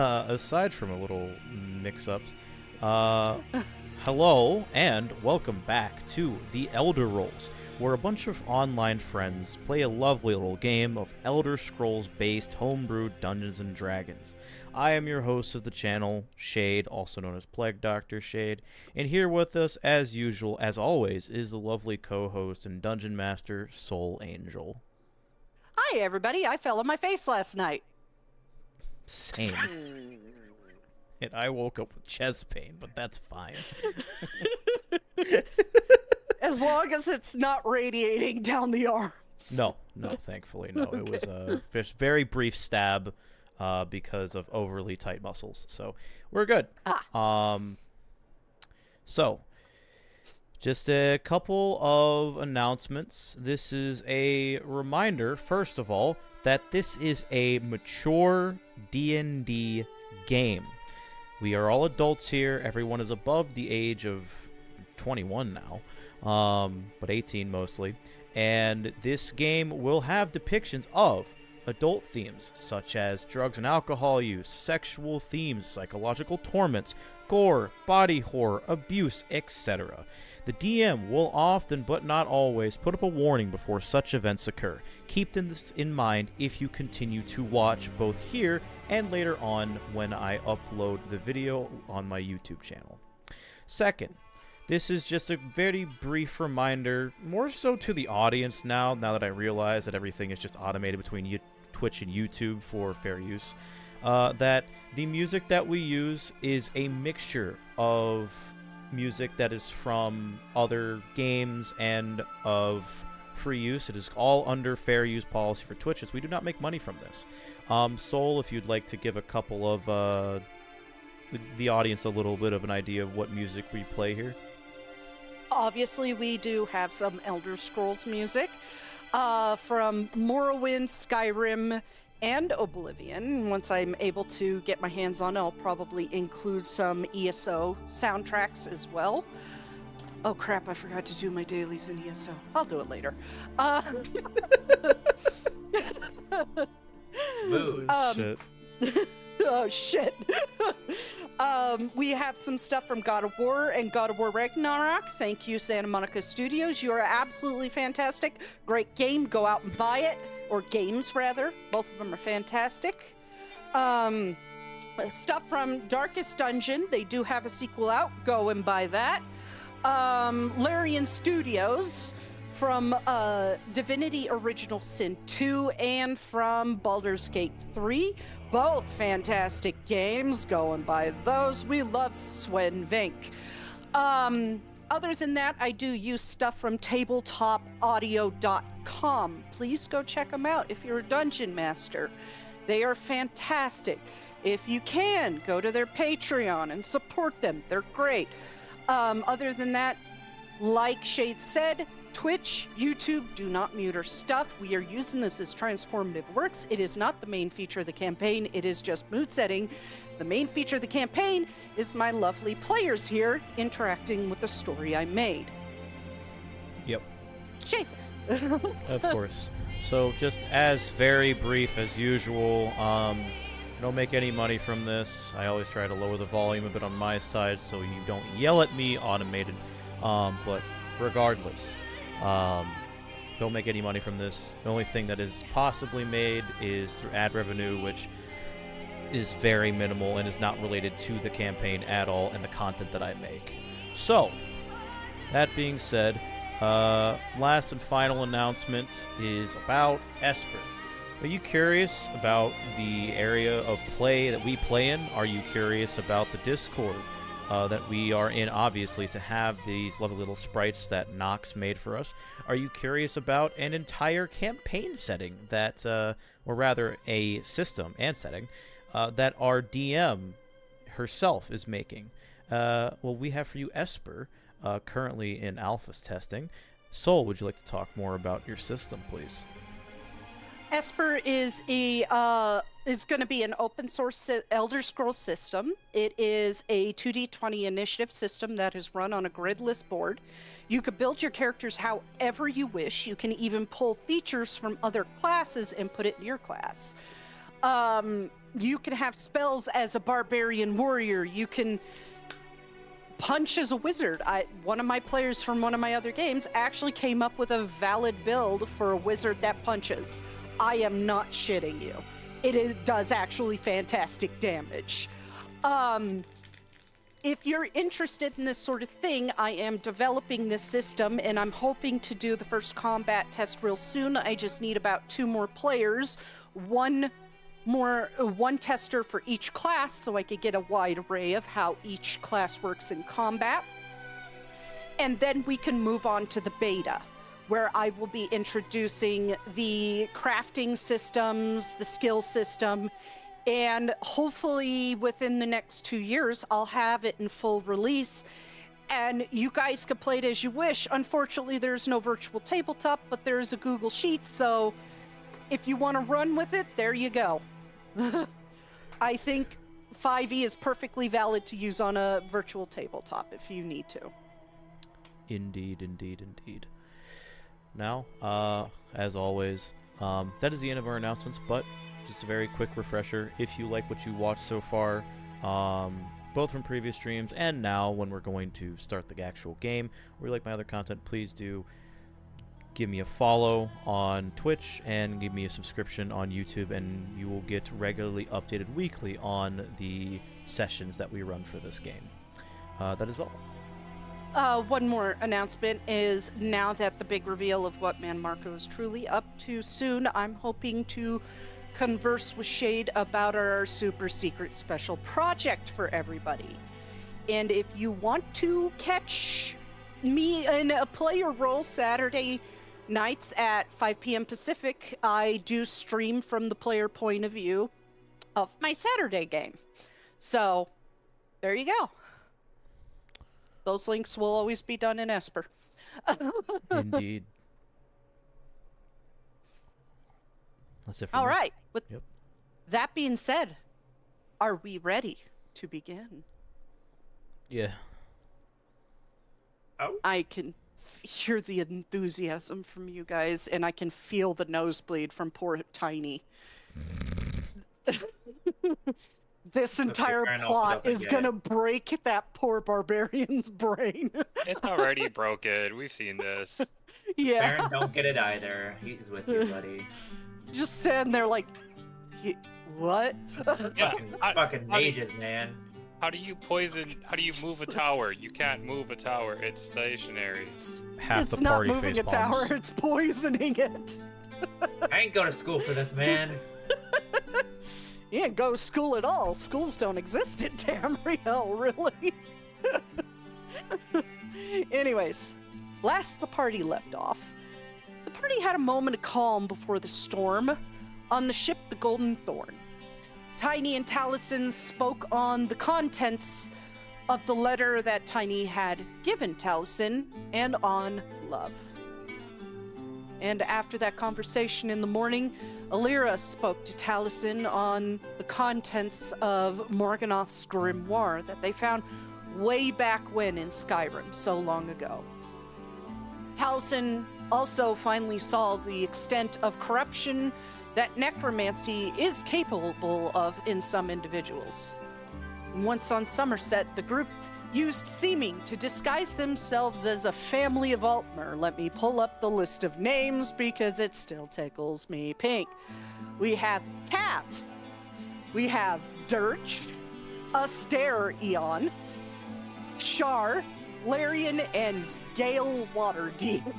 Aside from a little mix-ups, uh, hello and welcome back to the Elder Rolls, where a bunch of online friends play a lovely little game of Elder Scrolls-based homebrewed Dungeons and Dragons. I am your host of the channel, Shade, also known as Plague Doctor Shade, and here with us, as usual, as always, is the lovely co-host and dungeon master, Soul Angel. Hi, everybody. I fell on my face last night. Same. And I woke up with chest pain, but that's fine. As long as it's not radiating down the arms. No, thankfully, no. It was a very brief stab because of overly tight muscles. So we're good. So, just a couple of announcements. This is a reminder, first of all, that this is a mature D&D game. We are all adults here. Everyone is above the age of 21 now, but 18 mostly. And this game will have depictions of adult themes such as drugs and alcohol use, sexual themes, psychological torments, gore, body horror, abuse, etc. The DM will often, but not always, put up a warning before such events occur. Keep this in mind if you continue to watch, both here and later on when I upload the video on my YouTube channel. Second, this is just a very brief reminder, more so to the audience now that I realize that everything is just automated between Twitch and YouTube for fair use, that the music that we use is a mixture of music that is from other games and of free use. It is all under fair use policy for Twitch, as we do not make money from this. Soul, if you'd like to give a couple of the audience a little bit of an idea of what music we play here. Obviously, we do have some Elder Scrolls music from Morrowind, Skyrim, and Oblivion. Once I'm able to get my hands on it, I'll probably include some ESO soundtracks as well. Oh crap, I forgot to do my dailies in ESO. I'll do it later. Shit. Oh shit. We have some stuff from God of War and God of War Ragnarok. Thank you, Santa Monica Studios. You are absolutely fantastic. Great game. Go out and buy it. Or games, rather. Both of them are fantastic. Stuff from Darkest Dungeon. They do have a sequel out. Go and buy that. Larian Studios from Divinity Original Sin 2 and from Baldur's Gate 3. Both fantastic games. Go and buy those. We love Sven Vink. Other than that, I do use stuff from tabletopaudio.com. Please go check them out if you're a dungeon master. They are fantastic. If you can, go to their Patreon and support them. They're great. Other than that, like Shade said, Twitch, YouTube, do not mute our stuff. We are using this as transformative works. It is not the main feature of the campaign. It is just mood setting. The main feature of the campaign is my lovely players here interacting with the story I made. Yep. Shade. Of course. So just as very brief as usual, don't make any money from this. I always try to lower the volume a bit on my side so you don't yell at me, automated. But regardless, don't make any money from this. The only thing that is possibly made is through ad revenue, which is very minimal and is not related to the campaign at all and the content that I make. So, that being said, last and final announcement is about Esper. Are you curious about the area of play that we play in? Are you curious about the Discord that we are in, obviously, to have these lovely little sprites that Nox made for us? Are you curious about an entire campaign setting that, or rather a system and setting, that our DM herself is making? Well, we have for you Esper, currently in alphas testing. Soul, would you like to talk more about your system, please? Esper is going to be an open source Elder Scrolls system. It is a 2d20 initiative system that is run on a gridless board. You could build your characters however you wish. You can even pull features from other classes and put it in your class. You can have spells as a barbarian warrior. You can punch as a wizard. One of my players from one of my other games actually came up with a valid build for a wizard that punches. I am not shitting you. It does actually fantastic damage. If you're interested in this sort of thing, I am developing this system, and I'm hoping to do the first combat test real soon. I just need about 2 more players, one tester for each class, so I could get a wide array of how each class works in combat. And then we can move on to the beta, where I will be introducing the crafting systems, the skill system, and hopefully within the next 2 years, I'll have it in full release. And you guys can play it as you wish. Unfortunately, there's no virtual tabletop, but there is a Google Sheet, so if you want to run with it, there you go. I think 5e is perfectly valid to use on a virtual tabletop if you need to. Indeed, indeed, indeed. Now, as always, that is the end of our announcements, but just a very quick refresher. If you like what you watched so far, both from previous streams and now when we're going to start the actual game, or you like my other content, please do give me a follow on Twitch and give me a subscription on YouTube, and you will get regularly updated weekly on the sessions that we run for this game. That is all. One more announcement is now that the big reveal of what Man Marco is truly up to soon, I'm hoping to converse with Shade about our super secret special project for everybody. And if you want to catch me in a player role Saturday nights at 5 p.m. Pacific, I do stream from the player point of view of my Saturday game. So, there you go. Those links will always be done in Esper. Indeed. That's it for All me. right. With Yep. that being said, are we ready to begin? Yeah. Oh. I can hear the enthusiasm from you guys, and I can feel the nosebleed from poor Tiny. This entire fair enough, plot doesn't is get gonna it. break that poor barbarian's brain. It's already broken. We've seen this. Yeah, Baron don't get it either. He's with you, buddy. just standing there like, what? Yeah. Fucking mages, man. How do you move a tower? You can't move a tower. It's stationary. Half It's the not party moving face a tower, bombs. it's poisoning it. I ain't go to school for this, man. You didn't go to school at all. Schools don't exist in Tamriel, really. Anyways, last the party left off, the party had a moment of calm before the storm on the ship the Golden Thorn. Tiny and Taliesin spoke on the contents of the letter that Tiny had given Taliesin and on love. And after that conversation in the morning, Alira spoke to Taliesin on the contents of Morganoth's grimoire that they found way back when in Skyrim, so long ago. Taliesin also finally saw the extent of corruption that necromancy is capable of in some individuals. Once on Somerset, the group used seeming to disguise themselves as a family of Altmer. Let me pull up the list of names because it still tickles me pink. We have Tav. We have Dirge, Asterion, Shar, Larian, and Gale Waterdeep.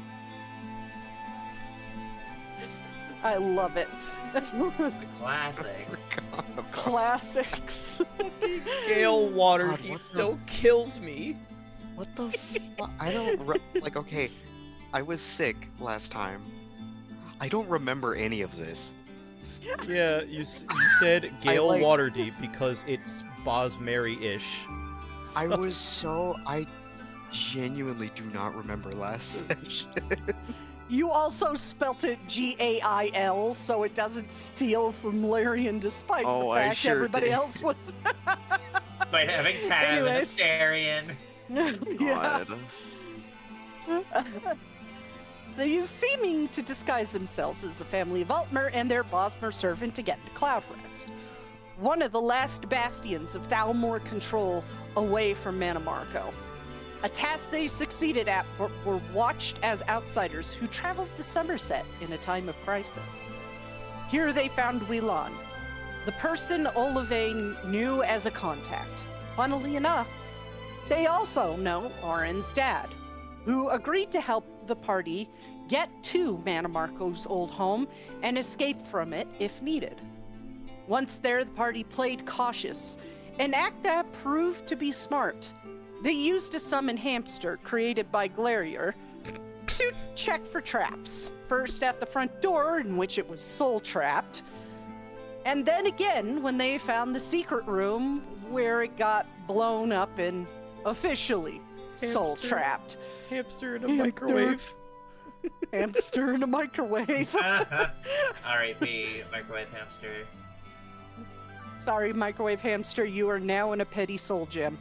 I love it. The classic. Classics. Gale God, Waterdeep what still kills me. What the I don't like, okay, I was sick last time. I don't remember any of this. Yeah, you said Gale like- Waterdeep because it's Bosmary-ish. I genuinely do not remember last session. You also spelt it Gail, so it doesn't steal from Larian, despite Oh, the I fact sure everybody did. else was. By having Tav and Anyways. Asterion. Yeah. God. They use seeming to disguise themselves as the family of Altmer and their Bosmer servant to get into Cloudrest. one of the last bastions of Thalmor control away from Manamarco. A task they succeeded at but were watched as outsiders who traveled to Somerset in a time of crisis. Here they found Whelan, the person Olivane knew as a contact. Funnily enough, they also know Oren's dad, who agreed to help the party get to Manamarco's old home and escape from it if needed. Once there, the party played cautious, an act that proved to be smart. They used a summon hamster created by Glarier to check for traps. First at the front door, in which it was soul-trapped, and then again when they found the secret room where it got blown up and officially soul-trapped. Hamster in a microwave. Hamster in a microwave. R.I.P. Microwave hamster. Sorry, microwave hamster, you are now in a petty soul gem.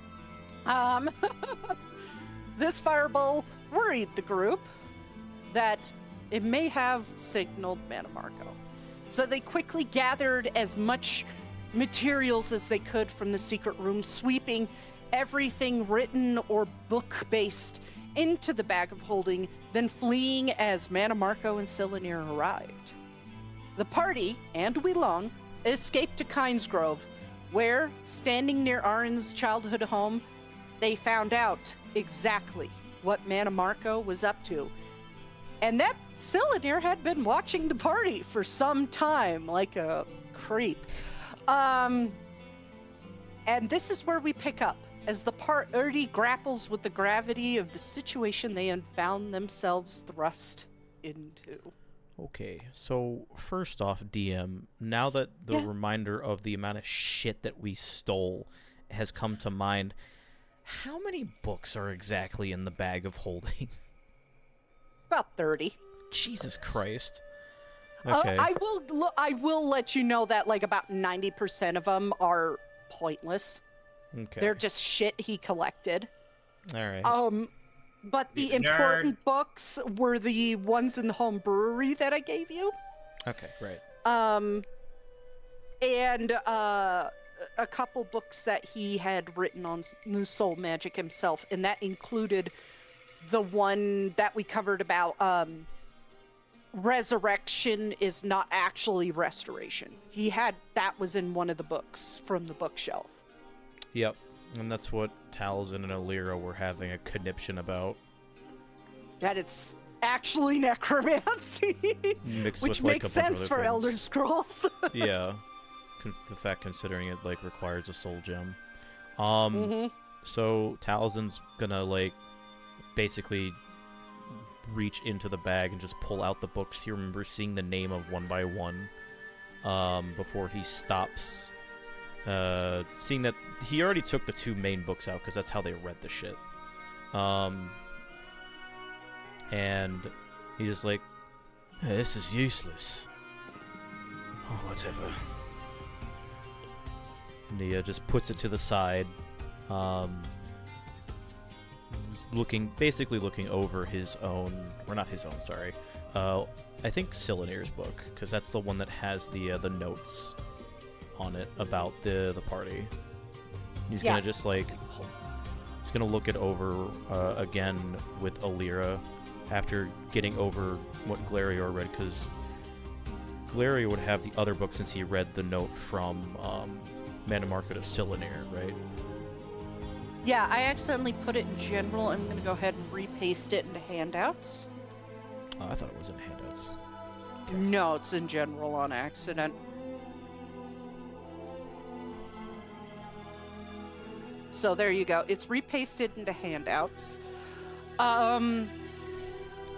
This fireball worried the group that it may have signaled Manamarco. So they quickly gathered as much materials as they could from the secret room, sweeping everything written or book-based into the bag of holding, then fleeing as Manamarco and Silanir arrived. The party and Whelan escaped to Kinesgrove, where, standing near Arin's childhood home, they found out exactly what Manamarco was up to. And that Silanir had been watching the party for some time, like a creep. And this is where we pick up. As the party grapples with the gravity of the situation they had found themselves thrust into. Okay, so first off, DM, now that the reminder of the amount of shit that we stole has come to mind, how many books are exactly in the bag of holding? About 30. Jesus Christ. Okay. I will let you know that like about 90% of them are pointless. Okay. They're just shit he collected. All right. But the He's a important books were the ones in the home brewery that I gave you. Okay, right. And a couple books that he had written on soul magic himself, and that included the one that we covered about resurrection is not actually restoration. That was in one of the books from the bookshelf. Yep. And that's what Talzin and Alira were having a conniption about. That it's actually necromancy. Mixed Which with, like, makes a bunch of sense other for things. Elder Scrolls. Yeah. The fact considering it, like, requires a soul gem. So Talzin's gonna, like, basically reach into the bag and just pull out the books. He remembers seeing the name of one by one before he stops. Seeing that he already took the two main books out because that's how they read the shit. And he's just like, hey, this is useless. Oh, whatever. Nia just puts it to the side. Basically looking over his own, or not his own, sorry. I think Silanir's book, because that's the one that has the notes on it about the party. He's gonna just like, he's gonna look it over again with Alira after getting over what Glarior read, because Glarior would have the other book since he read the note from Manamarco to Silanir, right? Yeah, I accidentally put it in general. I'm going to go ahead and repaste it into handouts. I thought it was in handouts. Okay. No, it's in general on accident. So there you go. It's repasted into handouts. And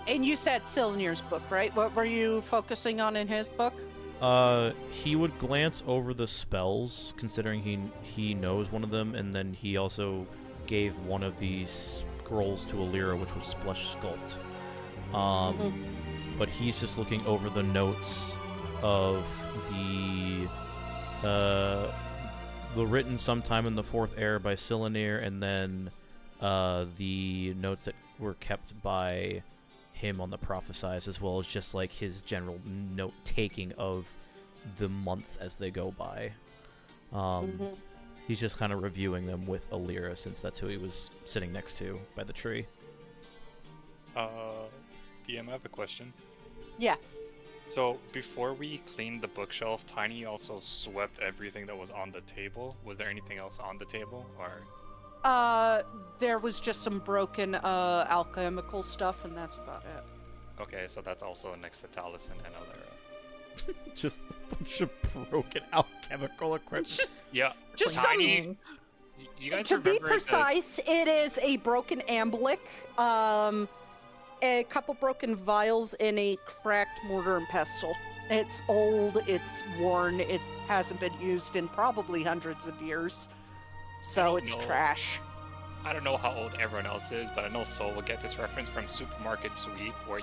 you said Silanir's book, right? What were you focusing on in his book? He would glance over the spells, considering he knows one of them, and then he also gave one of these scrolls to Alira, which was Splush Sculpt. But he's just looking over the notes of the written sometime in the Fourth Era by Silanir, and then the notes that were kept by him on the Prophesize, as well as just like his general note taking of the months as they go by. Mhm. He's just kind of reviewing them with Alira, since that's who he was sitting next to by the tree. PM, I have a question. Yeah. So, before we cleaned the bookshelf, Tiny also swept everything that was on the table. Was there anything else on the table, or...? There was just some broken alchemical stuff, and that's about it. Okay, so that's also next to Taliesin and Alira. Just a bunch of broken alchemical equipment. Yeah, Just Tiny... You guys To be remember precise, it is a broken ambulic, a couple broken vials, and a cracked mortar and pestle. It's old, it's worn, it hasn't been used in probably hundreds of years, so it's trash. I don't know how old everyone else is, but I know Soul will get this reference from Supermarket Sweep, where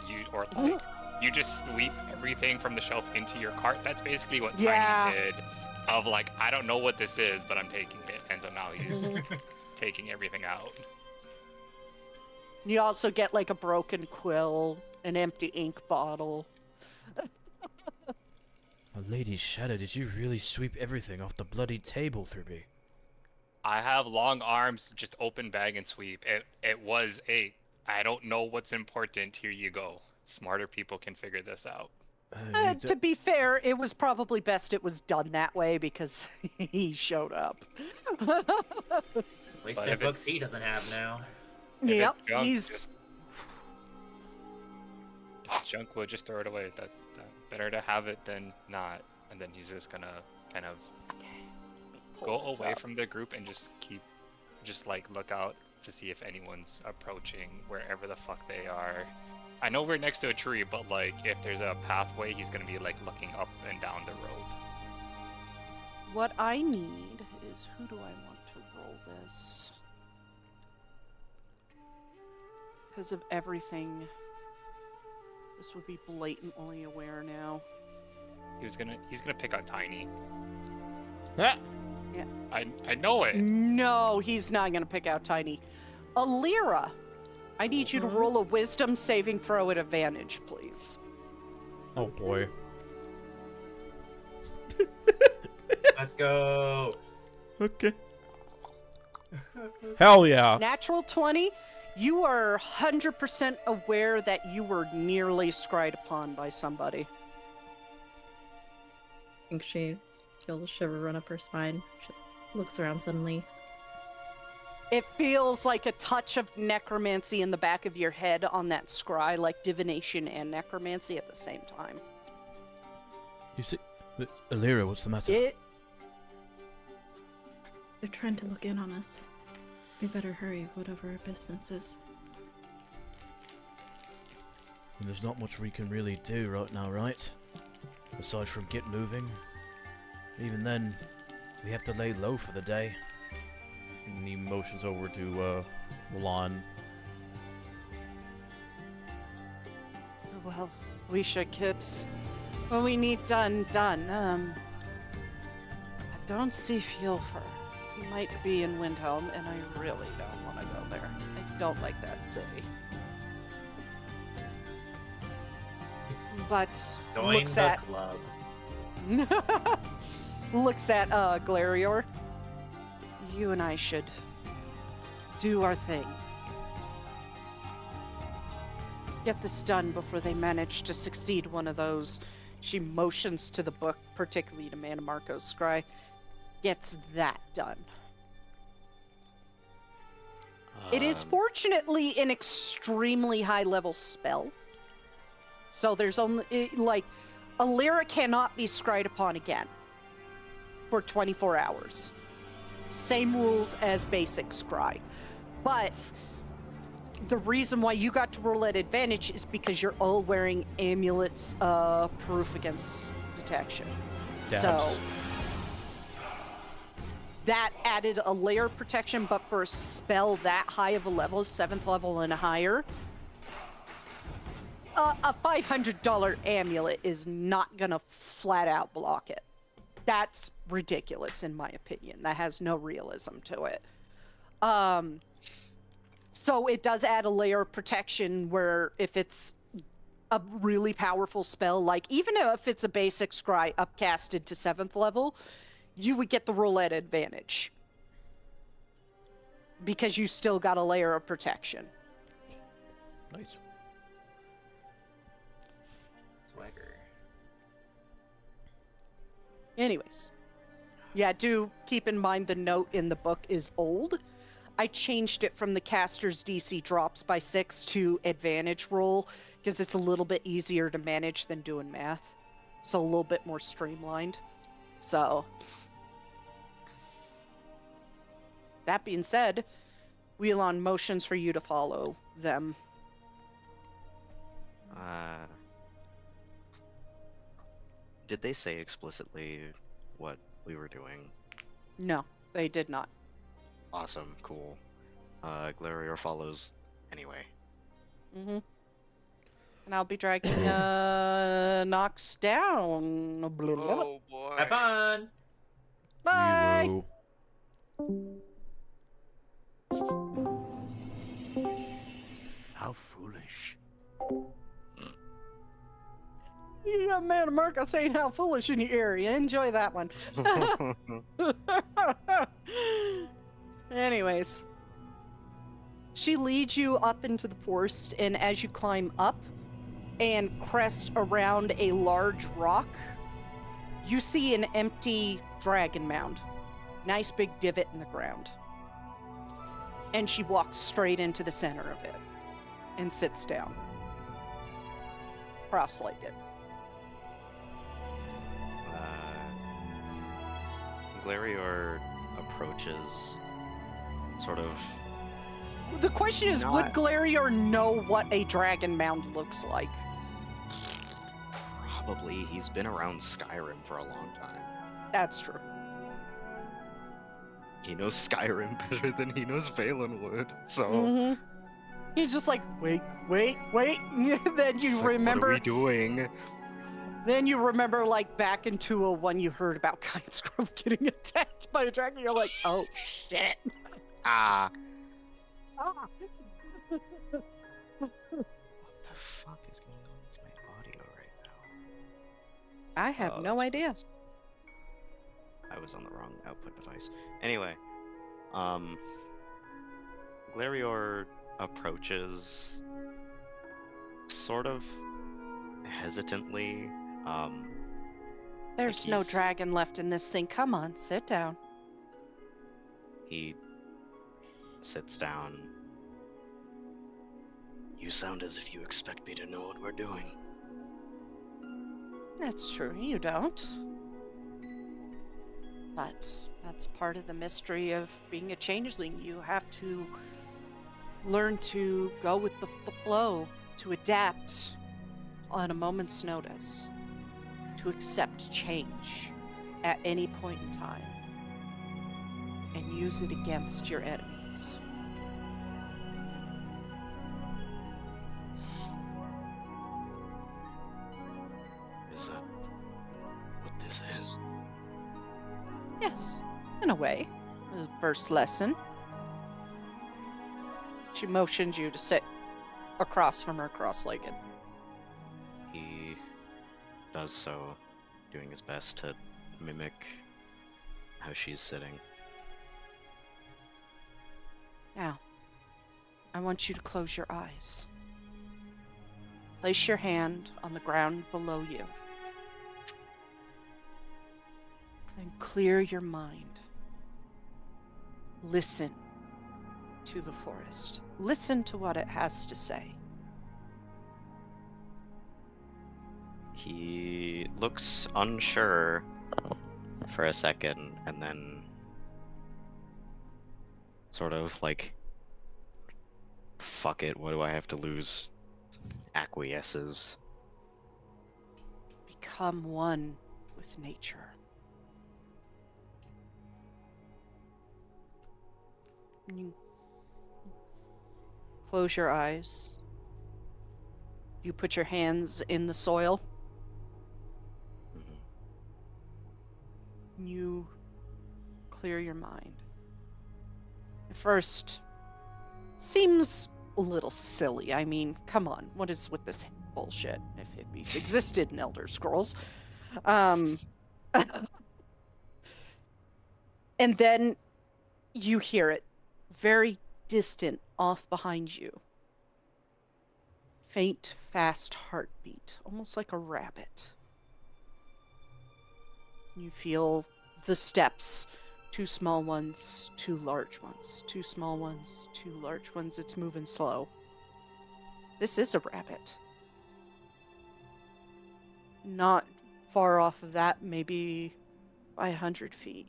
you just sweep everything from the shelf into your cart. That's basically what Tiny did. Of like, I don't know what this is, but I'm taking it, and so now he's taking everything out. You also get like a broken quill, an empty ink bottle. Lady Shadow, did you really sweep everything off the bloody table through me? I have long arms, just open bag and sweep. It was I don't know what's important, here you go. Smarter people can figure this out. To be fair, it was probably best it was done that way because he showed up. Wasted books he doesn't have now. Yep, junk, he's... If it's junk, we'll just throw it away. That better to have it than not. And then he's just gonna kind of go away from the group and just like look out to see if anyone's approaching wherever the fuck they are. I know we're next to a tree, but like if there's a pathway, he's gonna be like looking up and down the road. What I need is, who do I want to roll this? Because of everything, this would be blatantly aware now. He's gonna pick on Tiny. Ah! Yeah. I know it. No, he's not gonna pick out Tiny. Alira, I need you to roll a wisdom saving throw at advantage, please. Oh boy. Let's go. Okay. Hell yeah. Natural 20, you are 100% aware that you were nearly scryed upon by somebody. I think she feels a shiver run up her spine. She looks around suddenly. It feels like a touch of necromancy in the back of your head on that scry, like divination and necromancy at the same time. You see, Alira, what's the matter? They're trying to look in on us. We better hurry, whatever our business is. There's not much we can really do right now, right? Aside from get moving. Even then, we have to lay low for the day. And he motions over to Milan. Well, we should get what we need done. I don't see Fjolfer. He might be in Windhelm, and I really don't want to go there. I don't like that city. But Join looks the at club. looks at Glarior. You and I should do our thing. Get this done before they manage to succeed one of those. She motions to the book, particularly to Mana Marco's scry. Gets that done. It is fortunately an extremely high level spell. So there's only, like, Alira cannot be scryed upon again for 24 hours. Same rules as basic scry. But the reason why you got to roll at advantage is because you're all wearing amulets proof against detection. Dabs. So that added a layer of protection, but for a spell that high of a level, 7th level and higher, a $500 amulet is not gonna flat out block it. That's ridiculous in my opinion. That has no realism to it. So it does add a layer of protection where if it's a really powerful spell, like even if it's a basic scry upcasted to 7th level, you would get the roulette advantage. Because you still got a layer of protection. Nice. Swagger. Anyways. Yeah, do keep in mind the note in the book is old. I changed it from the caster's DC drops by 6 to advantage roll because it's a little bit easier to manage than doing math. It's a little bit more streamlined. So, that being said, Wheelon motions for you to follow them. Did they say explicitly what we were doing? No, they did not. Awesome, cool. Glarior follows anyway. Mm-hmm. And I'll be dragging Nox down. Oh boy. Have fun. Bye! How foolish. Yeah, man, America saying how foolish in your area. Enjoy that one. Anyways. She leads you up into the forest, and as you climb up and crest around a large rock, you see an empty dragon mound. Nice big divot in the ground. And she walks straight into the center of it and sits down. Cross-legged. Glarior approaches, sort of. The question is, would Glarior know what a dragon mound looks like? Probably. He's been around Skyrim for a long time. That's true. He knows Skyrim better than he knows Valenwood, so... Mm-hmm. He's just like, wait. Then you He's like, remember... what are we doing? Then you remember, like, back in 201, you heard about Kindsgrove getting attacked by a dragon. You're like, oh, shit. Ah. What the fuck is going on with my audio right now? I have Oh, no that's idea. what it is. I was on the wrong output device. Anyway, Glarior approaches sort of hesitantly. There's like no he's- dragon left in this thing. Come on, sit down. He sits down. You sound as if you expect me to know what we're doing. That's true, you don't. But that's part of the mystery of being a changeling. You have to learn to go with the flow, to adapt on a moment's notice, to accept change at any point in time, and use it against your enemies. Is that what this is? Yes, in a way. The first lesson. She motions you to sit across from her cross-legged. He does so, doing his best to mimic how she's sitting. Now, I want you to close your eyes. Place your hand on the ground below you. And clear your mind. Listen to the forest. Listen to what it has to say. He looks unsure for a second, and then sort of like, fuck it, what do I have to lose? Acquiesces. Become one with nature. You close your eyes. You put your hands in the soil. Mhm. You clear your mind. At first, seems a little silly. I mean, come on, what is with this bullshit? If hippies existed in Elder Scrolls. And then you hear it very distant off behind you. Faint, fast heartbeat, almost like a rabbit. You feel the steps. 2 small ones, 2 large ones, 2 small ones, 2 large ones. It's moving slow. This is a rabbit. Not far off of that, maybe by 100 feet.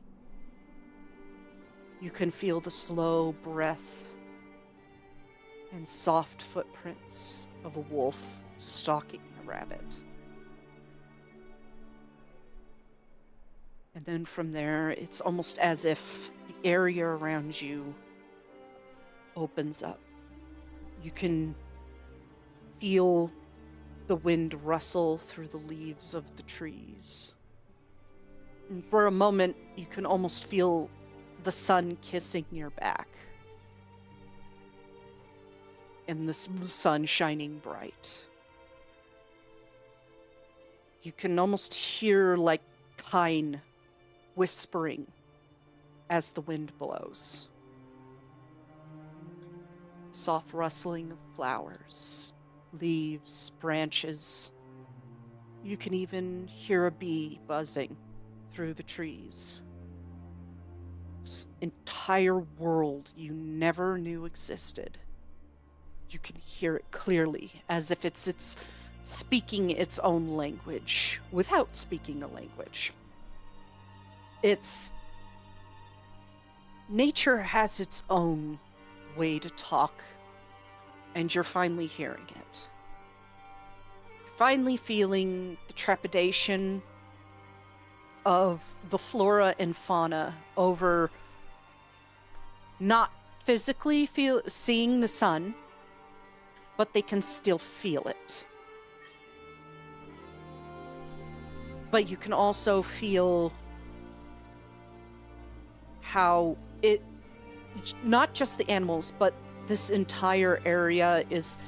You can feel the slow breath and soft footprints of a wolf stalking the rabbit. And then from there, it's almost as if the area around you opens up. You can feel the wind rustle through the leaves of the trees. And for a moment, you can almost feel the sun kissing your back. And the sun shining bright. You can almost hear like kine whispering as the wind blows. Soft rustling of flowers, leaves, branches. You can even hear a bee buzzing through the trees. This entire world you never knew existed. You can hear it clearly, as if it's speaking its own language without speaking a language. Nature has its own way to talk, and you're finally hearing it. You're finally feeling the trepidation of the flora and fauna over not physically seeing the sun, but they can still feel it. But you can also feel how it, not just the animals, but this entire area is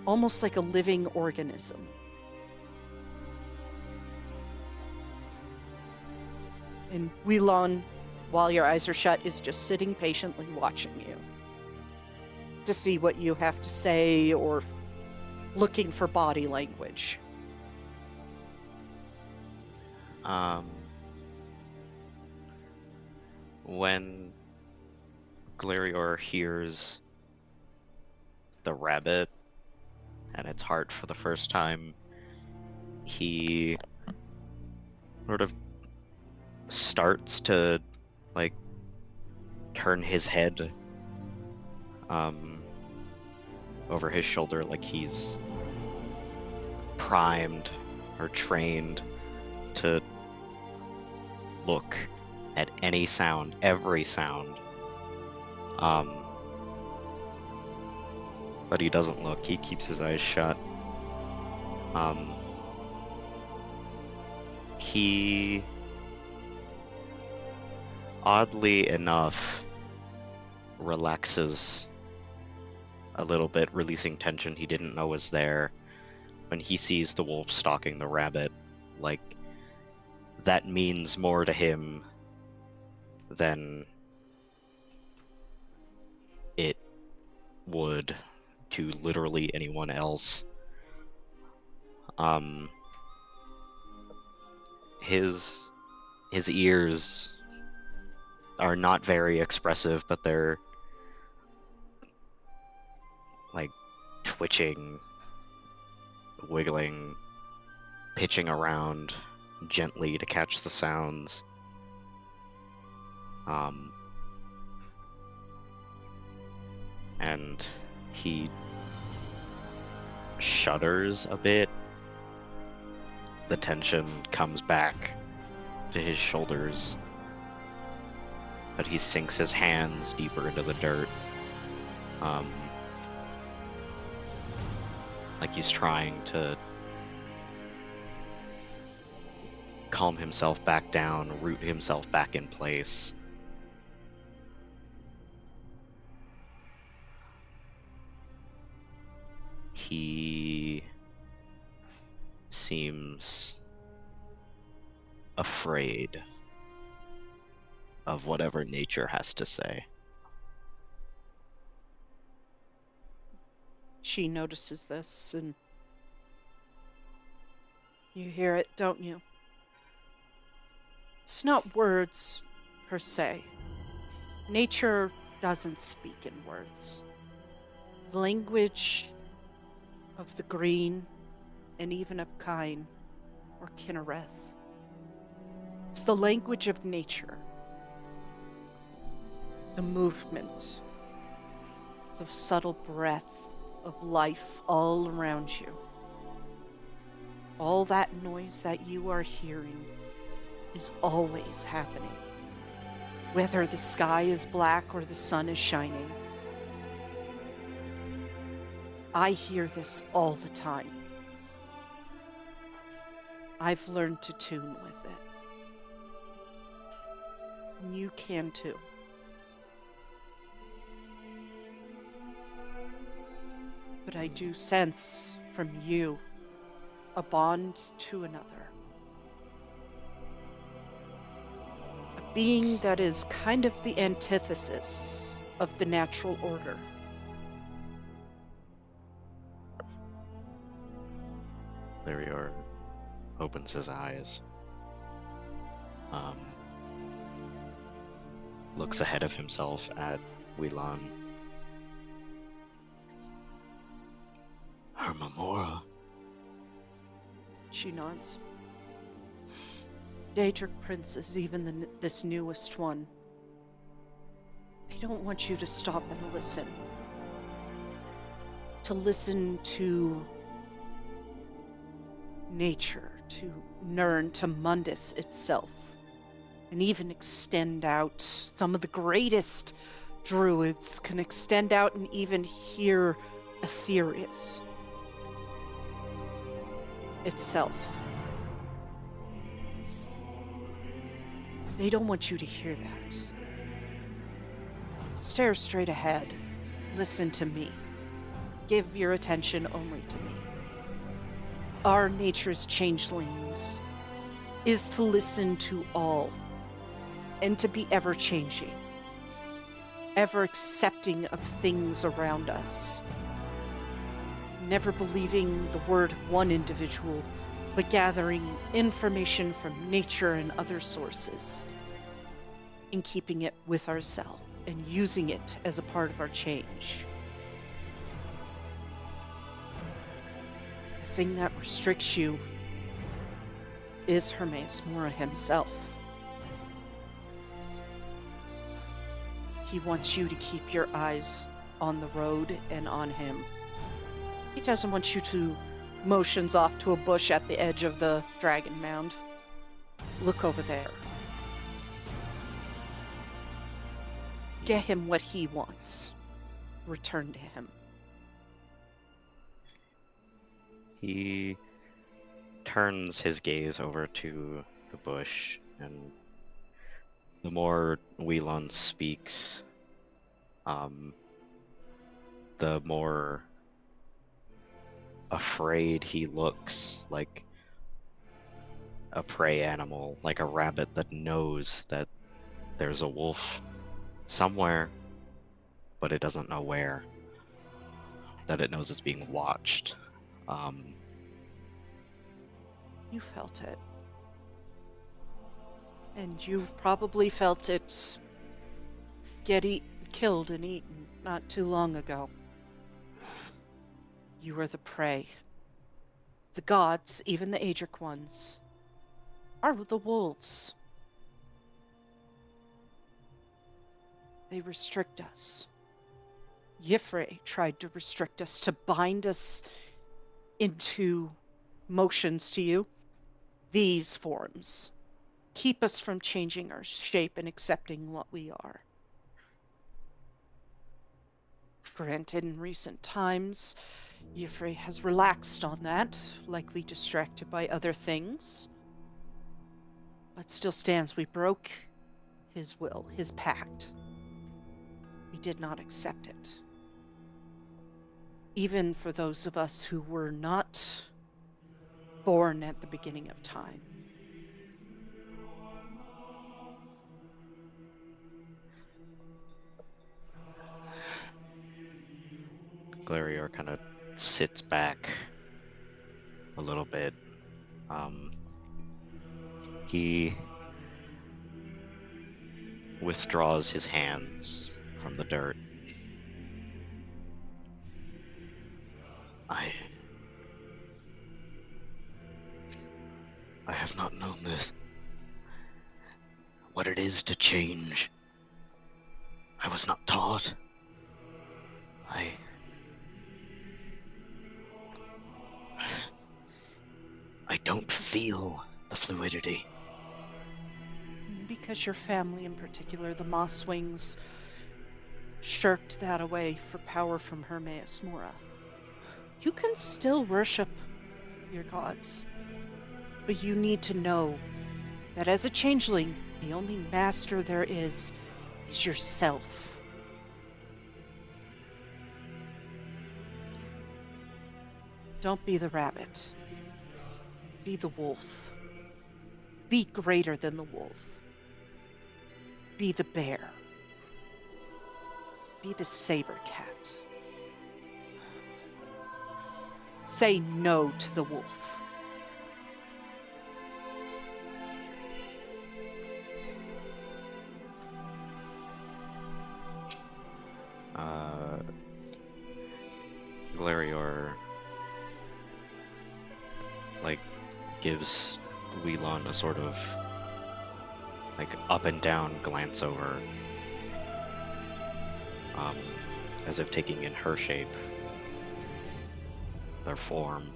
almost like a living organism. And Wheelon, while your eyes are shut, is just sitting patiently watching you to see what you have to say or looking for body language. When Glarior hears the rabbit and its heart for the first time, he sort of starts to like turn his head over his shoulder, like he's primed or trained to look at any sound, every sound. But he doesn't look, he keeps his eyes shut. He, oddly enough, relaxes a little bit, releasing tension he didn't know was there when he sees the wolf stalking the rabbit. Like, that means more to him than it would to literally anyone else. His ears are not very expressive, but they're like twitching, wiggling, pitching around gently to catch the sounds. And he shudders a bit. The tension comes back to his shoulders, but he sinks his hands deeper into the dirt. Like he's trying to calm himself back down, root himself back in place. He seems afraid. of whatever nature has to say. She notices this, and you hear it, don't you? It's not words, per se. Nature doesn't speak in words. The language of the green, and even of Kine, or Kinnereth. It's the language of nature. The movement, the subtle breath of life all around you. All that noise that you are hearing is always happening. Whether the sky is black or the sun is shining. I hear this all the time. I've learned to tune with it. And you can too. But I do sense from you a bond to another. A being that is kind of the antithesis of the natural order. Lyrior opens his eyes. Looks ahead of himself at Whelan. Hermamora. She nods. Daedric Prince is even this newest one. They don't want you to stop and listen. To listen to nature, to Nirn, to Mundus itself. And even extend out. Some of the greatest druids can extend out and even hear Aetherius itself. They don't want you to hear that. Stare straight ahead. Listen to me. Give your attention only to me. Our nature's changelings is to listen to all and to be ever changing, ever accepting of things around us. Never believing the word of one individual, but gathering information from nature and other sources, and keeping it with ourselves and using it as a part of our change. The thing that restricts you is Hermaeus Mora himself. He wants you to keep your eyes on the road and on him. He doesn't want you to motions off to a bush at the edge of the dragon mound. Look over there. Get him what he wants. Return to him. He turns his gaze over to the bush, and the more Whelan speaks, the more afraid he looks, like a prey animal, like a rabbit that knows that there's a wolf somewhere, but it doesn't know where, that it knows it's being watched. You felt it. And you probably felt it get killed and eaten not too long ago. You are the prey. The gods, even the Aedric ones, are the wolves. They restrict us. Y'ffre tried to restrict us, to bind us into motions to you. These forms keep us from changing our shape and accepting what we are. Granted, in recent times, Y'ffre has relaxed on that, likely distracted by other things. But still stands, we broke his will, his pact. We did not accept it. Even for those of us who were not born at the beginning of time. Glarior kind of sits back a little bit. He withdraws his hands from the dirt. I have not known this. What it is to change. I was not taught. I don't feel the fluidity. Because your family, in particular, the Moss Wings, shirked that away for power from Hermaeus Mora. You can still worship your gods, but you need to know that as a changeling, the only master there is yourself. Don't be the rabbit. Be the wolf. Be greater than the wolf. Be the bear. Be the saber cat. Say no to the wolf. Glarior gives Wheelon a sort of up and down glance over, as if taking in her shape, their form.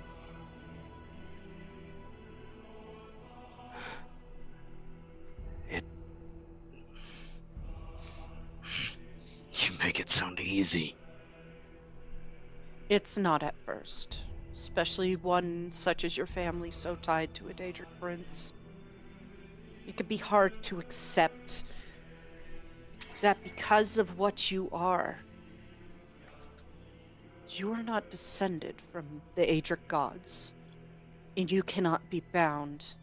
You make it sound easy. It's not at first, especially one such as your family so tied to a Daedric prince. It can be hard to accept that because of what you are not descended from the Daedric gods, and you cannot be bound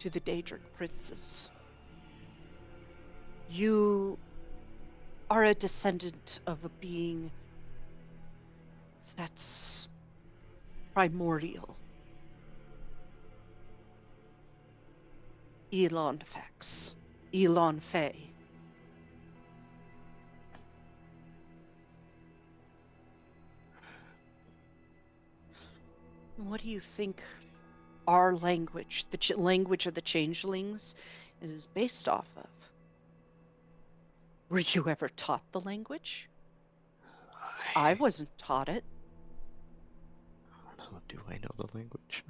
to the Daedric princes. You are a descendant of a being that's primordial. Elon Fex. Elon Fey. What do you think our language, the language of the changelings, is based off of? Were you ever taught the language? I wasn't taught it. I don't know. Do I know the language?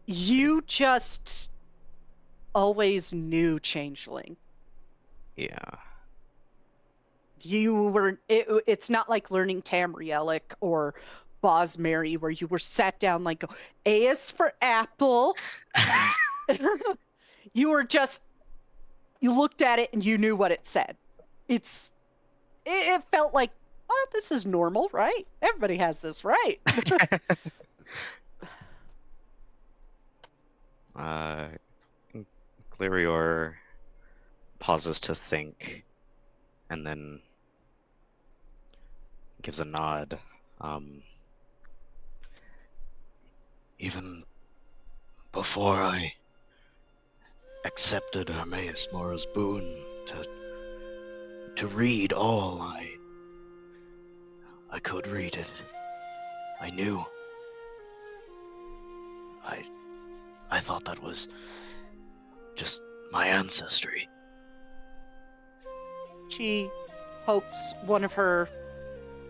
You just always knew changeling. Yeah. You were. It's not like learning Tamrielic or Bosmeri, where you were sat down like A is for apple. You were just. You looked at it and you knew what it said. It felt like, oh, this is normal, right? Everybody has this, right? Glarior pauses to think, and then gives a nod. Even before I accepted Hermaeus Mora's boon to read all I could read it. I knew. I thought that was just my ancestry. She pokes one of her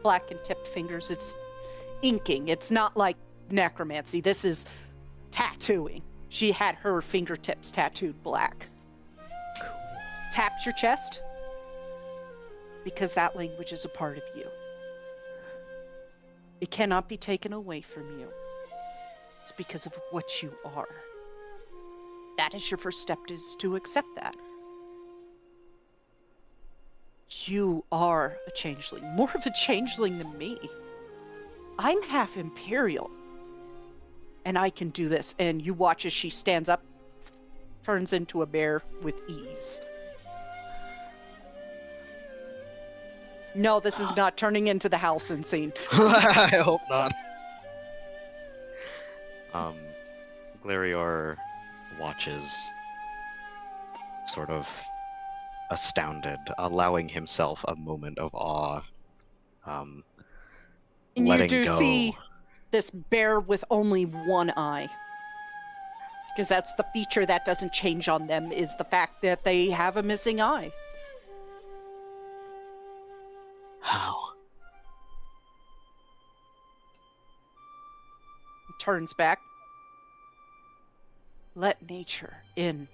blackened tipped fingers. It's inking. It's not like necromancy. This is tattooing. She had her fingertips tattooed black. Taps your chest, because that language is a part of you. It cannot be taken away from you. It's because of what you are. That is your first step, is to accept that. You are a changeling, more of a changeling than me. I'm half Imperial. And I can do this. And you watch as she stands up, turns into a bear with ease. No, this is not turning into the Halcyon scene. I hope not. Glarior watches, sort of astounded, allowing himself a moment of awe. And you Letting do go. see this bear with only one eye. Because that's the feature that doesn't change on them, is the fact that they have a missing eye. How? He turns back. Let nature in.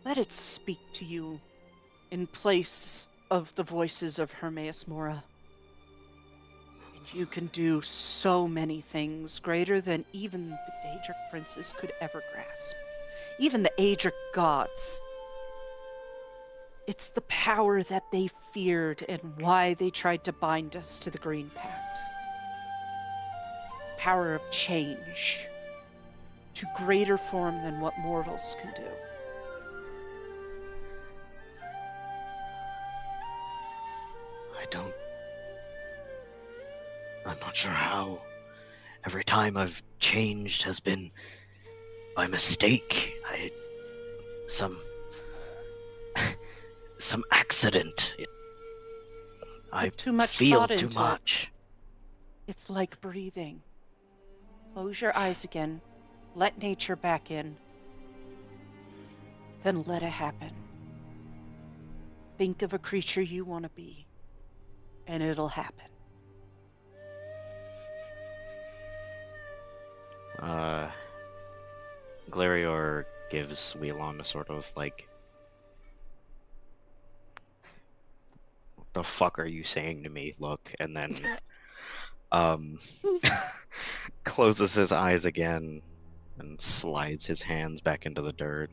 Let it speak to you in place of the voices of Hermaeus Mora. And you can do so many things greater than even the Daedric princes could ever grasp. Even the Aedric gods. It's the power that they feared and why they tried to bind us to the Green Pact. Power of change to greater form than what mortals can do. I'm not sure how. Every time I've changed has been by mistake. Some accident. I Put too much feel thought too into much. It's like breathing. Close your eyes again. Let nature back in. Then let it happen. Think of a creature you want to be, and it'll happen. Glarior gives Wheelon a sort of like, what the fuck are you saying to me? Look, and then closes his eyes again and slides his hands back into the dirt.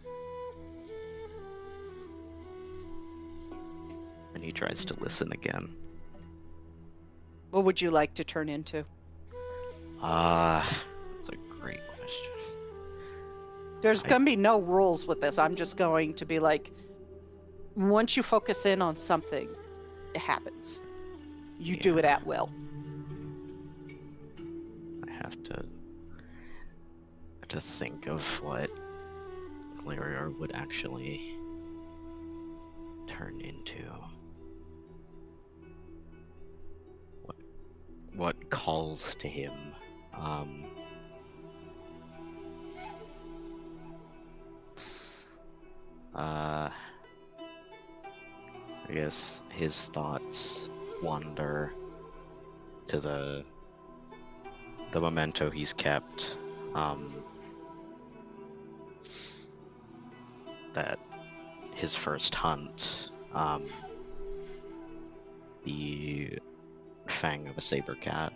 And he tries to listen again. What would you like to turn into? That's a great question. There's going to be no rules with this. I'm just going to be like, once you focus in on something, it happens. You do it at will. I have to think of what Glarior would actually turn into. What calls to him. I guess his thoughts wander to the memento he's kept. That his first hunt, the fang of a saber cat.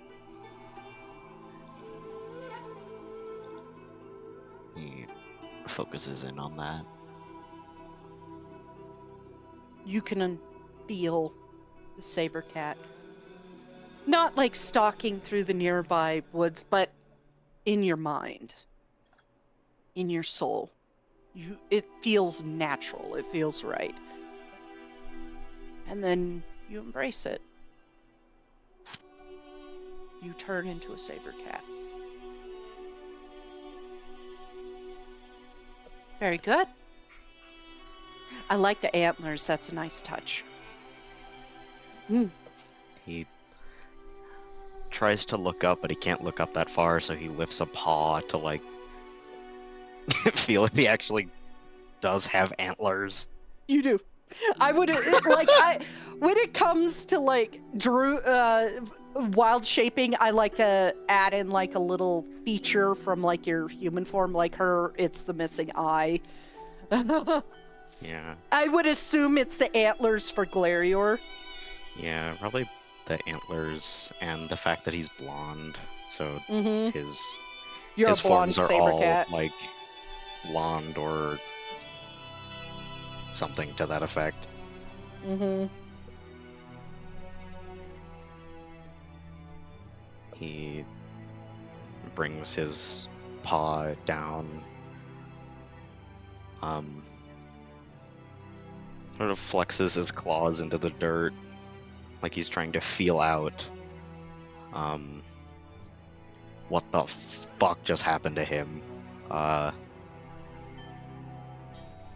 He focuses in on that. You can feel the saber cat. Not like stalking through the nearby woods, but in your mind. In your soul. It feels natural. It feels right. And then you embrace it. You turn into a saber cat. Very good. I like the antlers. That's a nice touch. He tries to look up, but he can't look up that far, so he lifts a paw to, like, feel if he actually does have antlers. You do. I would when it comes to like wild shaping, I like to add in like a little feature from like your human form, like her. It's the missing eye. Yeah. I would assume it's the antlers for Glarior. Yeah, probably the antlers and the fact that he's blonde, so his You're his a blonde forms are saber all cat. like blonde or something to that effect. He brings his paw down, sort of flexes his claws into the dirt, like he's trying to feel out what the fuck just happened to him. The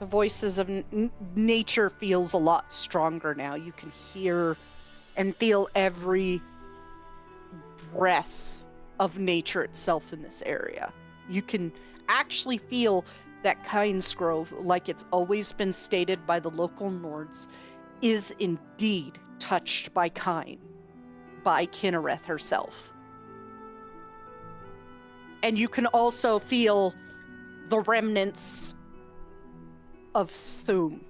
voices of nature feels a lot stronger now. You can hear and feel every breath of nature itself in this area. You can actually feel that Kynesgrove, like it's always been stated by the local Nords, is indeed touched by Kyne, by Kinnereth herself. And you can also feel the remnants of Thum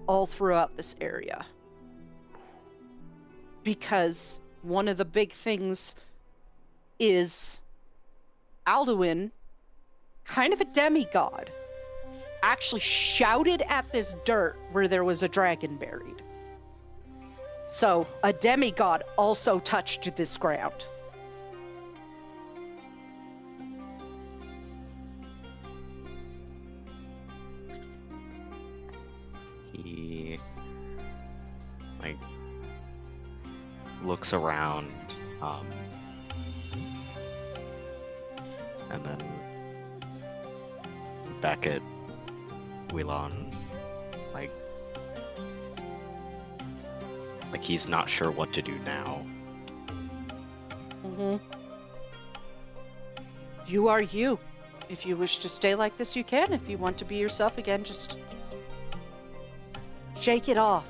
all throughout this area. Because one of the big things is Alduin, kind of a demigod, actually shouted at this dirt where there was a dragon buried. So a demigod also touched this ground. He like looks around, and then back at Wheelon, like he's not sure what to do now. Mm-hmm. You are you. If you wish to stay like this, you can. If you want to be yourself again, just shake it off.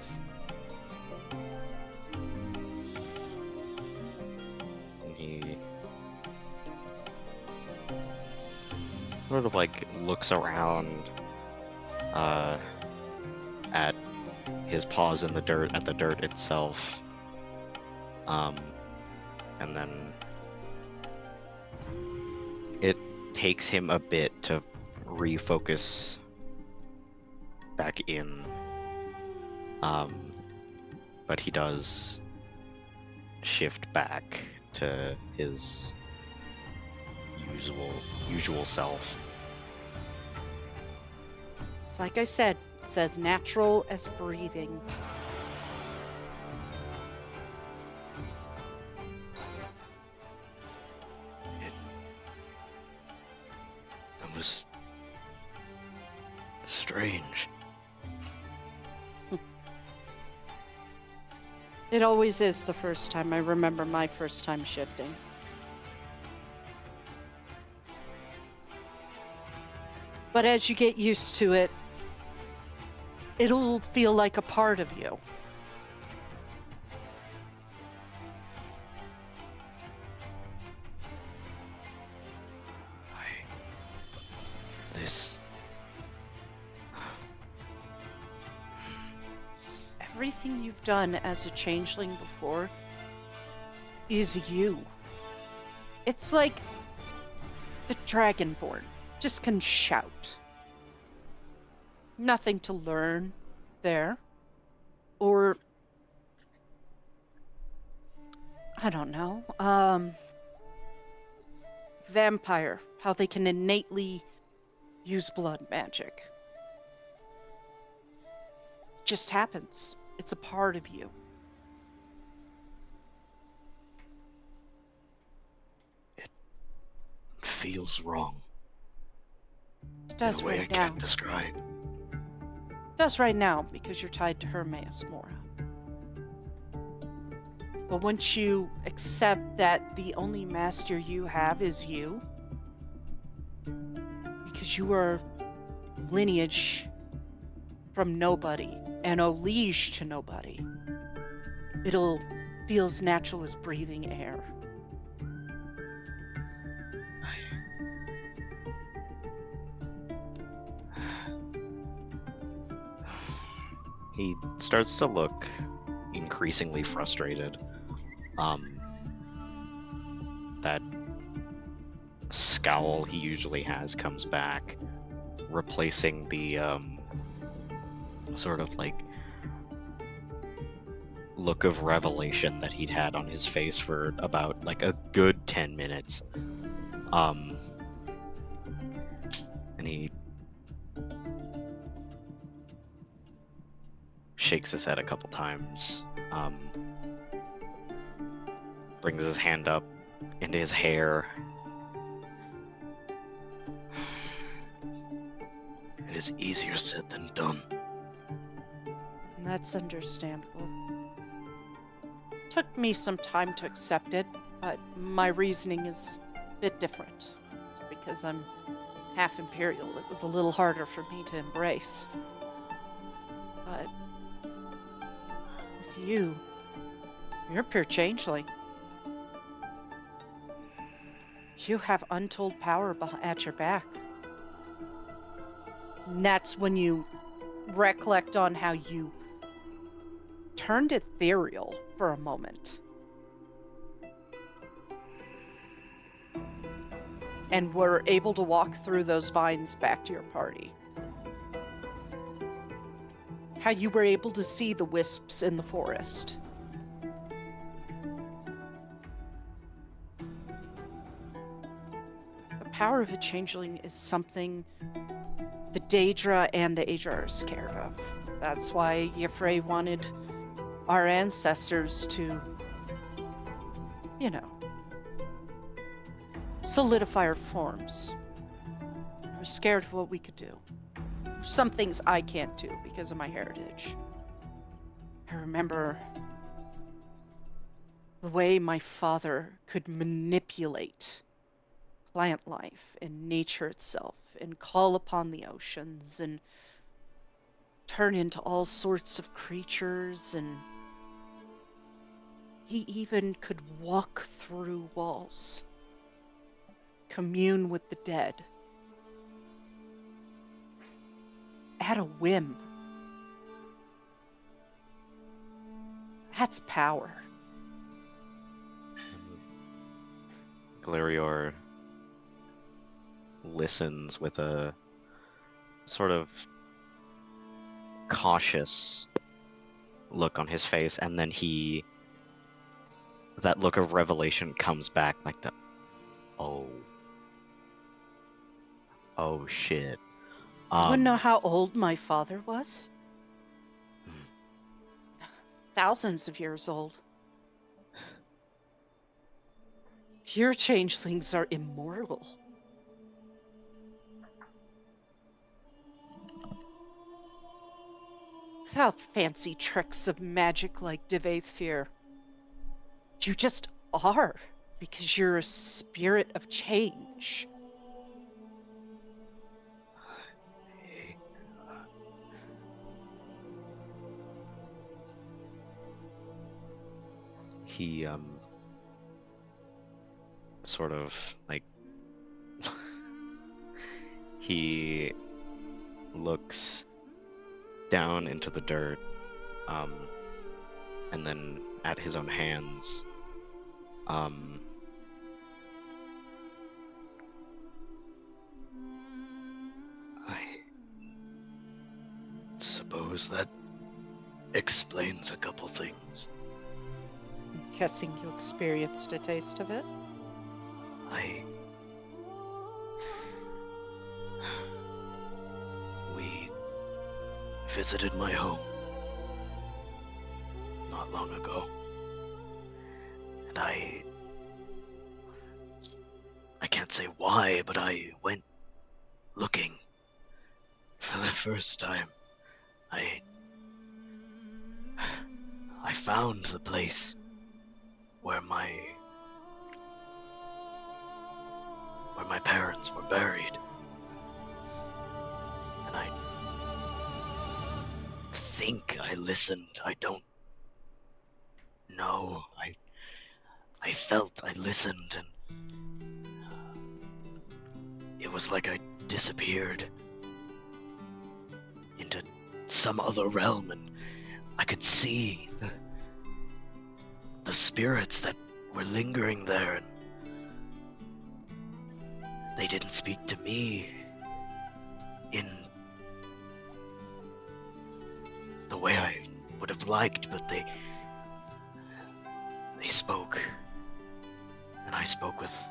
He sort of like looks around at his paws in the dirt, at the dirt itself, and then it takes him a bit to refocus back in, but he does shift back to his usual self. It's like I said, it's as natural as breathing. That was strange. It always is the first time. I remember my first time shifting. But as you get used to it, it'll feel like a part of you. Everything you've done as a changeling before is you. It's like the Dragonborn just can shout. Nothing to learn there. Or I don't know. Vampire, how they can innately use blood magic. It just happens. It's a part of you. It feels wrong. It does in a way right I now. can't describe. It does right now because you're tied to Hermaeus Mora. But once you accept that the only master you have is you, because you are lineage from nobody and a liege to nobody, it'll feel as natural as breathing air. He starts to look increasingly frustrated. That scowl he usually has comes back, replacing the sort of like look of revelation that he'd had on his face for about like a good 10 minutes. And he shakes his head a couple times, brings his hand up into his hair. It is easier said than done. And that's understandable. Took me some time to accept it, but my reasoning is a bit different. It's because I'm half Imperial. It was a little harder for me to embrace. But with you, you're pure changeling. You have untold power at your back. And that's when you recollect on how you turned ethereal for a moment. And were able to walk through those vines back to your party. How you were able to see the wisps in the forest. The power of a changeling is something the Daedra and the Aedra are scared of. That's why Y'ffre wanted our ancestors to, solidify our forms. We're scared of what we could do. There's some things I can't do because of my heritage. I remember the way my father could manipulate plant life and nature itself and call upon the oceans and turn into all sorts of creatures, and he even could walk through walls, commune with the dead at a whim. That's power. Galerior listens with a sort of cautious look on his face, and then that look of revelation comes back, like the oh shit. You wanna know how old my father was? Thousands of years old. Pure changelings are immortal. Without fancy tricks of magic like Devaithfir. You just are, because you're a spirit of change. He sort of like he looks down into the dirt, and then at his own hands. I suppose that explains a couple things. I'm guessing you experienced a taste of it. We visited my home not long ago, and I can't say why, but I went looking for the first time. I found the place where my parents were buried. And I think I listened. I don't know. I felt I listened, and it was like I disappeared into some other realm, and I could see the spirits that were lingering there, and they didn't speak to me in the way I would have liked, but they spoke, and I spoke with,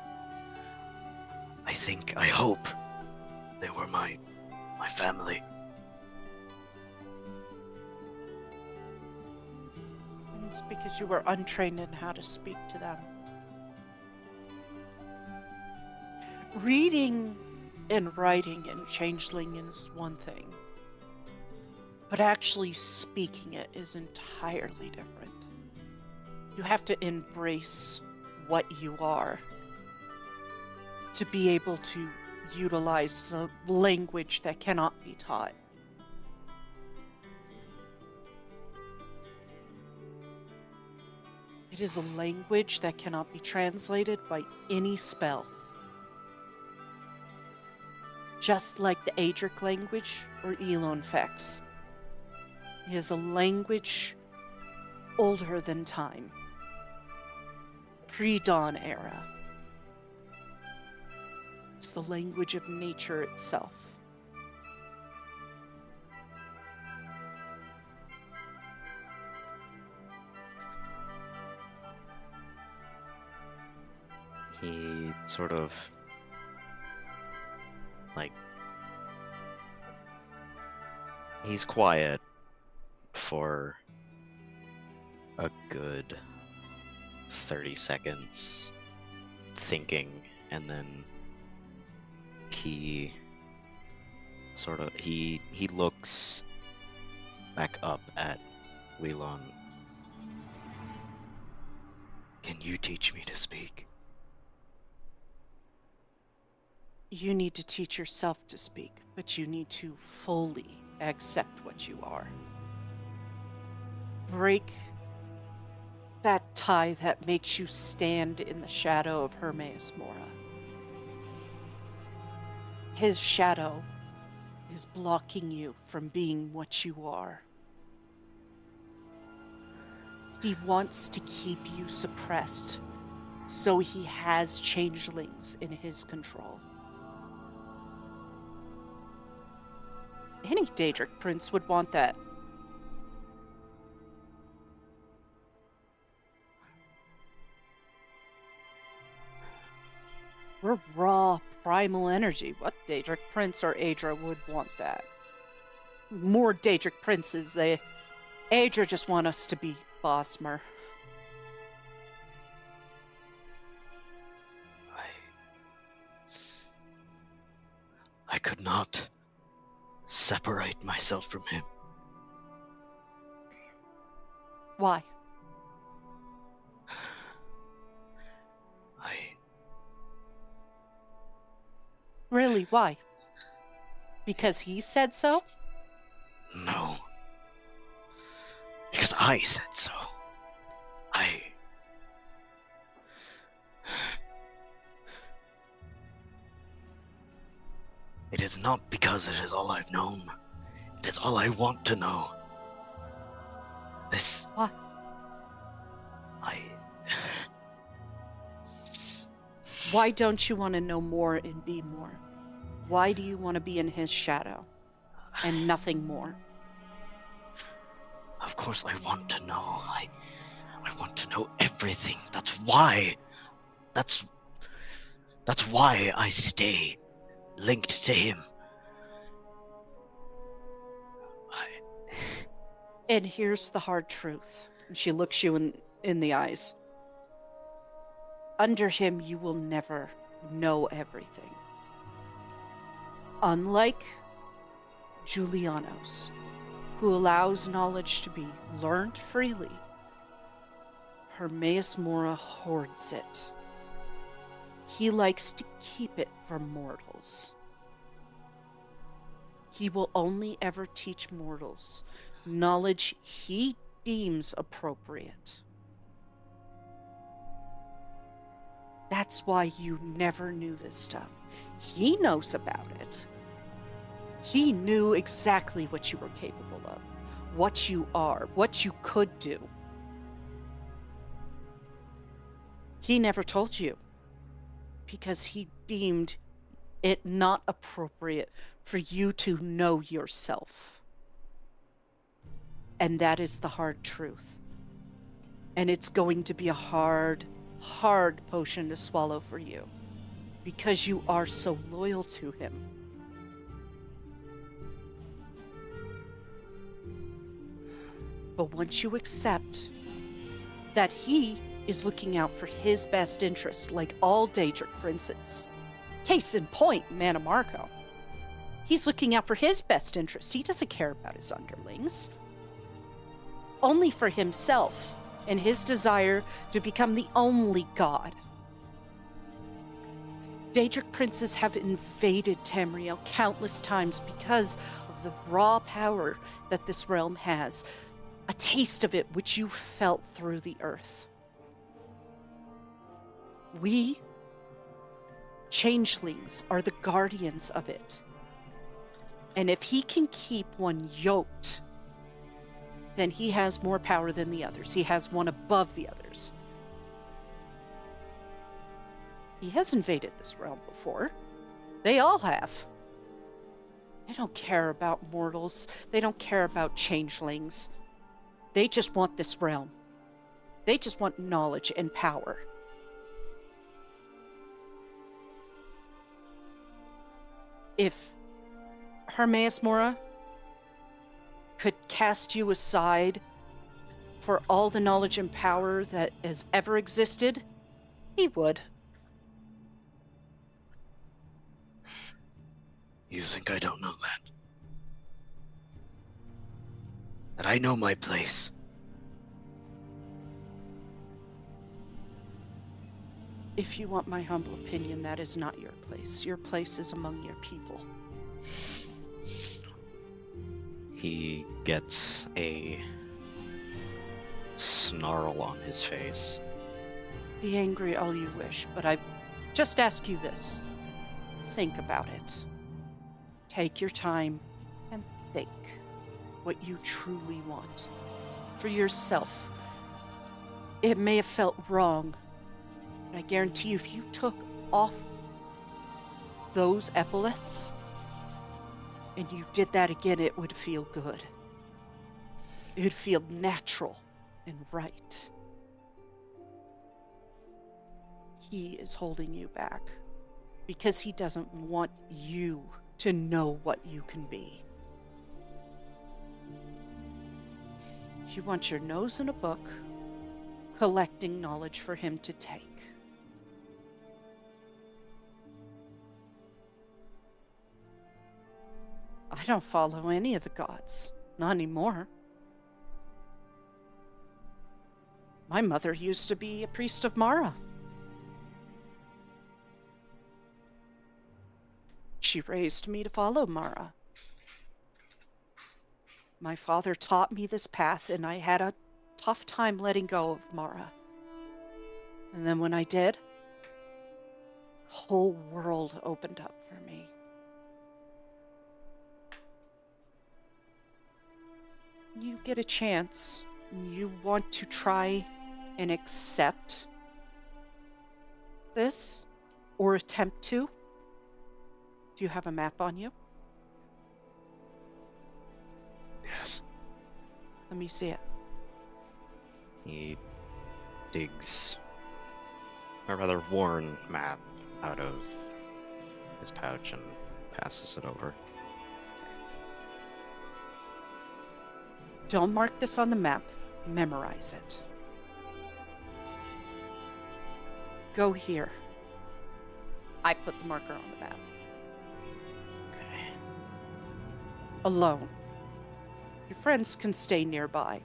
I hope they were my family. It's because you were untrained in how to speak to them. Reading and writing in Changeling is one thing, but actually speaking it is entirely different. You have to embrace what you are to be able to utilize the language that cannot be taught. It is a language that cannot be translated by any spell. Just like the Adric language or Elon Fex. It is a language older than time. Pre-dawn era. It's the language of nature itself. He sort of like he's quiet for a good 30 seconds thinking, and then he looks back up at Wheelon. Can you teach me to speak? You need to teach yourself to speak, but you need to fully accept what you are. Break that tie that makes you stand in the shadow of Hermaeus Mora. His shadow is blocking you from being what you are. He wants to keep you suppressed, so he has changelings in his control. Any Daedric prince would want that. We're raw, primal energy. What Daedric prince or Aedra would want that? More Daedric princes. Aedra just want us to be Bosmer. I could not separate myself from him. Why? Really, why? Because he said so? No. Because I said so. It is not because it is all I've known. It is all I want to know. This... What? Why don't you want to know more and be more? Why do you want to be in his shadow and nothing more? Of course I want to know. I want to know everything. That's why I stay linked to him. And here's the hard truth. And she looks you in the eyes. Under him, you will never know everything. Unlike Julianos, who allows knowledge to be learned freely, Hermaeus Mora hoards it. He likes to keep it from mortals. He will only ever teach mortals knowledge he deems appropriate. That's why you never knew this stuff. He knows about it. He knew exactly what you were capable of, what you are, what you could do. He never told you because he deemed it not appropriate for you to know yourself. And that is the hard truth. And it's going to be a hard potion to swallow for you because you are so loyal to him. But once you accept that he is looking out for his best interest, like all Daedric princes, Case in point, Manamarco. He's looking out for his best interest. He doesn't care about his underlings. Only for himself and his desire to become the only god. Daedric princes have invaded Tamriel countless times because of the raw power that this realm has. A taste of it which you felt through the earth. We, changelings, are the guardians of it. And if he can keep one yoked, then he has more power than the others. He has one above the others. He has invaded this realm before. They all have. They don't care about mortals. They don't care about changelings. They just want this realm. They just want knowledge and power. If Hermaeus Mora could cast you aside for all the knowledge and power that has ever existed, he would. You think I don't know that? That I know my place. If you want my humble opinion, that is not your place. Your place is among your people. He gets a snarl on his face. Be angry all you wish, but I just ask you this. Think about it. Take your time and think what you truly want. For yourself. It may have felt wrong, but I guarantee you if you took off those epaulets and you did that again, it would feel good. It would feel natural and right. He is holding you back because he doesn't want you to know what you can be. You want your nose in a book, collecting knowledge for him to take. I don't follow any of the gods. Not anymore. My mother used to be a priest of Mara. She raised me to follow Mara. My father taught me this path, and I had a tough time letting go of Mara. And then when I did, the whole world opened up for me. You get a chance, and you want to try and accept this, or attempt to. Do you have a map on you? Yes. Let me see it. He digs a rather worn map out of his pouch and passes it over. Don't mark this on the map. Memorize it. Go here. I put the marker on the map. Okay. Alone. Your friends can stay nearby.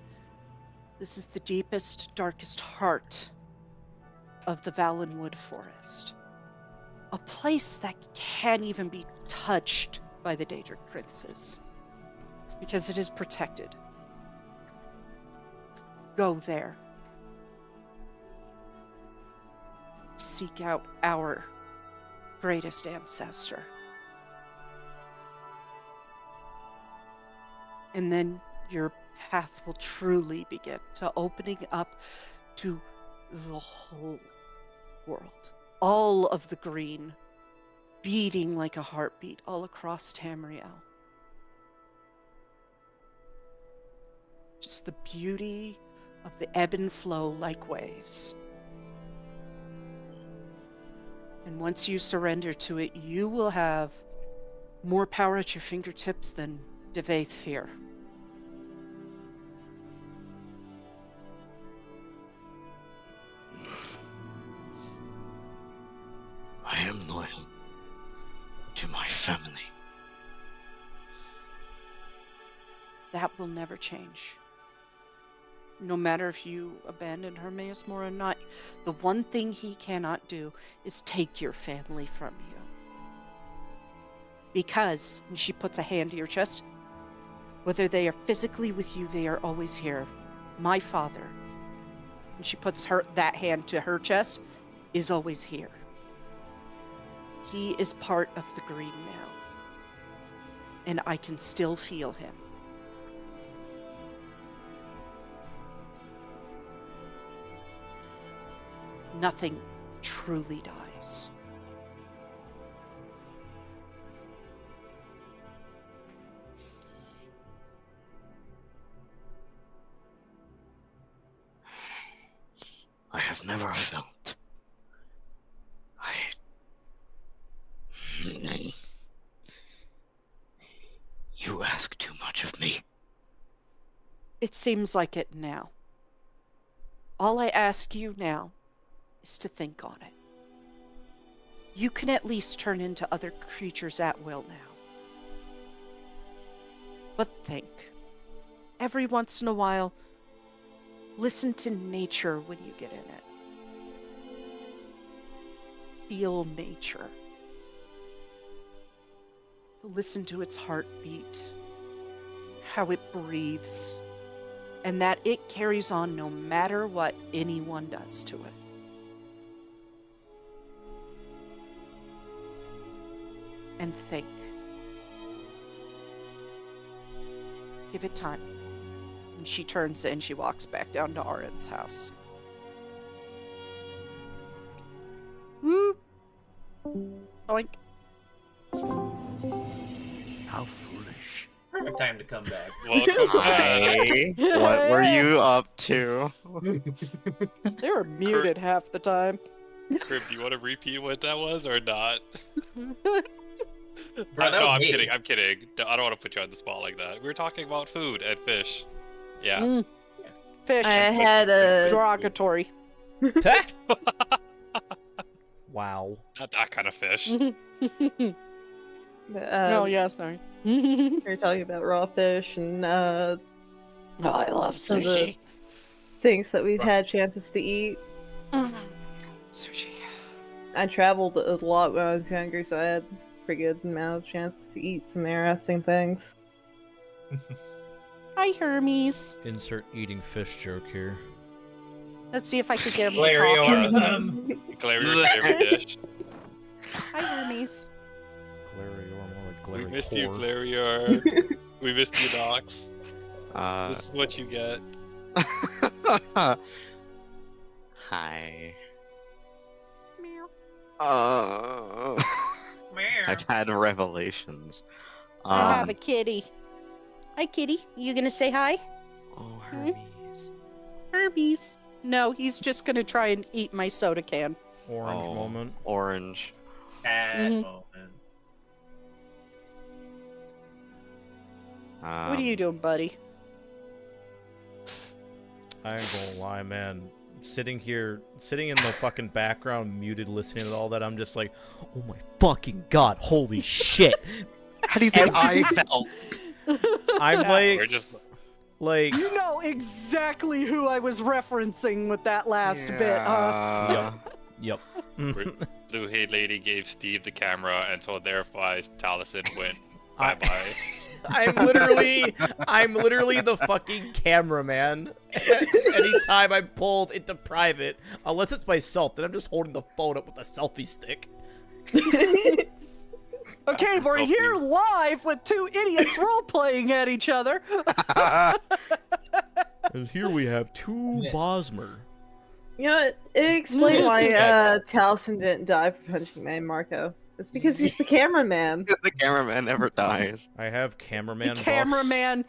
This is the deepest, darkest heart of the Valenwood Forest. A place that can't even be touched by the Daedric princes. Because it is protected. Go there. Seek out our greatest ancestor. And then your path will truly begin to opening up to the whole world. All of the green beating like a heartbeat all across Tamriel. Just the beauty of the ebb and flow like waves. And once you surrender to it, you will have more power at your fingertips than Devaith fear. I am loyal. to my family. That will never change. No matter if you abandon Hermaeus Mora or not, the one thing he cannot do is take your family from you. Because, and she puts a hand to your chest, whether they are physically with you, they are always here. My father, and she puts that hand to her chest, is always here. He is part of the green now. And I can still feel him. Nothing truly dies. I have never felt. You ask too much of me. It seems like it now. All I ask you now is to think on it. You can at least turn into other creatures at will now. But think. Every once in a while, listen to nature when you get in it. Feel nature. Listen to its heartbeat, how it breathes, and that it carries on no matter what anyone does to it. And think. Give it time. And she turns and she walks back down to Arin's house. Whoop! Oink. How foolish. Perfect time to come back. Welcome back. Hi. What were you up to? They were muted half the time. Crib, do you want to repeat what that was or not? Bro, that No, was I'm me. kidding. I'm kidding. I don't want to put you on the spot like that. We were talking about food and fish. Yeah. Fish. I had a Derogatory. Wow. Not that kind of fish. Oh, yeah, sorry. We were talking about raw fish and Oh, I love some of the sushi. things that we've had chances to eat. Sushi. I traveled a lot when I was younger, so I had a pretty good amount of chances to eat some interesting things. Hi, Hermes. Insert eating fish joke here. Let's see if I could get him to Larry talk. or them. Claire, your favorite dish. Hi, Hermes. Glarior, more like We Glary missed you, whore. Clarior. We missed you, Docs. Uh, This is what you get. Hi. Meow. I've had revelations. I have a kitty. Hi, kitty. You gonna say hi? Oh, Hermes. Hermes. No, he's just gonna try and eat my soda can. Orange Oh, moment. Orange. At Mhm. moment. What are you doing, buddy? I ain't gonna lie, man. Sitting in the fucking background, muted, listening to all that, I'm just like, oh my fucking god, holy shit! How do you think I felt? I'm We're like, just You know exactly who I was referencing with that last bit, huh? yep. Blue Hay Lady gave Steve the camera, and so therefore Taliesin went bye-bye. I'm literally the fucking cameraman. Anytime I'm pulled into private, unless it's myself, then I'm just holding the phone up with a selfie stick. Okay, we're here live with two idiots role-playing at each other. And here we have two Bosmer. You know what? It explains why Taliesin didn't die for punching man Marco. It's because he's the cameraman. The cameraman never dies. I have cameraman The cameraman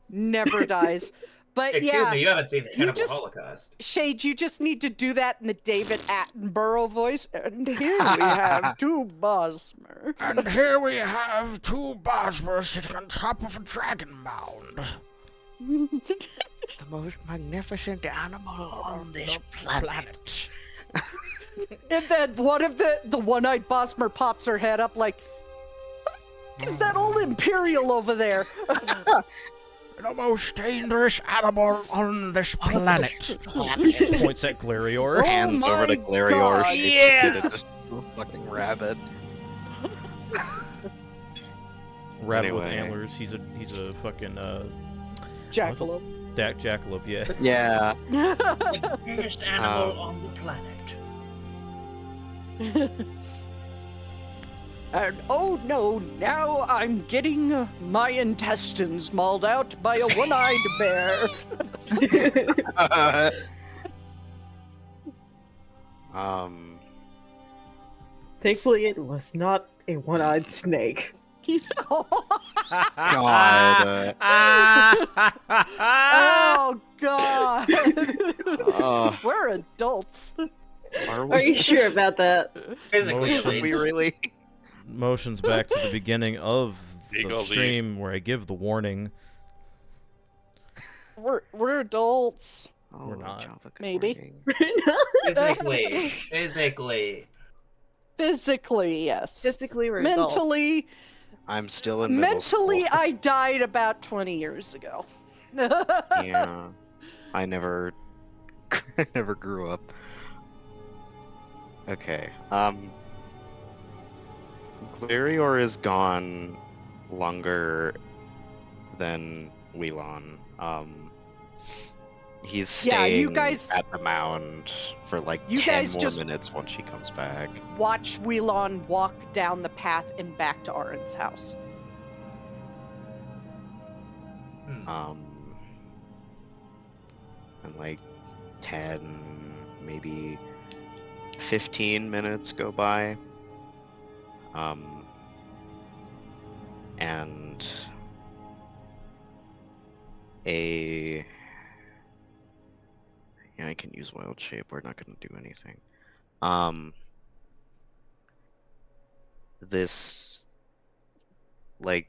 never dies. But Excuse yeah, me, you haven't seen the Cannibal just- Holocaust. Shade, you just need to do that in the David Attenborough voice. And here we have two Bosmer. And here we have two Bosmer sitting on top of a dragon mound. The most magnificent animal on this planet. And then one of the one-eyed Bosmer pops her head up like, is that old Imperial over there? The most dangerous animal on this planet. Points at Glarior. Oh Hands over to my Glarior. God. Yeah. Just a fucking rabbit. Rabbit with Anyway. antlers. He's a fucking Jackalope. Jackalope. Yeah. Yeah. The biggest animal on the planet. And oh no, now I'm getting my intestines mauled out by a one-eyed bear. Thankfully, it was not a one-eyed snake. God. Oh God. We're adults. Are you sure about that? Physically, at Motion. Are we least. really? Motions back to the beginning of the Legally. stream where I give the warning. We're adults. Oh, not. Java, good Maybe. morning. Physically. Physically, yes. Physically, we're adults. Mentally, I'm still in middle mentally, school. I died about 20 years ago. Yeah. I never grew up. Okay. Glarior is gone longer than Wheelon. He's Yeah, staying you guys- at the mound for like You 10 guys more just- minutes once she comes back. Watch Wheelon walk down the path and back to Arin's house. And like 10, maybe 15 minutes go by. And I can use wild shape. We're not gonna do anything. This like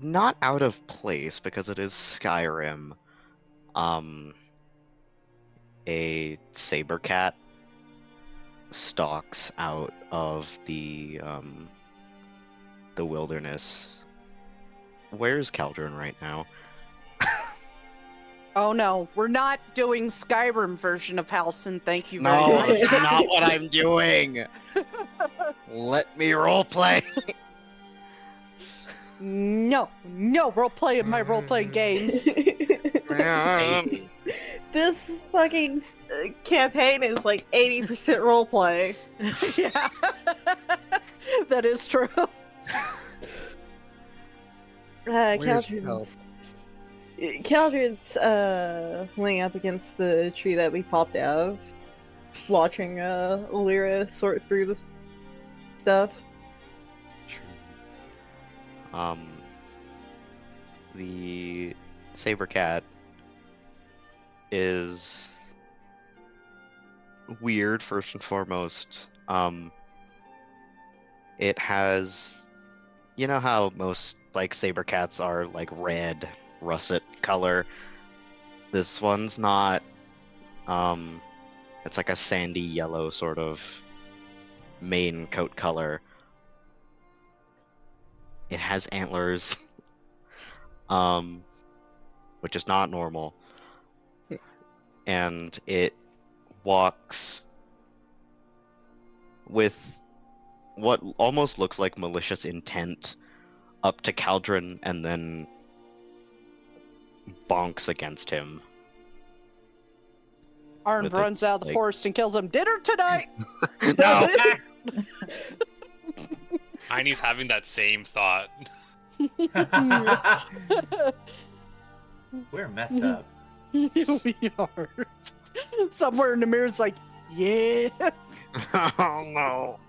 not out of place because it is Skyrim. A saber cat stalks out of the wilderness. Where's Caldron right now? Oh no, we're not doing Skyrim version of Halcyon, thank you very No, much. that's not what I'm doing. Let me roleplay. No, roleplay in my role-playing games. This fucking campaign is like 80% roleplay. Yeah, that is true. Caldron's laying up against the tree that we popped out of, watching Lyra sort through the stuff. The saber cat is weird first and foremost. It has, you know how most like saber cats are like red russet color. This one's not. It's like a sandy yellow sort of mane coat color. It has antlers, which is not normal. And it walks with what almost looks like malicious intent up to Caldron and then bonks against him. Arn With runs its, out of the like- forest and kills him. Dinner tonight! No! Heine's having that same thought. We're messed up. We are. Somewhere in the mirror's like, yes. Oh no.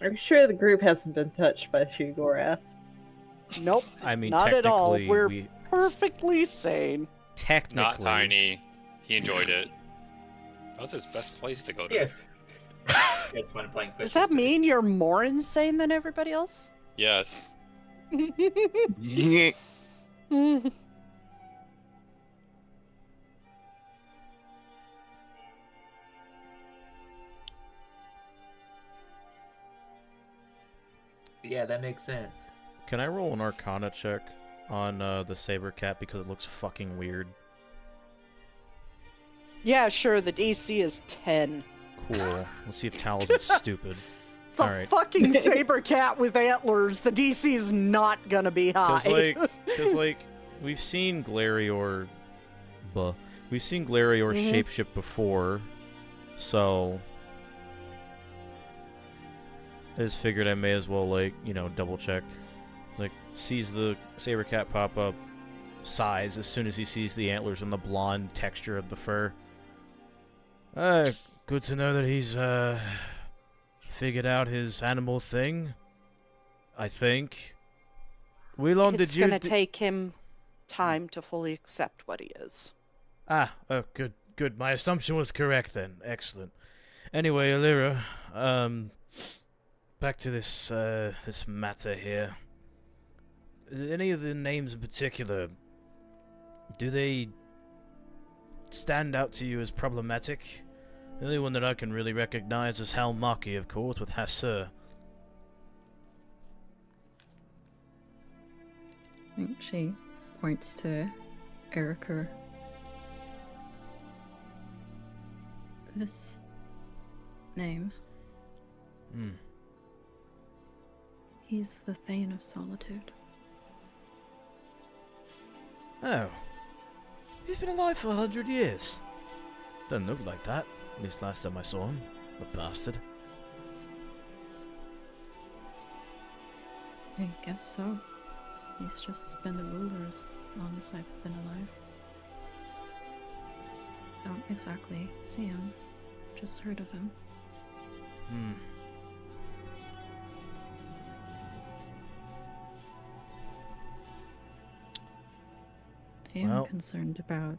I'm sure the group hasn't been touched by Shugorath. Nope, I mean, not at all. technically, We're we perfectly sane. technically. Not Tiny. He enjoyed it. That was his best place to go to. Yeah. It's fun playing Does that mean you're more insane than everybody else? Yes. Yeah, that makes sense. Can I roll an Arcana check on the saber cat because it looks fucking weird? Yeah, sure. The DC is 10. Cool. Let's see if Tal isn't stupid. It's a Alright. fucking saber cat with antlers. The DC is not gonna be high. Because we've seen Glarior, shapeshift before, so I just figured I may as well double check. Like, sees the saber cat pop up, sighs as soon as he sees the antlers and the blonde texture of the fur. Good to know that he's figured out his animal thing. I think. It's gonna take him time to fully accept what he is. Good. My assumption was correct then. Excellent. Anyway, Alira, back to this matter here. Any of the names in particular, do they stand out to you as problematic? The only one that I can really recognize is Hal Maki, of course, with Hassur. I think she points to Erica. This name. He's the Thane of Solitude. Oh. He's been alive for 100 years. Doesn't look like that. At least last time I saw him. The bastard. I guess so. He's just been the ruler as long as I've been alive. Don't exactly see him. Just heard of him. I am concerned about,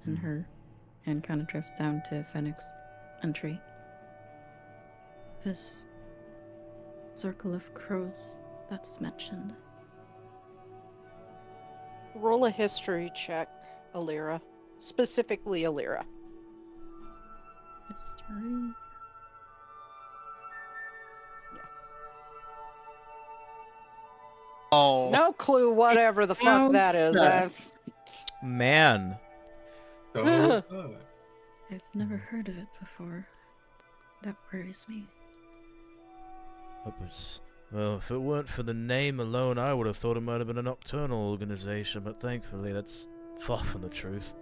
and her hand kind of drifts down to Fennec's entry. This circle of crows that's mentioned. Roll a history check, Alira. Specifically, Alira. History? Oh. No clue whatever the fuck that is. Man. I've never heard of it before. That worries me. Well, if it weren't for the name alone, I would have thought it might have been a nocturnal organization, but thankfully that's far from the truth.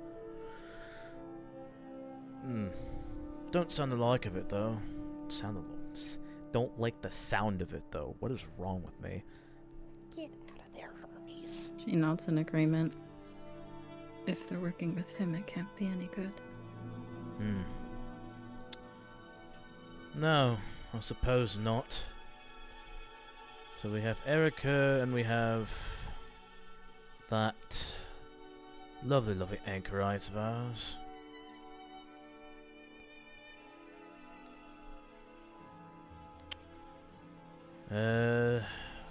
Don't sound the like of it, though. Don't like the sound of it, though. What is wrong with me? Get out of there, Hermes. She nods in agreement. If they're working with him, it can't be any good. No, I suppose not. So we have Erica, and we have that lovely, lovely anchorite of ours.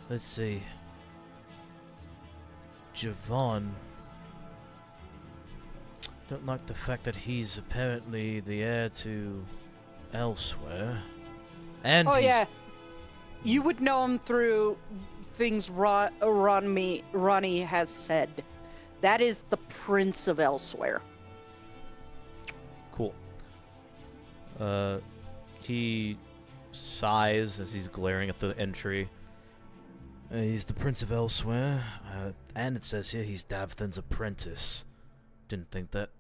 Let's see. Javon. Don't like the fact that he's apparently the heir to Elsewhere. And yeah. You would know him through things Ronnie has said. That is the Prince of Elsewhere. Cool. He sighs as he's glaring at the entry. He's the Prince of Elsewhere, and it says here he's Davthan's apprentice. Didn't think that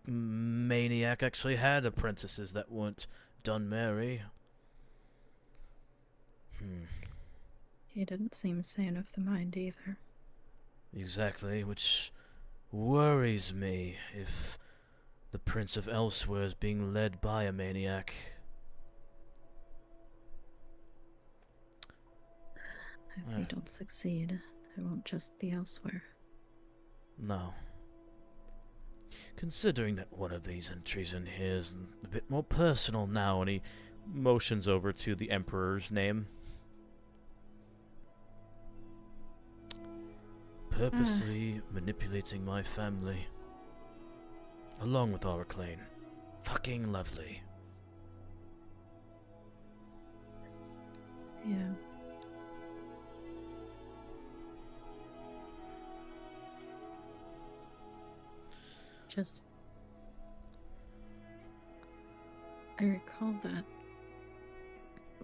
maniac actually had apprentices that weren't Dunmary. He didn't seem sane of the mind either. Exactly, which worries me if the Prince of Elsewhere is being led by a maniac. If we don't succeed, it won't just be Elsewhere. No. Considering that one of these entries in here is a bit more personal now, and he motions over to the Emperor's name. Purposely manipulating my family. Along with Auriclane. Fucking lovely. Yeah. Just... I recall that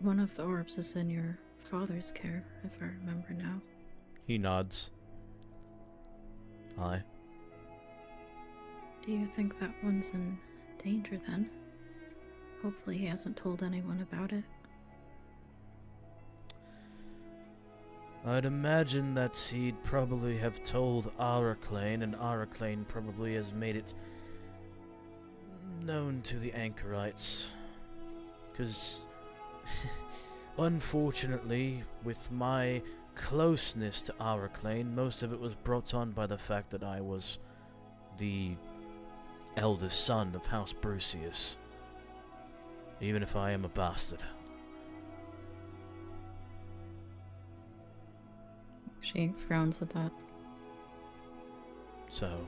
one of the orbs is in your father's care, if I remember now. He nods. Aye. Do you think that one's in danger then? Hopefully he hasn't told anyone about it. I'd imagine that he'd probably have told Araclane, and Araclane probably has made it known to the Anchorites. Because, unfortunately, with my closeness to Araclane, most of it was brought on by the fact that I was the eldest son of House Brucius. Even if I am a bastard. She frowns at that. So,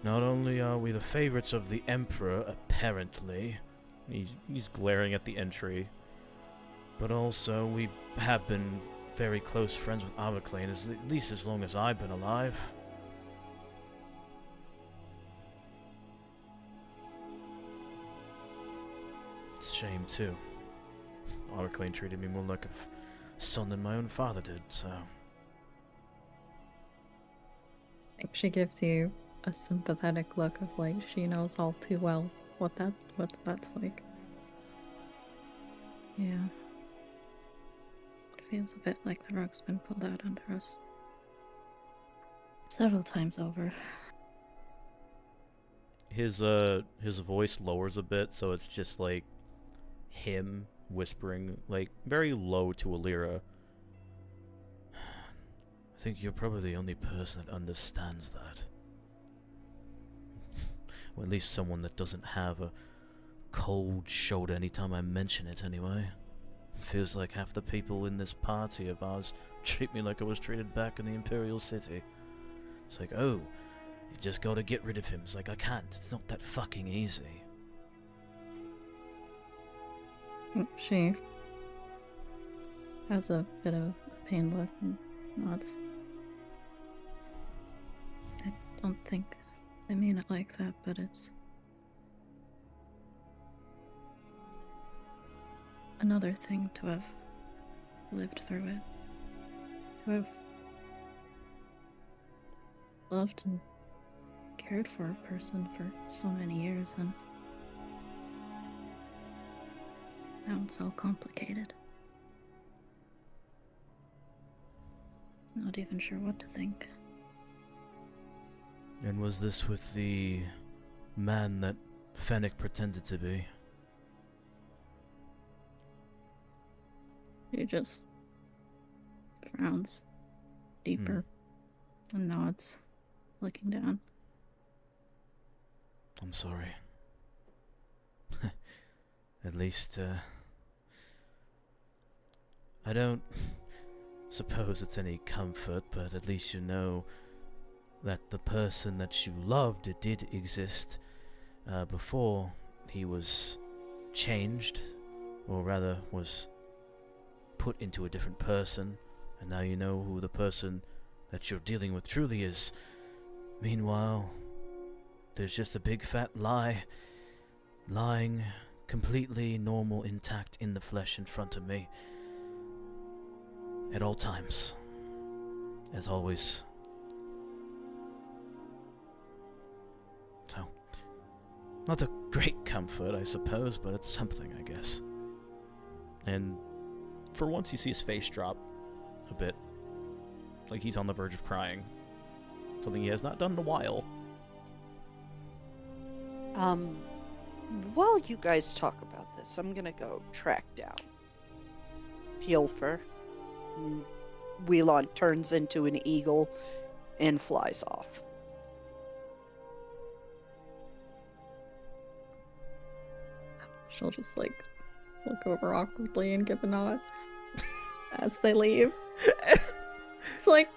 not only are we the favorites of the Emperor, apparently, he's glaring at the entry, but also we have been very close friends with Araclane, at least as long as I've been alive. It's a shame, too. Araclane treated me more like a son than my own father did, so... I think she gives you a sympathetic look of like she knows all too well what that's like. Yeah. It feels a bit like the rug's been pulled out under us. Several times over. His voice lowers a bit, so it's just like him whispering, like, very low to Alira. I think you're probably the only person that understands that. Or at least someone that doesn't have a cold shoulder anytime I mention it, anyway. Feels like half the people in this party of ours treat me like I was treated back in the Imperial City. It's like, oh, you just gotta get rid of him. It's like, I can't. It's not that fucking easy. She has a bit of a pained look and nods. I don't think I mean it like that, but it's another thing to have lived through it. To have loved and cared for a person for so many years, and now it's all complicated. Not even sure what to think. And was this with the man that Fennec pretended to be? He just frowns deeper and nods, looking down. I'm sorry. At least, I don't suppose it's any comfort, but at least you know that the person that you loved did exist before he was changed, or rather was put into a different person, and now you know who the person that you're dealing with truly is. Meanwhile, there's just a big fat lie lying completely normal, intact in the flesh in front of me at all times, as always. So, not a great comfort, I suppose, but it's something, I guess. And for once, you see his face drop a bit, like he's on the verge of crying. Something he has not done in a while. While you guys talk about this, I'm gonna go track down Fielfer. Wheelon turns into an eagle and flies off. She'll just like look over awkwardly and give a nod as they leave. It's like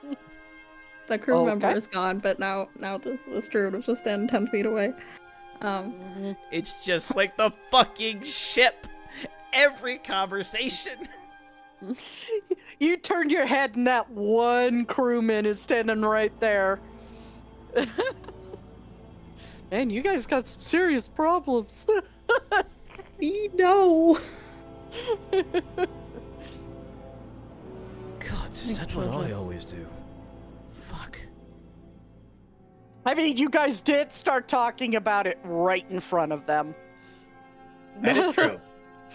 the crew member is gone, but now this druid was just standing 10 feet away. It's just like the fucking ship. Every conversation. You turned your head and that one crewman is standing right there. Man, you guys got some serious problems. We know. God, is that what I always do? Fuck. I mean, you guys did start talking about it right in front of them. That is true.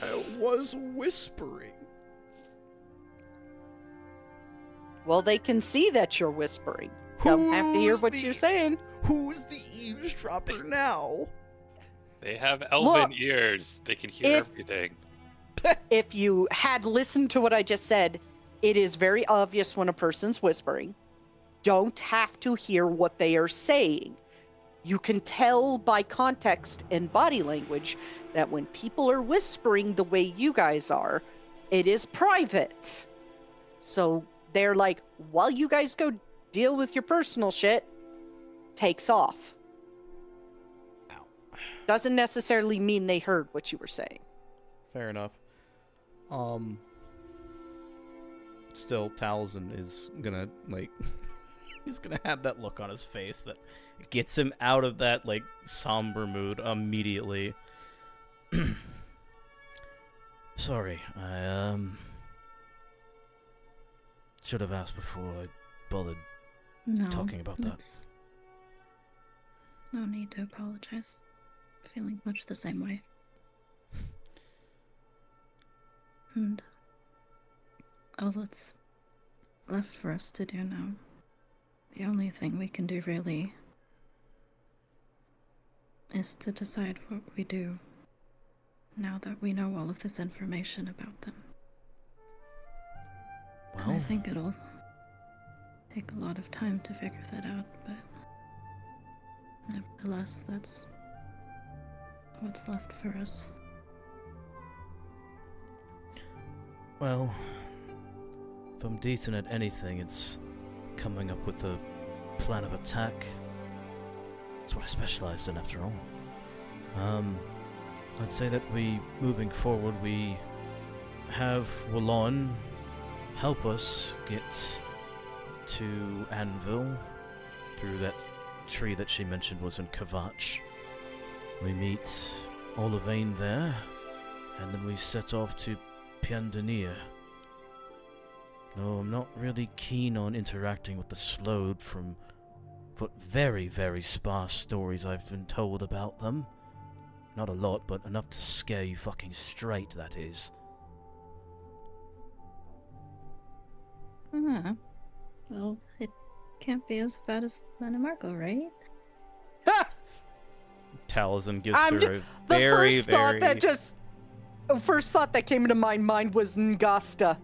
I was whispering. Well, they can see that you're whispering. Don't have to hear what you're saying. Who's the eavesdropper now? They have elven Look, ears. They can hear if- everything. If you had listened to what I just said, it is very obvious when a person's whispering. Don't have to hear what they are saying. You can tell by context and body language that when people are whispering the way you guys are, it is private. So they're like, while you guys go deal with your personal shit, takes off. Ow. Doesn't necessarily mean they heard what you were saying. Fair enough. Still, Taliesin is gonna, like, he's gonna have that look on his face that gets him out of that, like, somber mood immediately. Sorry, I, should have asked before I bothered No. talking about that. No need to apologize. Feeling much the same way. And all that's left for us to do now, the only thing we can do really is to decide what we do now that we know all of this information about them. And I Well, think it'll take a lot of time to figure that out, but nevertheless, that's what's left for us. well, if I'm decent at anything, it's coming up with a plan of attack. That's what I specialized in, after all. I'd say that moving forward, we have Wallon help us get to Anvil through that tree that she mentioned was in Kavach. We meet Olivane there, and then we set off to Piandania. No, I'm not really keen on interacting with the Slode from what very, very sparse stories I've been told about them. Not a lot, but enough to scare you fucking straight, that is. Well, it can't be as bad as Marco, right? Taliesin gives I'm her ju- a The very, first very... first thought that came into my mind was Ngasta.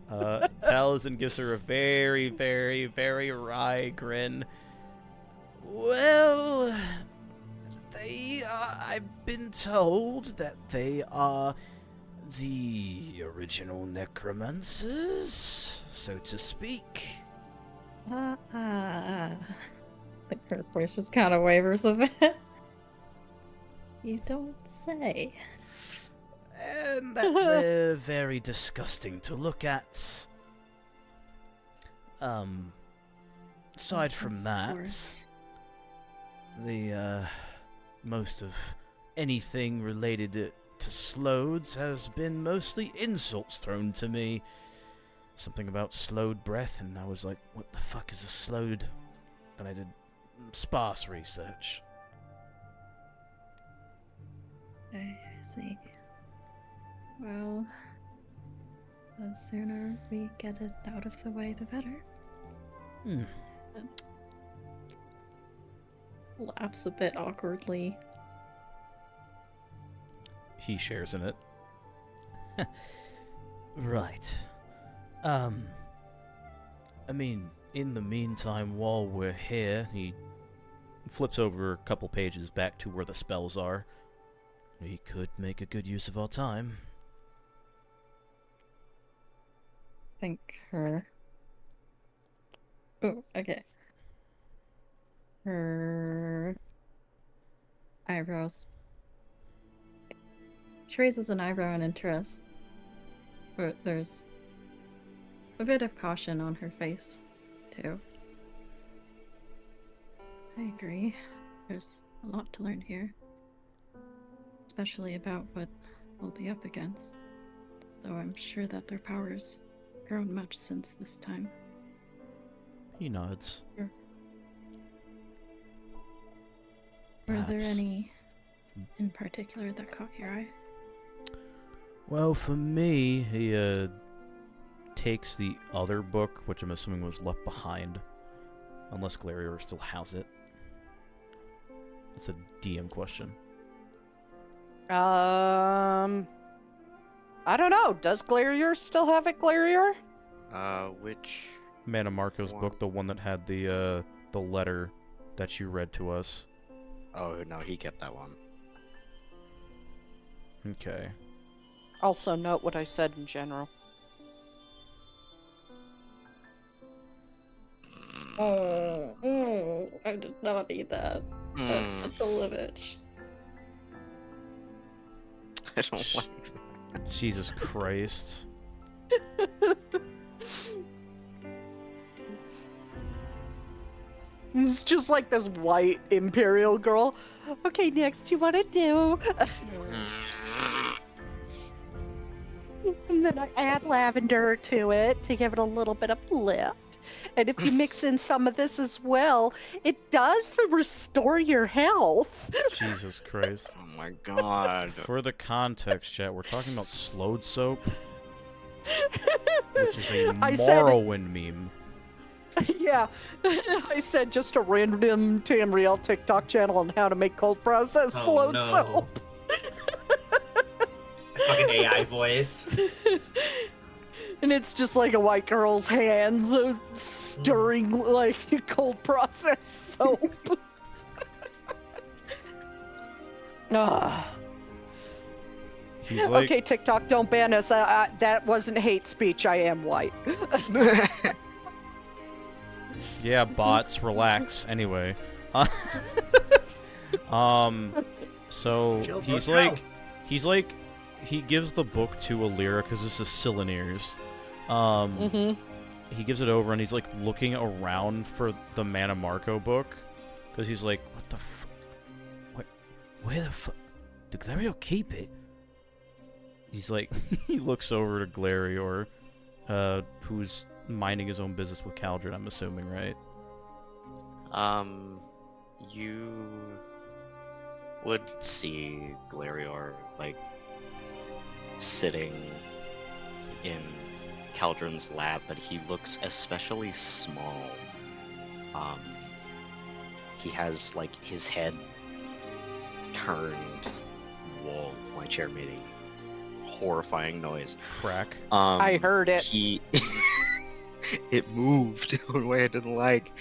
Taliesin gives her a very, very, very wry grin. Well, I've been told that they are the original necromancers, so to speak. I think her voice just kind of wavers a bit. You don't say. And that they're very disgusting to look at. Aside from that, course. the most of anything related to Slodes has been mostly insults thrown to me. Something about slowed breath, and I was like, what the fuck is a slowed? And I did sparse research. I see. Well, the sooner we get it out of the way, the better. Laughs a bit awkwardly. He shares in it. Right. I mean, in the meantime, while we're here, he flips over a couple pages back to where the spells are. We could make a good use of our time. Think her. Oh, okay. Her eyebrows. She raises an eyebrow in interest. But there's a bit of caution on her face, too. I agree. There's a lot to learn here. Especially about what we'll be up against. Though I'm sure that their power's grown much since this time. He nods. Sure. Were there any in particular that caught your eye? Well, for me, he takes the other book, which I'm assuming was left behind, unless Glarior still has it. It's a DM question. I don't know. Does Glarior still have it, Glarior? Which Mana Marco's one? book, the one that had the letter that you read to us. Oh no, he kept that one. Okay. Also, note what I said in general. I did not eat that. That's a limit. I don't like that. Jesus Christ. It's just like this white imperial girl. Okay, next, you want to do? And then I add lavender to it to give it a little bit of lift. And if you mix in some of this as well, it does restore your health. Jesus Christ. Oh my god. For the context, chat, we're talking about slowed soap, which is a I said- Morrowind meme. Yeah, I said just a random Tamriel TikTok channel on how to make cold process Oh, slowed no. soap. Fucking AI voice. And it's just like a white girl's hands stirring like cold process soap. Ah. He's like, Okay, TikTok, don't ban us. That wasn't hate speech. I am white. yeah, bots, relax. Anyway. So Chill, he's bro, like, chill. he gives the book to Alira because this is Sileneers. He gives it over and he's like looking around for the Mana Marco book because he's like, what the where the fuck did Glarior keep it? He's like, he looks over to Glarior, who's minding his own business with Caldron, I'm assuming, right? You would see Glarior, like, sitting in Caldron's lap, but he looks especially small. He has, like, his head turned. Whoa, my chair made a horrifying noise. Crack. I heard it. He... it moved in a way I didn't like.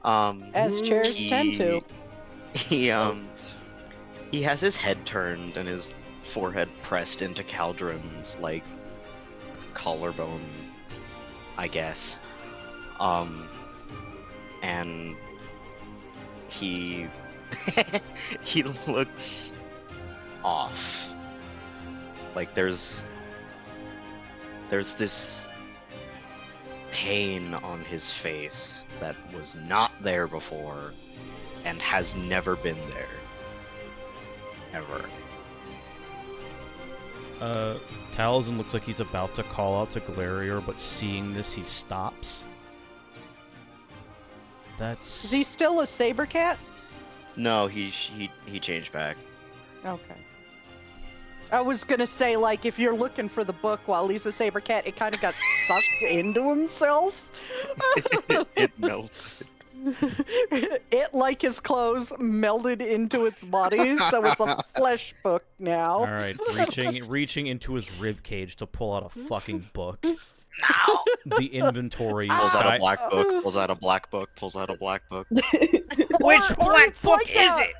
As chairs tend to. He has his head turned and his forehead pressed into Caldron's, like, collarbone, I guess. And he he looks off. Like there's this pain on his face that was not there before and has never been there. Ever. Taliesin looks like he's about to call out to Glarior, but seeing this, he stops. That's... Is he still a saber cat? No, he changed back. Okay. I was gonna say, like, if you're looking for the book while he's a saber cat, it kind of got sucked into himself. It melted. It, like his clothes, melded into its body, so it's a flesh book now. All right, reaching into his rib cage to pull out a fucking book. Now. The inventory. Pulls out a black book. Pulls out a black book. Pulls out a black book. Which black book is it?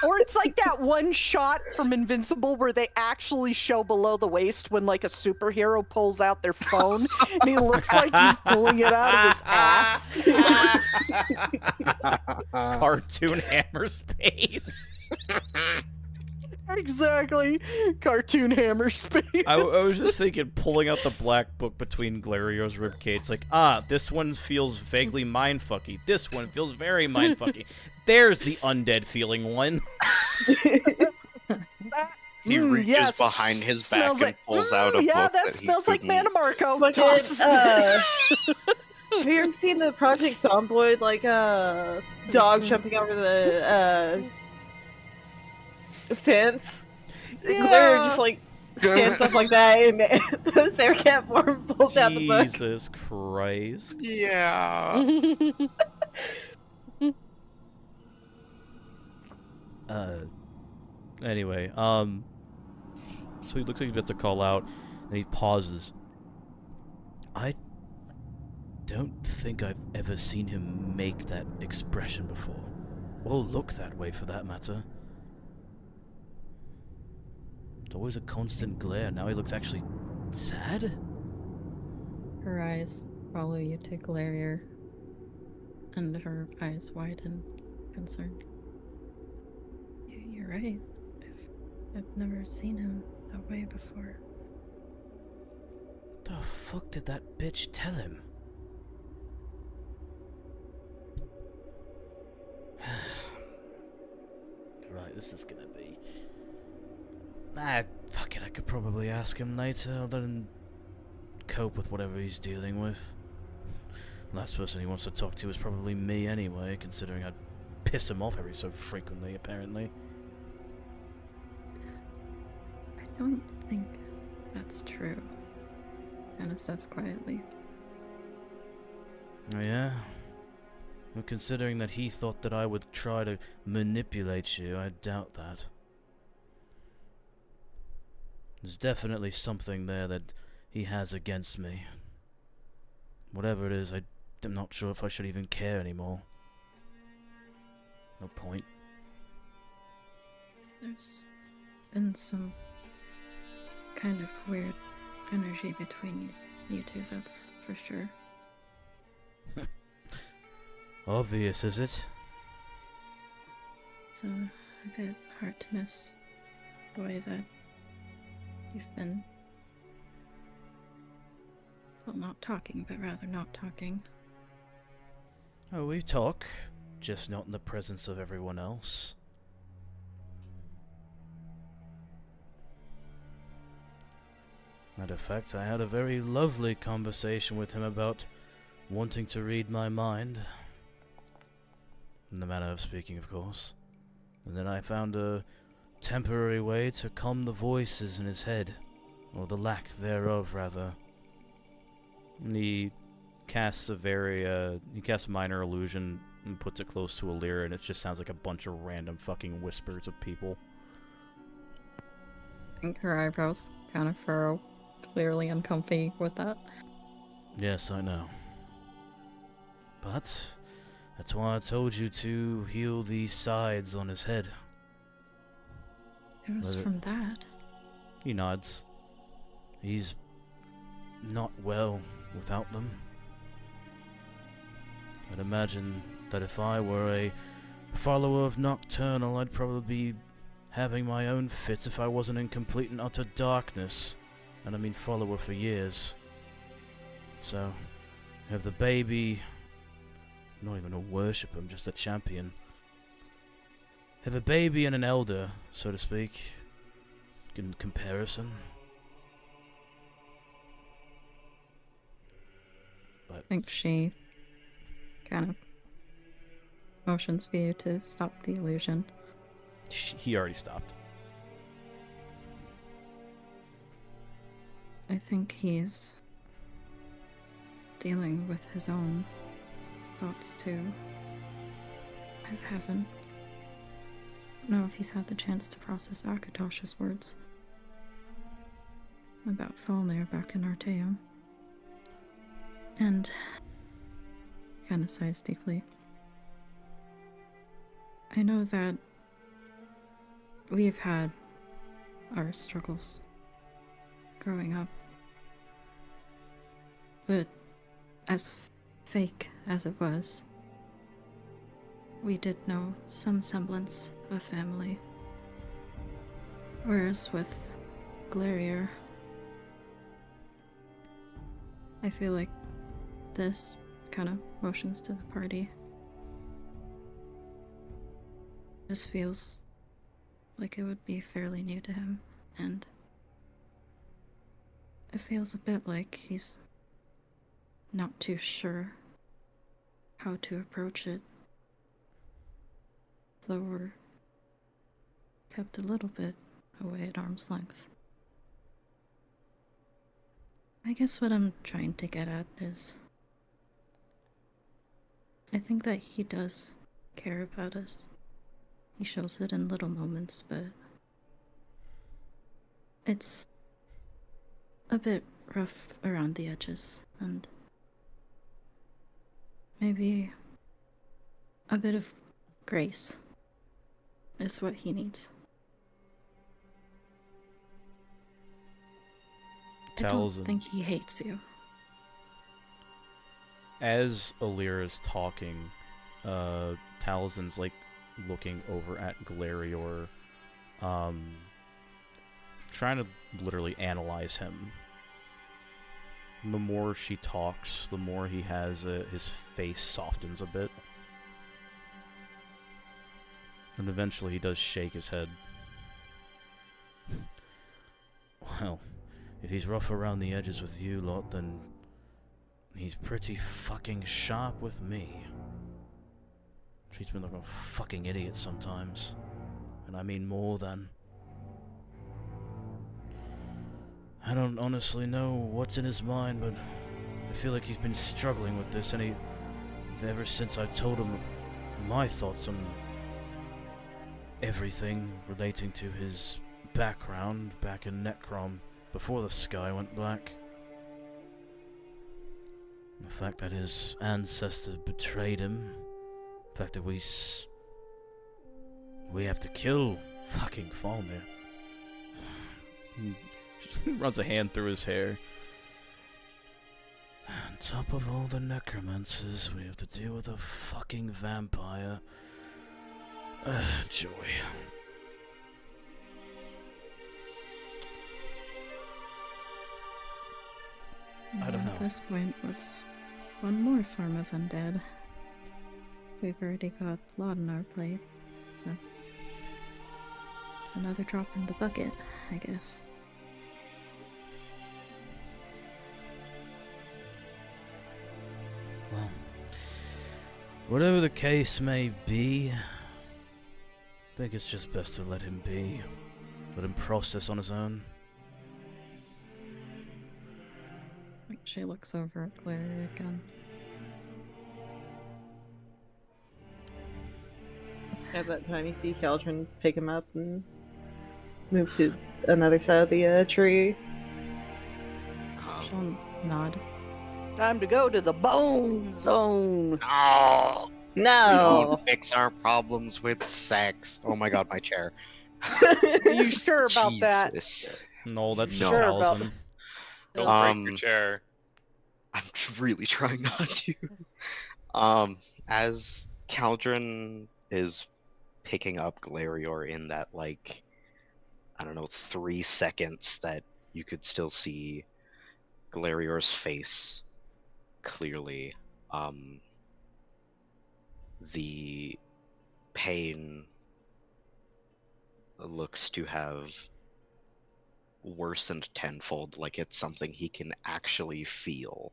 Or it's like that one shot from Invincible where they actually show below the waist when like a superhero pulls out their phone and he looks like he's pulling it out of his ass. Cartoon hammer space. Exactly. Cartoon hammer space. I was just thinking, pulling out the black book between Glario's ribcage, like, this one feels vaguely mindfucky. This one feels very mindfucky. There's the undead feeling one. He reaches yes. behind his back Smells and like, pulls out a yeah, book that that he smells like couldn't- Manamarco. Look Tosses at, it. have you ever seen the Project Zomboid, like, dog jumping over the, fence? Glitter just, like, stands up like that, and the Sarah Cat form pulls out the book. Jesus Christ. Yeah. Anyway, so he looks like he's about to call out, and he pauses. I don't think I've ever seen him make that expression before, or look that way for that matter. It's always a constant glare. Now he looks actually sad? Her eyes follow you to Galarier, and her eyes widen, concerned. You're right. I've never seen him that way before. The fuck did that bitch tell him? Right, this is gonna be... fuck it, I could probably ask him later, other than cope with whatever he's dealing with. Last person he wants to talk to is probably me anyway, considering I'd piss him off every so frequently, apparently. I don't think that's true, Anna says quietly. Oh yeah? Well, considering that he thought that I would try to manipulate you, I doubt that. There's definitely something there that he has against me. Whatever it is, I'm not sure if I should even care anymore. No point. There's been some kind of weird energy between you two, that's for sure. Obvious, is it? It's a bit hard to miss the way that you've been, well, not talking, but rather not talking. Oh, we talk, just not in the presence of everyone else. Matter of fact, I had a very lovely conversation with him about wanting to read my mind. In the manner of speaking, of course. And then I found a temporary way to calm the voices in his head. Or the lack thereof, rather. And he casts a minor illusion and puts it close to Alira, and it just sounds like a bunch of random fucking whispers of people. I think her eyebrows kind of furrow, clearly uncomfy with that. Yes, I know. But that's why I told you to heal the sides on his head. It was from that. He nods. He's not well without them. I'd imagine that if I were a follower of Nocturnal, I'd probably be having my own fits if I wasn't in complete and utter darkness. And I mean follower for years. So, have the baby... not even a worshipper, I'm just a champion. Have a baby and an elder, so to speak, in comparison. But I think she kind of motions for you to stop the illusion. he already stopped. I think he's dealing with his own thoughts too. I haven't know if he's had the chance to process Akatosh's words about Falnir back in Arteum. And kind of sighs deeply. I know that we've had our struggles growing up, but as fake as it was, we did know some semblance of family. Whereas with Galerior, I feel like this kind of motions to the party. This feels like it would be fairly new to him, and it feels a bit like he's not too sure how to approach it. Though we're kept a little bit away at arm's length. I guess what I'm trying to get at is I think that he does care about us. He shows it in little moments, but it's a bit rough around the edges, and maybe a bit of grace is what he needs. I don't think he hates you. As Alira's talking, Talzin's like looking over at Galerior, trying to literally analyze him. The more she talks, the more he has his face softens a bit. And eventually he does shake his head. Well, if he's rough around the edges with you lot, then he's pretty fucking sharp with me. Treats me like a fucking idiot sometimes. And I mean more than. I don't honestly know what's in his mind, but I feel like he's been struggling with this ever since I told him my thoughts on everything relating to his background back in Necrom before the sky went black. The fact that his ancestors betrayed him. The fact that we have to kill fucking Falmir. He runs a hand through his hair. On top of all the necromancers, we have to deal with a fucking vampire. Joy. I don't know. At this point, what's one more form of undead? We've already got a lot on our plate, so it's another drop in the bucket, I guess. Well, whatever the case may be, I think it's just best to let him be. Let him process on his own. She looks over at Clary again. At that time, you see Caldron pick him up and move to another side of the tree. She'll nod. Time to go to the bone zone. No! We No! don't fix our problems with sex. Oh my god, my chair. Are you sure about that? Jesus. No, that's No. Sure about Talzin. Don't break your chair. I'm really trying not to. As Caldron is picking up Galerior in that, like, I don't know, 3 seconds that you could still see Galerior's face clearly, the pain looks to have worsened tenfold, like it's something he can actually feel.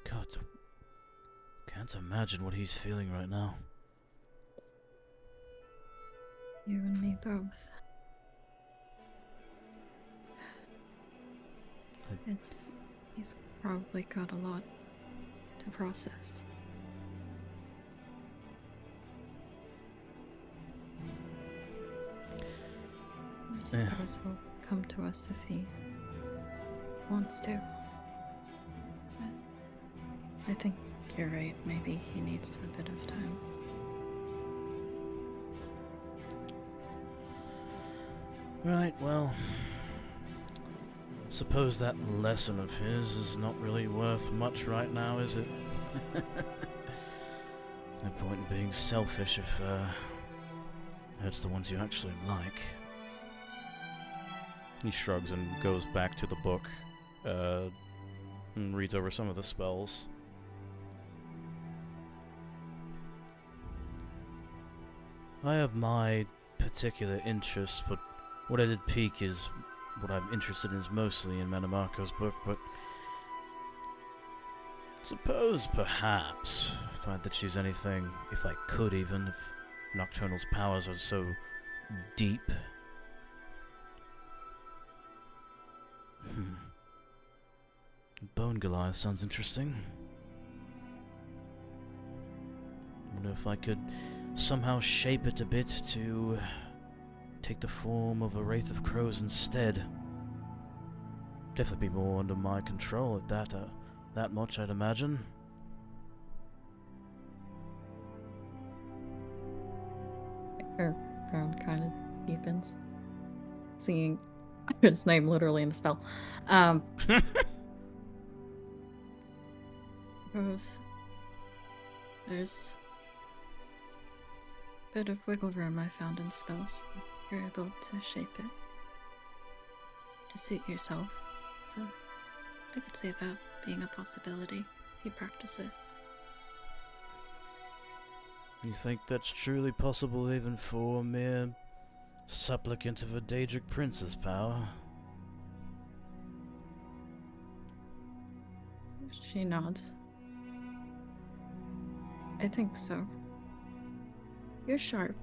God, can't imagine what he's feeling right now. You and me both. He's probably got a lot to process. I suppose he'll come to us if he wants to. But I think you're right. Maybe he needs a bit of time. Right, well, suppose that lesson of his is not really worth much right now, is it? No point in being selfish if hurts the ones you actually like. He shrugs and goes back to the book and reads over some of the spells. I have my particular interests, but what I did peek is what I'm interested in is mostly in Manamarco's book, but suppose perhaps if I had to choose anything, if I could even, if Nocturnal's powers are so deep. Bone Goliath sounds interesting. Wonder if I could somehow shape it a bit to take the form of a Wraith of Crows instead. Definitely be more under my control at that much, I'd imagine. Her frown kind of deepens, seeing his name literally in the spell. Suppose there's a bit of wiggle room I found in spells. You're able to shape it to suit yourself. So I could see that being a possibility if you practice it. You think that's truly possible even for a mere supplicant of a Daedric prince's power? She nods. I think so. You're sharp.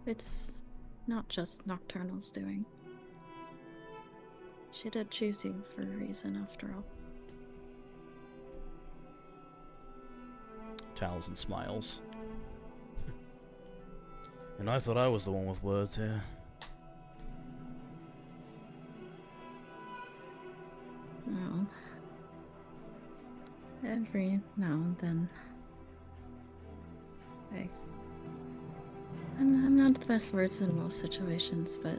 It's not just Nocturnal's doing. She did choose you for a reason, after all. Taliesin smiles. And I thought I was the one with words here. No. Every now and then. I'm not the best words in most situations, but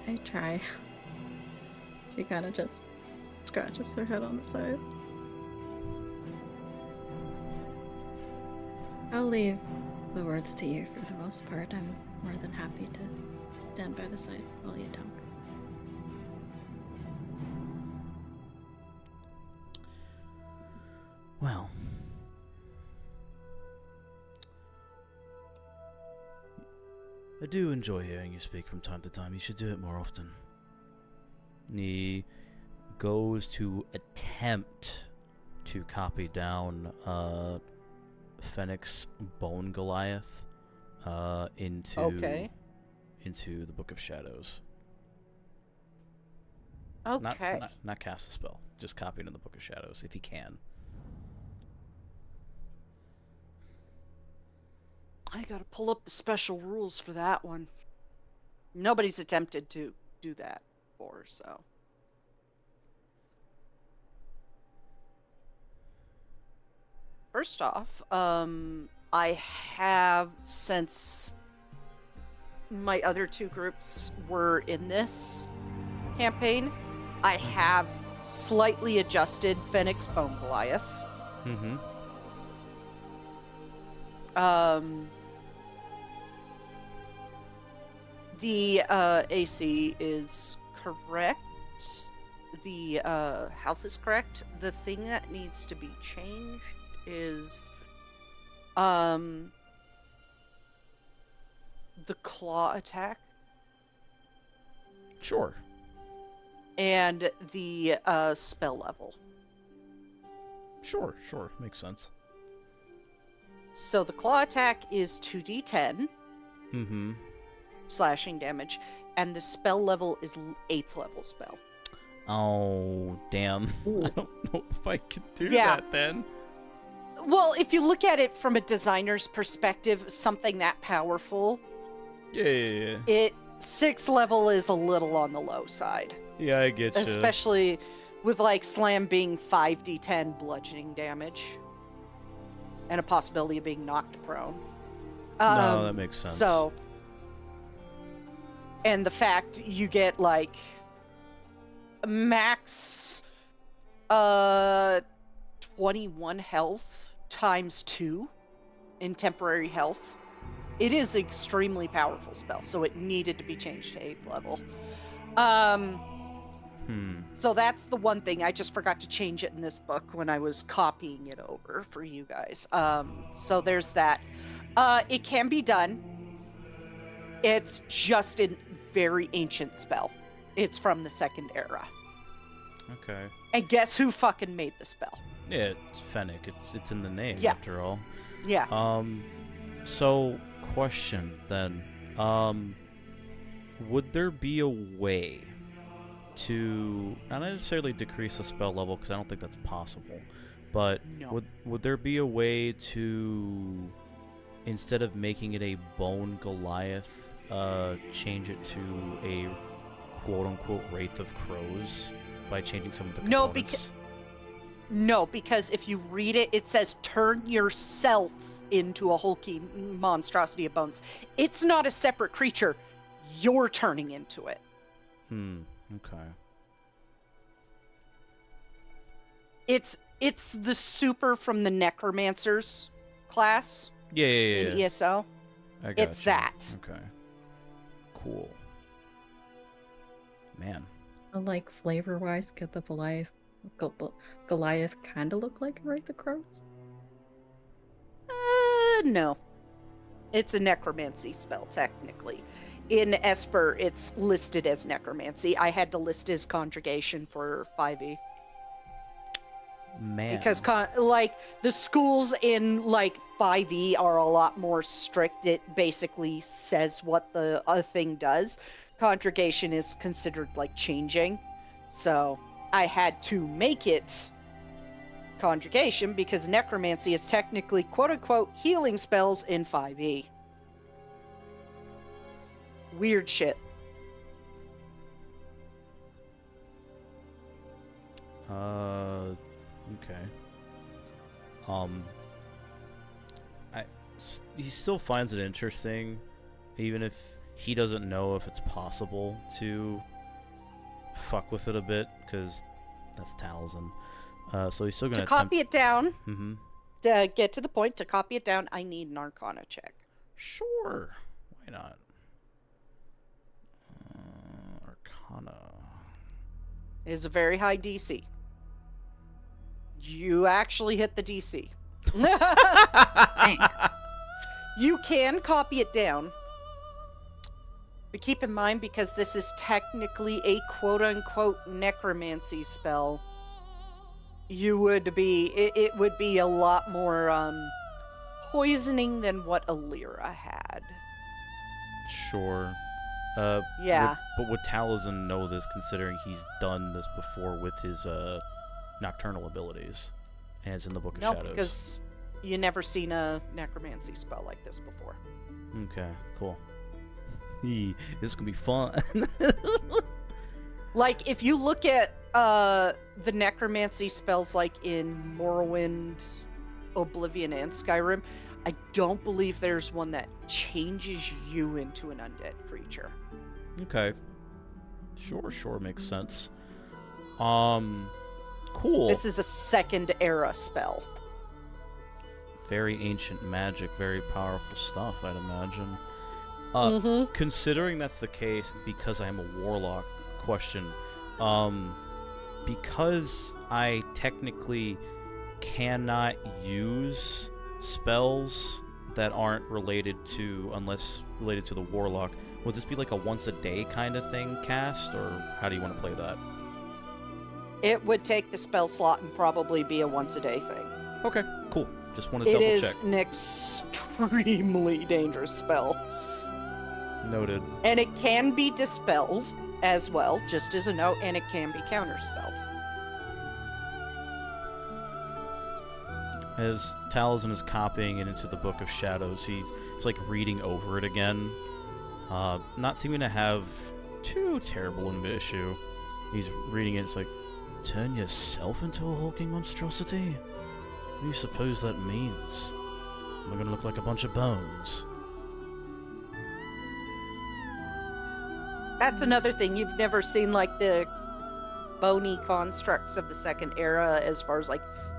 I try. She kind of just scratches her head on the side. I'll leave the words to you for the most part. I'm more than happy to stand by the side while you talk. Well, I do enjoy hearing you speak from time to time. You should do it more often. He goes to attempt to copy down Fennec's Bone Goliath into the Book of Shadows. Okay. Not cast a spell. Just copy it in the Book of Shadows if he can. I gotta pull up the special rules for that one. Nobody's attempted to do that before, so. First off, I have, since my other two groups were in this campaign, I have slightly adjusted Fennec's Bone Goliath. Mm-hmm. The AC is correct. The health is correct. The thing that needs to be changed is the claw attack. Sure. And the spell level. Sure. Makes sense. So the claw attack is 2d10. Mm-hmm. Slashing damage, and the spell level is 8th level spell. Oh, damn. I don't know if I could do that then. Well, if you look at it from a designer's perspective, something that powerful. Yeah. 6th level is a little on the low side. Yeah, I get you. Especially with, like, slam being 5d10 bludgeoning damage. And a possibility of being knocked prone. No, that makes sense. So, and the fact you get, like, max 21 health times 2 in temporary health. It is an extremely powerful spell, so it needed to be changed to 8th level. So that's the one thing. I just forgot to change it in this book when I was copying it over for you guys. So there's that. It can be done. It's just a very ancient spell. It's from the 2nd era. Okay. And guess who fucking made the spell? Yeah, it's Fennec. It's in the name, Yeah. after all. Yeah. So, question then. Would there be a way to not necessarily decrease the spell level, because I don't think that's possible, but No. would there be a way to, instead of making it a Bone Goliath, change it to a quote-unquote Wraith of Crows by changing some of the components? No, because if you read it, it says turn yourself into a hulky monstrosity of bones. It's not a separate creature. You're turning into it. Okay. It's the super from the Necromancers class Yeah. in ESO. I got It's that. Okay. Cool. Man. Like flavor-wise, could the Goliath kind of look like a Wraith of Crows? No. It's a necromancy spell, technically. In Esper, it's listed as necromancy. I had to list as conjugation for 5e. Man. Because, the schools in, 5e are a lot more strict. It basically says what the thing does. Conjugation is considered, changing. So, I had to make it conjugation because necromancy is technically quote-unquote healing spells in 5e. Weird shit. Okay. He still finds it interesting, even if he doesn't know if it's possible to fuck with it a bit, because that's Taliesin. So he's still gonna To copy it down, Mm-hmm. to get to the point, to copy it down, I need an Arcana check. Sure. Why not? Arcana. It is a very high DC. You actually hit the DC. Dang. You can copy it down. But keep in mind, because this is technically a quote-unquote necromancy spell, it would be a lot more poisoning than what Alira had. Sure. Yeah. But would Taliesin know this, considering he's done this before with his nocturnal abilities, and it's in the Book of No, Shadows? because you never seen a necromancy spell like this before. Okay, cool. This is gonna be fun. If you look at the necromancy spells in Morrowind, Oblivion, and Skyrim, I don't believe there's one that changes you into an undead creature. Okay. Sure, makes sense. Cool. This is a 2nd era spell. Very ancient magic, very powerful stuff, I'd imagine. Considering that's the case, because I am a warlock, question, because I technically cannot use spells that aren't unless related to the warlock, would this be like a once a day kind of thing cast, or how do you want to play that? It would take the spell slot and probably be a once a day thing. Okay, cool. Just want to It double is check. an extremely dangerous spell. Noted. And it can be dispelled as well, just as a note, and it can be counterspelled. As Taliesin is copying it into the Book of Shadows, he's reading over it again, not seeming to have too terrible an issue. He's reading it, it's like, turn yourself into a hulking monstrosity? What do you suppose that means? Am I gonna look like a bunch of bones? That's another thing. You've never seen the bony constructs of the 2nd era as far as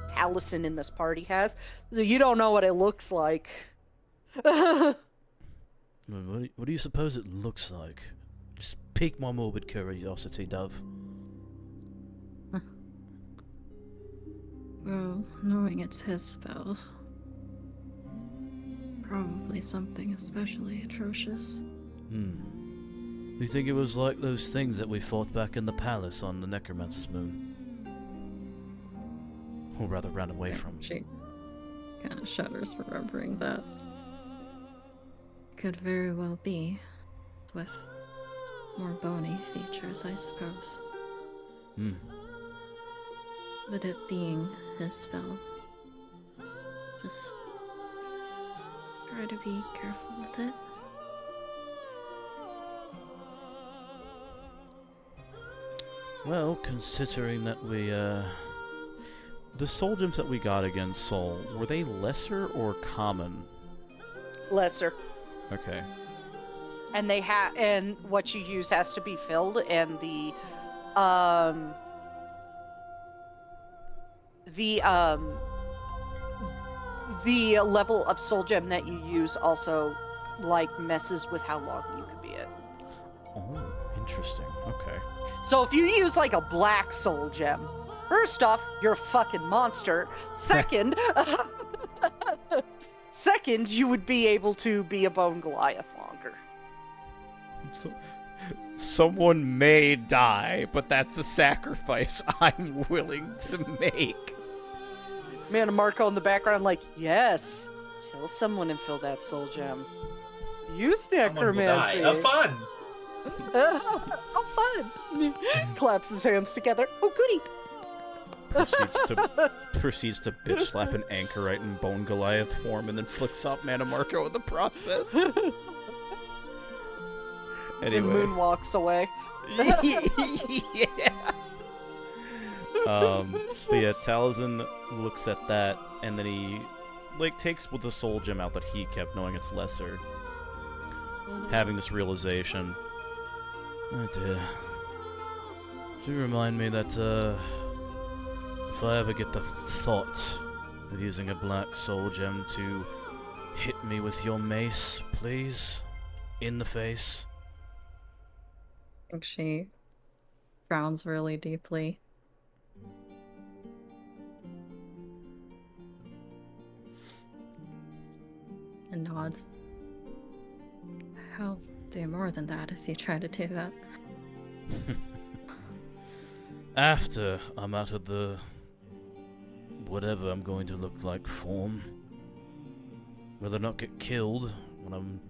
Taliesin in this party has. So you don't know what it looks like. What do you suppose it looks like? Just pique my morbid curiosity, Dove. Well, knowing it's his spell, probably something especially atrocious. Do you think it was like those things that we fought back in the palace on the Necromancer's Moon? Or rather, ran away from. She kind of shudders, remembering that. Could very well be, with more bony features, I suppose. But it being his spell, just try to be careful with it. Well, considering that we, the soul gems that we got against Soul, were they lesser or common? Lesser. Okay. And and what you use has to be filled, and the level of soul gem that you use also like messes with how long you could be it. Oh, interesting. Okay. So if you use like a black soul gem, first off, you're a fucking monster. Second, you would be able to be a bone Goliath longer. So, someone may die, but that's a sacrifice I'm willing to make. Man, Marco in the background, like, yes, kill someone and fill that soul gem. Use necromancy. Have fun. How fun! Claps his hands together. Oh, goody! Proceeds to bitch slap an anchorite in bone Goliath form, and then flicks off Mana Marco in the process. Anyway, And Moon walks away. Yeah. But yeah, Taliesin looks at that, and then he takes with the soul gem out that he kept, knowing it's lesser. Having this realization. Oh dear. Do you remind me that if I ever get the thought of using a black soul gem to hit me with your mace, please, in the face. I think she frowns really deeply. And nods. I'll do more than that if you try to do that. After I'm out of the whatever I'm going to look like form, whether or not get killed when I'm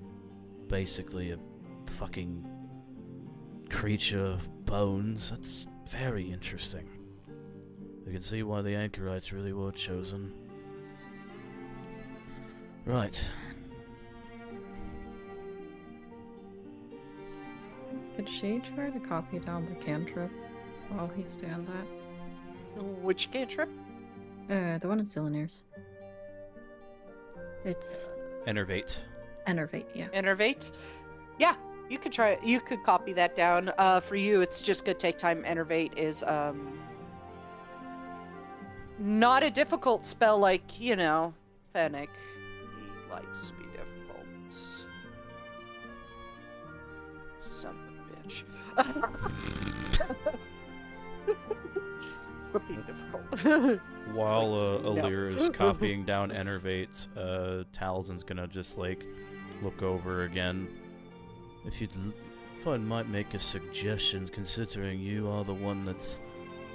basically a fucking creature of bones, that's very interesting. You can see why the anchorites really were chosen. Right. Could she try to copy down the cantrip while he's doing that? Which cantrip? The one in Cylinears. It's Enervate. Enervate, yeah. Enervate? Yeah, you could try. You could copy that down. For you, it's just gonna take time. Enervate is not a difficult spell like Fennec. He likes to be difficult. Son of a bitch. Quit being difficult. While Alir is copying down Enervate, Taliesin's gonna just look over again. If I might make a suggestion, considering you are the one that's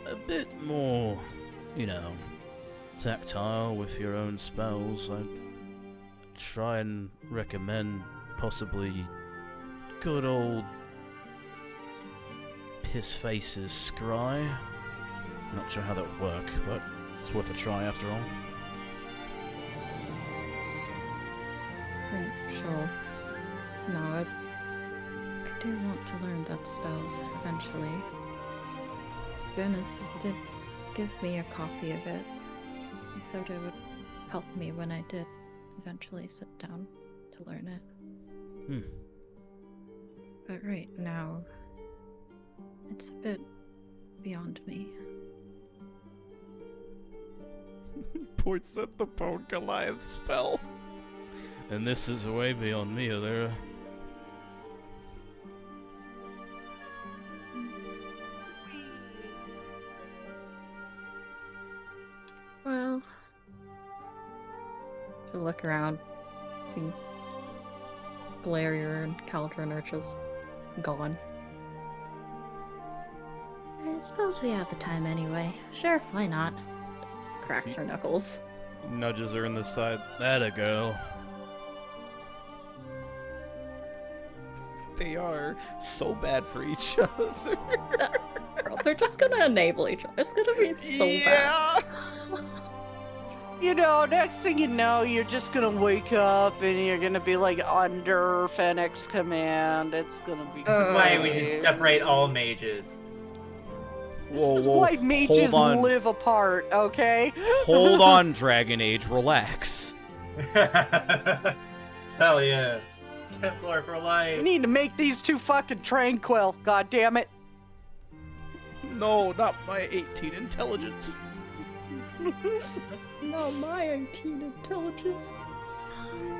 a bit more, tactile with your own spells, I'd try and recommend possibly good old Piss Face's Scry. Not sure how that would work, but it's worth a try after all. Sure. No, I do want to learn that spell eventually. Venice did give me a copy of it. He said it would help me when I did eventually sit down to learn it. But right now, it's a bit beyond me. Points at the Bone Goliath spell. And this is way beyond me, Alira. Well, she'll look around, see Galarier and Caldron are just gone. I suppose we have the time anyway. Sure, why not? Just cracks her knuckles. Nudges her in the side. That a girl. They are so bad for each other. Girl, they're just gonna enable each other. It's gonna be so bad. You know, next thing you know, you're just gonna wake up and you're gonna be like under Fennec's command. It's gonna be. This is why we great. can separate all mages. This is why mages live apart, okay? Hold on, Dragon Age. Relax. Hell yeah. Templar for life. We need to make these two fucking tranquil, god damn it. No, not my 18 intelligence. Not my 18 intelligence.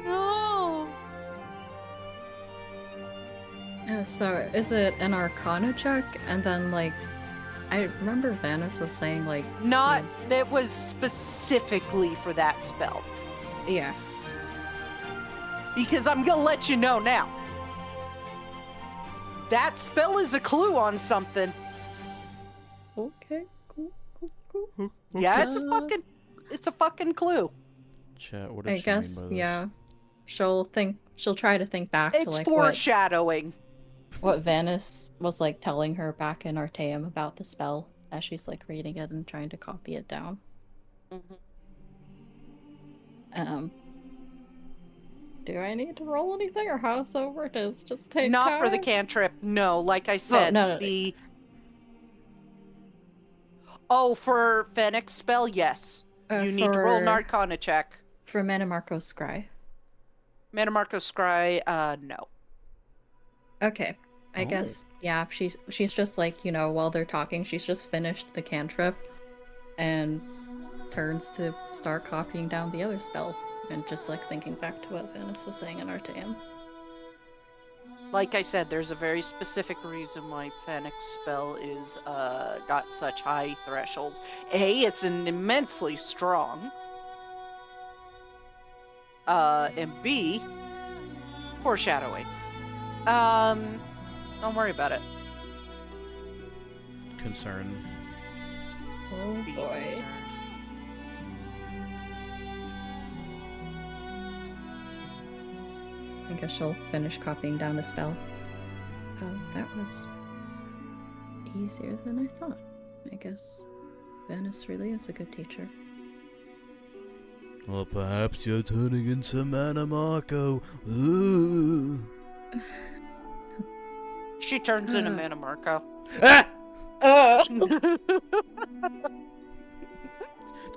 No. So, is it an Arcana check? And then, like, I remember Vanis was saying, like... Not, that was specifically for that spell. Yeah. Because I'm gonna let you know now. That spell is a clue on something. Okay, cool. Yeah, it's a fucking clue. Chat, what did I she guess, mean by this? yeah. She'll try to think back to, It's like, foreshadowing. what Vanis was, like, telling her back in Artaeum about the spell as she's, like, reading it and trying to copy it down. Do I need to roll anything, or how does that work? Does it just take Not time? for the cantrip, no. Like I said, no. the... Oh, for Fennec's spell, yes. You need to roll an Arcana check. For Manamarco's Scry. Manamarco's Scry, no. Okay. I guess, yeah, she's just like, you know, while they're talking, she's just finished the cantrip and turns to start copying down the other spell and just, like, thinking back to what Vanis was saying in Artaeum. Like I said, there's a very specific reason why Fennec's spell is, got such high thresholds. A, it's an immensely strong. And B, foreshadowing. Don't worry about it. Concern. Oh Be boy. concerned. I guess she'll finish copying down the spell. That was easier than I thought. I guess Vanis really is a good teacher. Well, perhaps you're turning into Manamarco. Ooh. She turns into Manamarco. Ah!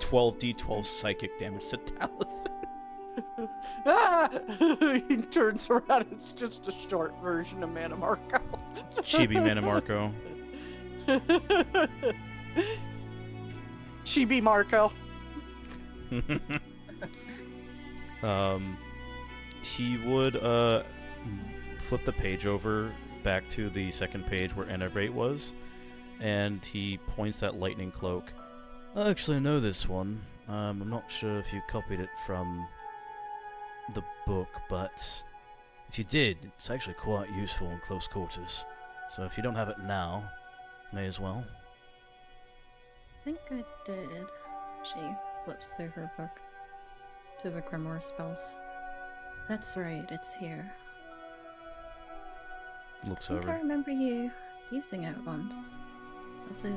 12d12 psychic damage to Taliesin. He turns around, it's just a short version of Manamarco. Chibi Manamarco. Chibi Marco. He would flip the page over back to the second page where Enervate was, and he points that lightning cloak. I actually know this one. I'm not sure if you copied it from the book, but if you did, it's actually quite useful in close quarters. So if you don't have it now, may as well. I think I did. She flips through her book to the Grimoire spells. That's right, it's here. Looks I think I over. remember you using it once. Was it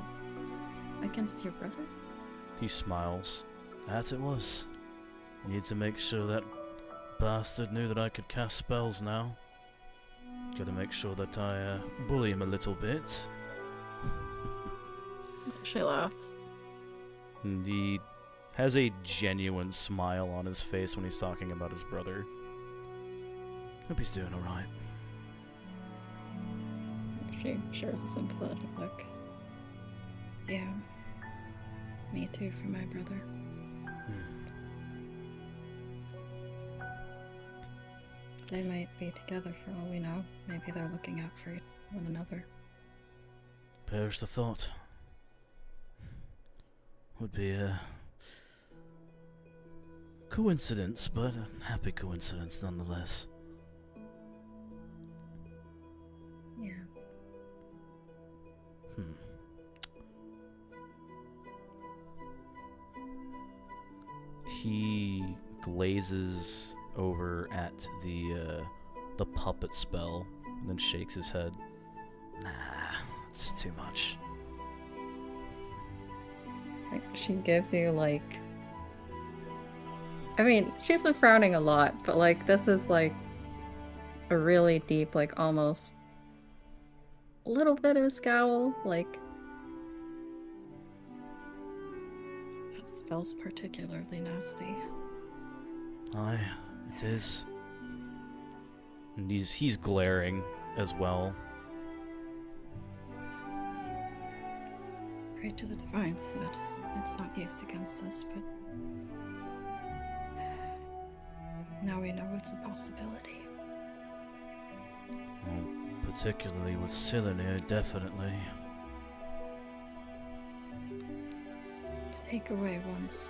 against your brother? He smiles. That it was. Need to make sure that bastard knew that I could cast spells now. Gotta make sure that I bully him a little bit. She laughs. And he has a genuine smile on his face when he's talking about his brother. Hope he's doing alright. She shares a sympathetic look. Yeah. Me too, for my brother. They might be together for all we know. Maybe they're looking out for one another. Perish the thought. Would be a coincidence, but a happy coincidence nonetheless. Yeah. He glazes over at the puppet spell and then shakes his head. Nah, it's too much. Like, she gives you, like... I mean, she's been frowning a lot, but, like, this is, like, a really deep, like, almost... a little bit of a scowl, like... That spell's particularly nasty. Aye, it is. And he's glaring as well. Pray to the divines that it's not used against us, but now we know it's a possibility. Well, particularly with Cylinder, definitely. To take away one's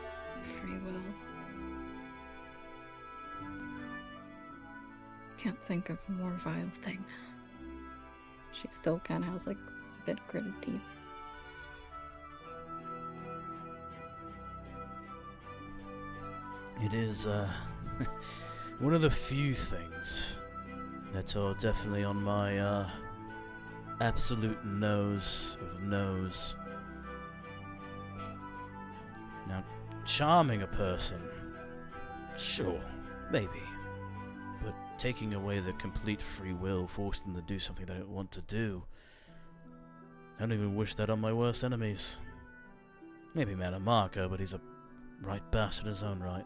free will. Can't think of a more vile thing. She still kind of has like a bit of gritted teeth. It is one of the few things that are definitely on my absolute nose of no's. Now, charming a person, sure, maybe. But taking away their complete free will, forcing them to do something they don't want to do, I don't even wish that on my worst enemies. Maybe Manamarco, but he's a right bastard in his own right.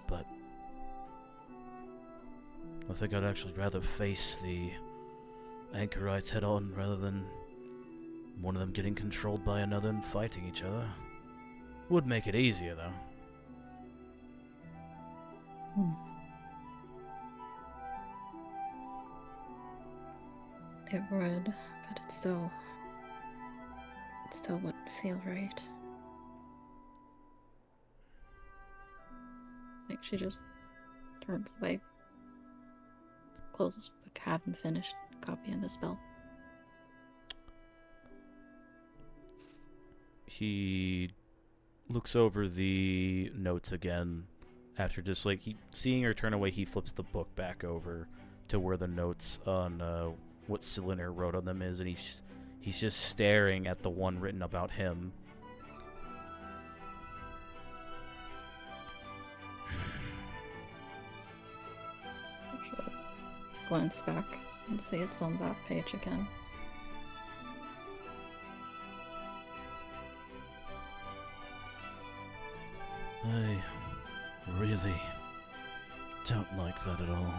But I think I'd actually rather face the anchorites head on rather than one of them getting controlled by another and fighting each other. Would make it easier, though. It would, but it still wouldn't feel right. Like she just turns away, closes the book, haven't finished copying the spell. He looks over the notes again. After just like seeing her turn away, he flips the book back over to where the notes on what Cylinder wrote on them is, and he's just staring at the one written about him. She'll glance back and see it's on that page again. I really don't like that at all.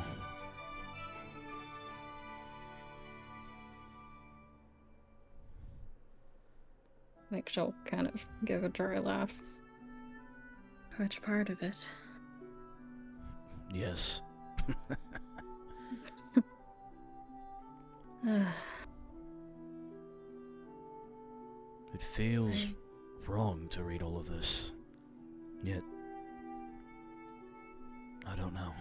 Like she'll kind of give a dry laugh. Which part of it? Yes. It feels wrong to read all of this. Yet, I don't know.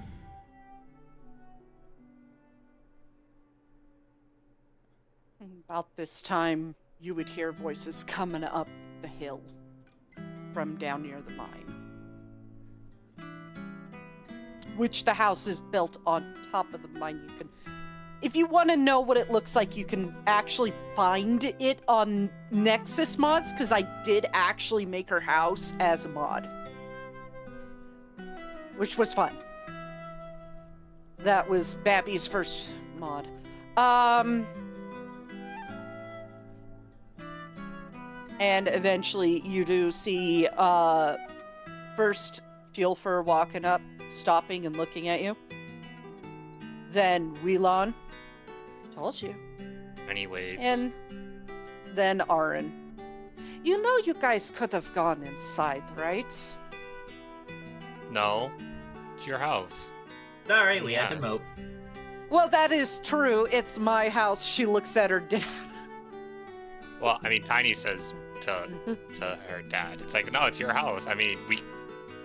About this time, you would hear voices coming up the hill from down near the mine. Which the house is built on top of the mine. You can, if you want to know what it looks like, you can actually find it on Nexus mods, because I did actually make her house as a mod. Which was fun. That was Babby's first mod. And eventually you do see, first Fuelfer walking up, stopping and looking at you. Then Relon. Told you. Many waves. And then Aaron. You know you guys could have gone inside, right? No, it's your house. Sorry, we had to Yes. mope. Well, that is true. It's my house. She looks at her dad. Well, I mean, Tiny says to her dad, it's like, no, it's your house. I mean,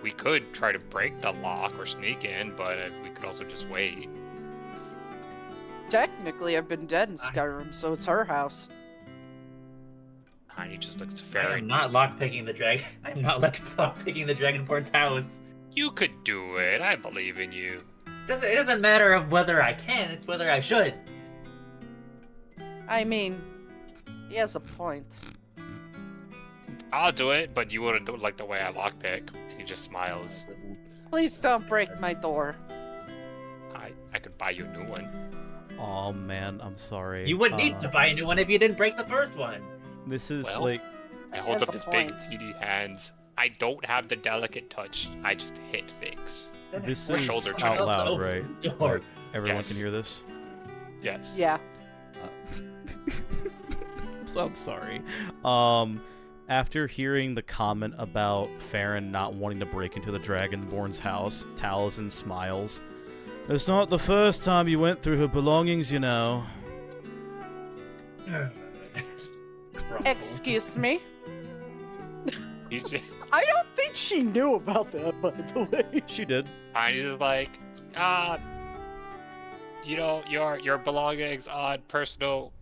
we could try to break the lock or sneak in, but we could also just wait. Technically, I've been dead in Skyrim, so it's her house. Tiny just looks I very. am not lockpicking the dragon. I'm not lockpicking the Dragonborn's house. You could do it. I believe in you. It doesn't matter of whether I can, it's whether I should. I mean, he has a point. I'll do it, but you wouldn't do it like the way I lockpick. He just smiles. Please don't break my door. I could buy you a new one. Oh man, I'm sorry. You wouldn't need to buy a new one if you didn't break the first one. This is Well, like I hold That's up a his big, point. meaty hands. I don't have the delicate touch. I just hit things. this Or is shoulder out triangles. loud, Open right? the door. Like, everyone Yes. can hear this. Yes. Yeah. So I'm sorry. After hearing the comment about Farron not wanting to break into the Dragonborn's house, Taliesin smiles. It's not the first time you went through her belongings, you know. Excuse me? He's just, I don't think she knew about that, by the way. She did. Tiny's like, you know, your belongings on personal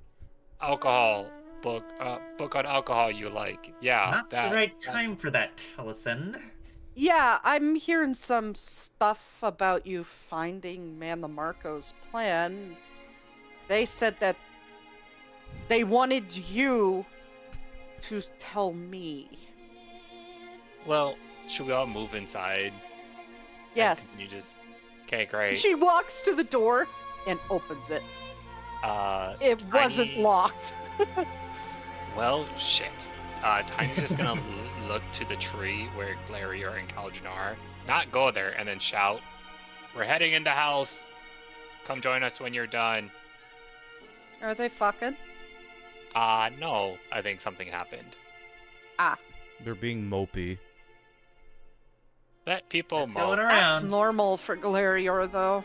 alcohol book on alcohol you like. Yeah, Not that. the right time for that, Taliesin. Yeah, I'm hearing some stuff about you finding Man the Marco's plan. They said that they wanted you to tell me. Well, should we all move inside? Yes. You just. Okay, great. She walks to the door and opens it. It wasn't Tiny- locked. Well, shit. Tiny's just gonna look to the tree where Glarior and Calgin are, not go there, and then shout, "We're heading in the house. Come join us when you're done." Are they fucking? No. I think something happened. They're being mopey. Let people Going mope. That's around. normal for Galarior, though.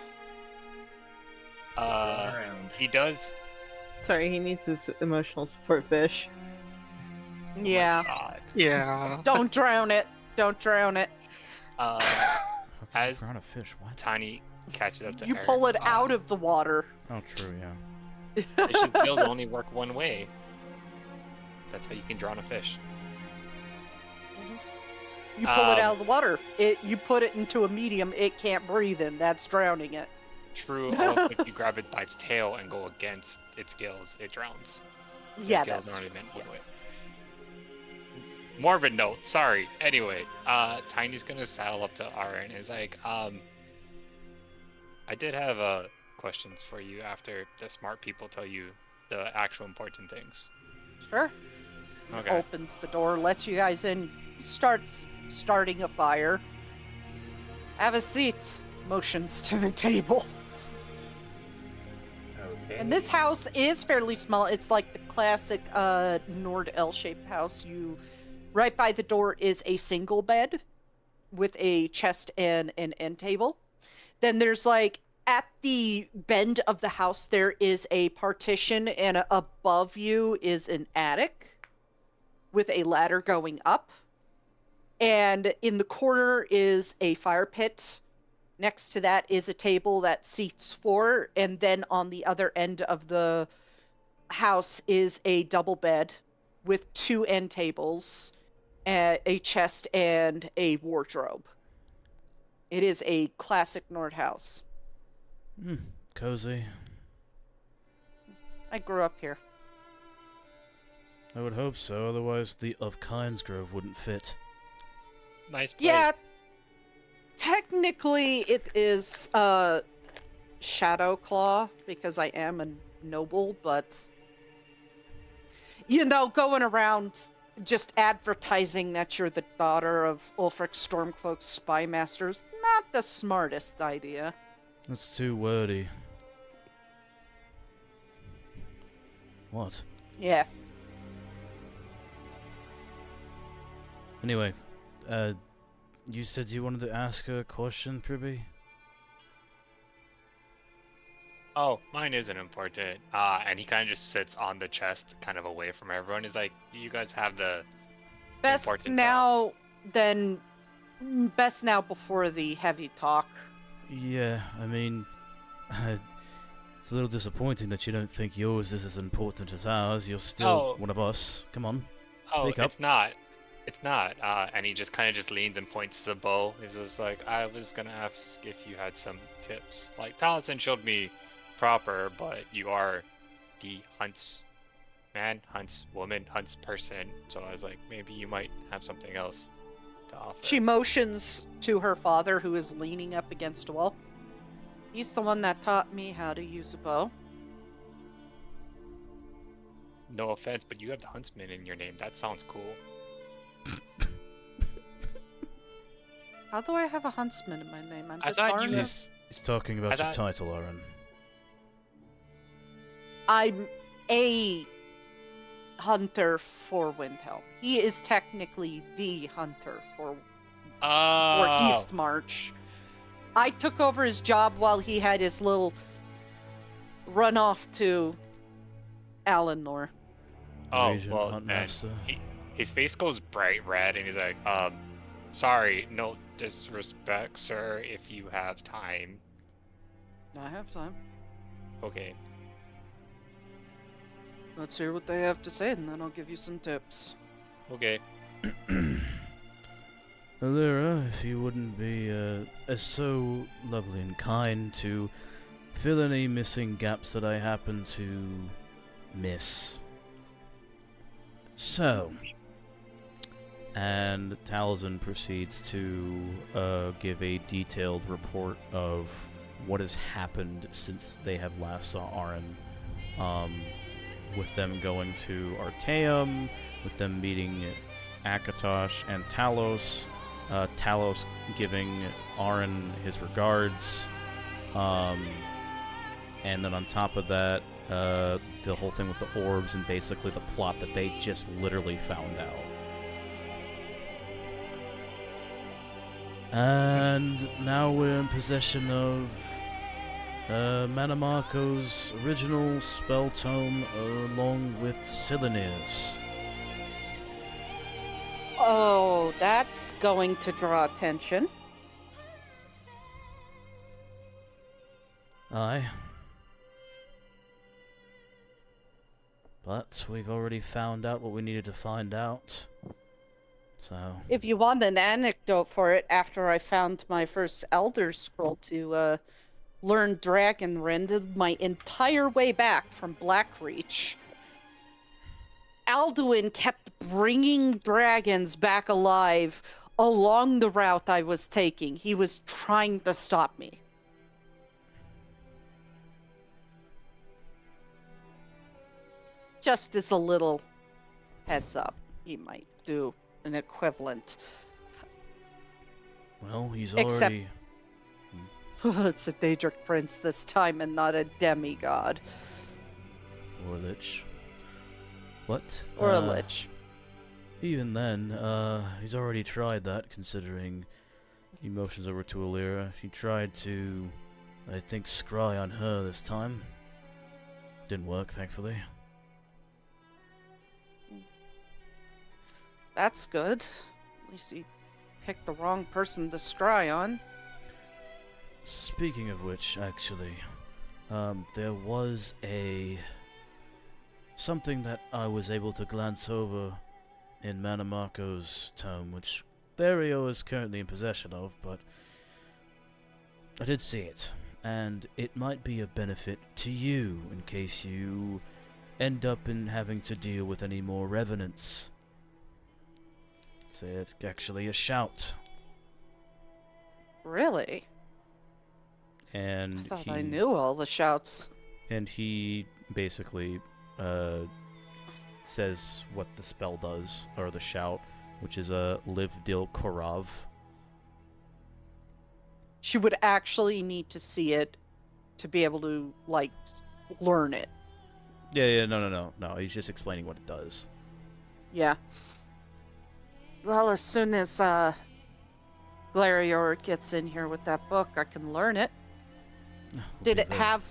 Going around. He does. Sorry, he needs his emotional support fish. Yeah. God. Yeah. Don't drown it. Don't drown it. How can you As drown a fish? What? Tiny catches up to You her. pull it out of the water. Oh, true, yeah. Fishing field only work one way. That's how you can drown a fish. You pull it out Um, of the water. You put it into a medium it can't breathe in. That's drowning it. True. Also, if you grab it by its tail and go against its gills, it drowns. Yeah, Its gills that's aren't true. even one way. Morbid note. Sorry. Anyway, Tiny's gonna saddle up to Ara and is like, I did have questions for you after the smart people tell you the actual important things. Sure. Okay. Opens the door, lets you guys in, starting a fire. Have a seat. Motions to the table. Okay. And this house is fairly small. It's like the classic Nord L-shaped house. Right by the door is a single bed with a chest and an end table. Then there's like at the bend of the house there is a partition, and above you is an attic with a ladder going up. And in the corner is a fire pit. Next to that is a table that seats 4, and then on the other end of the house is a double bed with 2 end tables, a chest, and a wardrobe. It is a classic Nord house. Cozy. I grew up here. I would hope so, otherwise the of Kinds Grove wouldn't fit. Nice place. Yeah, technically it is Shadow Claw because I am a noble, but going around just advertising that you're the daughter of Ulfric Stormcloak's spy masters, not the smartest idea. That's too wordy. What? Yeah. Anyway, you said you wanted to ask a question, Pribby? Oh, mine isn't important. And he kind of just sits on the chest, kind of away from everyone. He's like, you guys have the Best important now than best now before the heavy talk. Yeah, I mean, it's a little disappointing that you don't think yours is as important as ours. You're still one of us. Come on, speak up. It's not. It's not. And he just kind of just leans and points to the bow. He's just like, I was gonna ask if you had some tips. Like, Taliesin showed me proper, but you are the huntsman, huntswoman, huntsperson. So I was like, maybe you might have something else to offer. She motions to her father, who is leaning up against a wall. He's the one that taught me how to use a bow. No offense, but you have the huntsman in your name. That sounds cool. How do I have a huntsman in my name? I'm I just thought you Arna. He's talking about your title, Aaron. I'm a hunter for Windhelm. He is technically the hunter for East March. I took over his job while he had his little run off to Alanor. Oh, well, and his face goes bright red, and he's like, sorry, no disrespect, sir, if you have time. I have time. Okay. Let's hear what they have to say, and then I'll give you some tips. Okay. Alira, if you wouldn't be so lovely and kind to fill any missing gaps that I happen to miss. So, and Taliesin proceeds to give a detailed report of what has happened since they have last saw Aaron, with them going to Artaeum, with them meeting Akatosh and Talos, Talos giving Aaron his regards, and then on top of that, the whole thing with the orbs and basically the plot that they just literally found out. And now we're in possession of Manamarco's original spell tome along with Silenir's. Oh, that's going to draw attention. Aye. But we've already found out what we needed to find out. So... If you want an anecdote for it, after I found my first Elder Scroll to learn Dragon Rend my entire way back from Blackreach, Alduin kept bringing dragons back alive along the route I was taking. He was trying to stop me. Just as a little heads up, he might do an equivalent. Well, he's Except, already... it's a Daedric prince this time and not a demigod. Or a lich. What? Or a lich. Even then, he's already tried that, considering emotions over to Alira. He tried to, I think, scry on her this time. Didn't work, thankfully. That's good. At least he picked the wrong person to scry on. Speaking of which, actually, there was something that I was able to glance over in Manamarco's tome, which Therio is currently in possession of, but I did see it, and it might be of benefit to you in case you end up in having to deal with any more revenants. It's actually a shout. Really? And I thought I knew all the shouts. And he basically says what the spell does, or the shout, which is a Liv Dil Korav. She would actually need to see it to be able to, like, learn it. Yeah, no. He's just explaining what it does. Yeah. Well, as soon as Glarior gets in here with that book, I can learn it. Did it have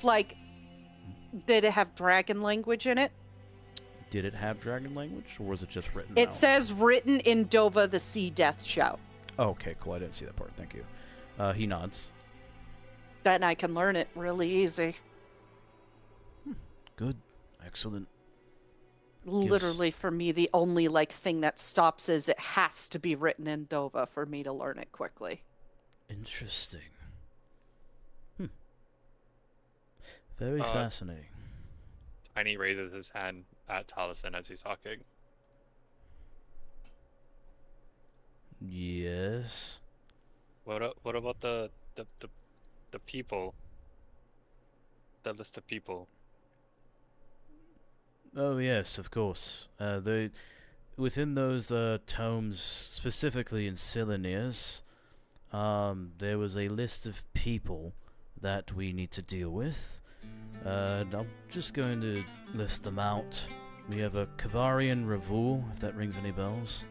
dragon language in it? Did it have dragon language, or was it just written It out? says written in Dova the Sea Death Shout. Oh, okay, cool. I didn't see that part. Thank you. He nods. Then I can learn it really easy. Good. Excellent. Literally, for me, the only thing that stops is it has to be written in Dova for me to learn it quickly. Interesting. Very fascinating. Tiny raises his hand at Taliesin as he's talking. Yes. What about the people? The list of people. Oh yes, of course. Within those tomes, specifically in Silenius, there was a list of people that we need to deal with. I'm just going to list them out. We have a Kavarian Ravul, if that rings any bells.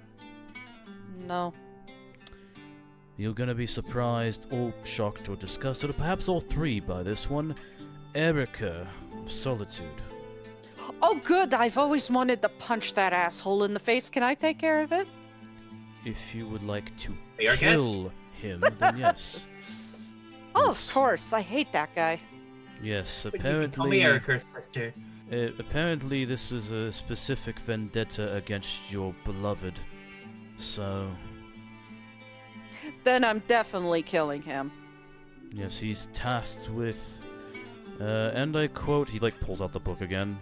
No. You're gonna be surprised, or shocked, or disgusted, or perhaps all three by this one. Erica of Solitude. Oh, good. I've always wanted to punch that asshole in the face. Can I take care of it? If you would like to Your kill him, then yes. Oh, of course. I hate that guy. Yes, But you can call me apparently. Erica's sister. Apparently, this was a specific vendetta against your beloved. So, Then I'm definitely killing him. yes, he's tasked with. And I quote, he pulls out the book again.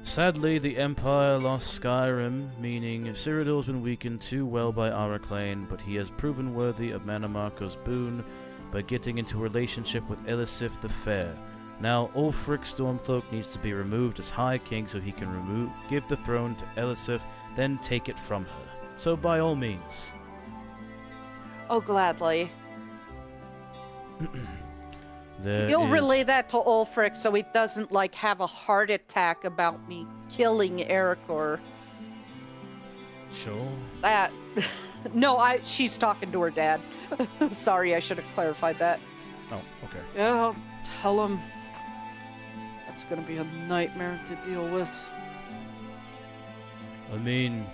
Sadly, the Empire lost Skyrim, meaning Cyrodiil's been weakened too well by Araclane, but he has proven worthy of Manamarco's boon by getting into a relationship with Elisif the Fair. Now, Ulfric Stormcloak needs to be removed as High King so he can give the throne to Elisif, then take it from her. So by all means. Oh, gladly. You'll You'll relay that to Ulfric so he doesn't, have a heart attack about me killing Ericor. Sure. That... No, she's talking to her dad. Sorry, I should have clarified that. Oh, okay. Yeah, I'll tell him. That's gonna be a nightmare to deal with. I mean,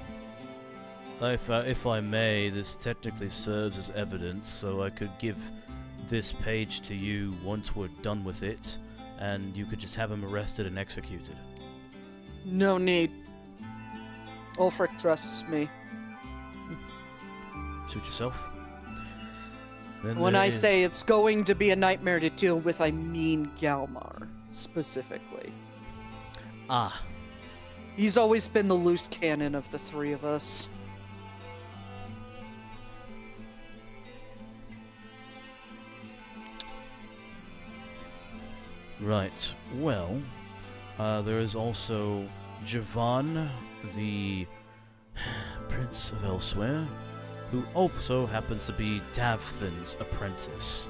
if I may, this technically serves as evidence, so I could give this page to you once we're done with it, and you could just have him arrested and executed. No need. Ulfric trusts me. Suit yourself. Then When there I is- say it's going to be a nightmare to deal with, I mean Galmar, specifically. Ah, He's always been the loose cannon of the three of us. right. Well, there is also Javan, the Prince of Elsewhere, who also happens to be Davthin's apprentice.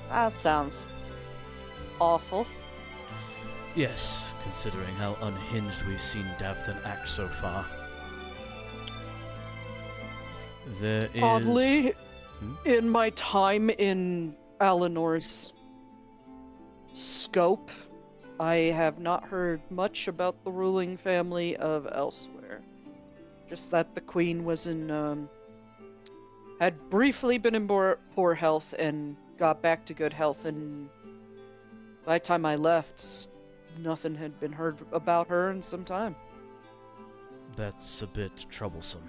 That sounds awful. Yes, considering how unhinged we've seen Davthin act so far. There is... Oddly, Hmm? in my time in Alinor's scope, I have not heard much about the ruling family of Elsewhere. Just that the queen was had briefly been in poor health and got back to good health, and by the time I left, nothing had been heard about her in some time. That's a bit troublesome.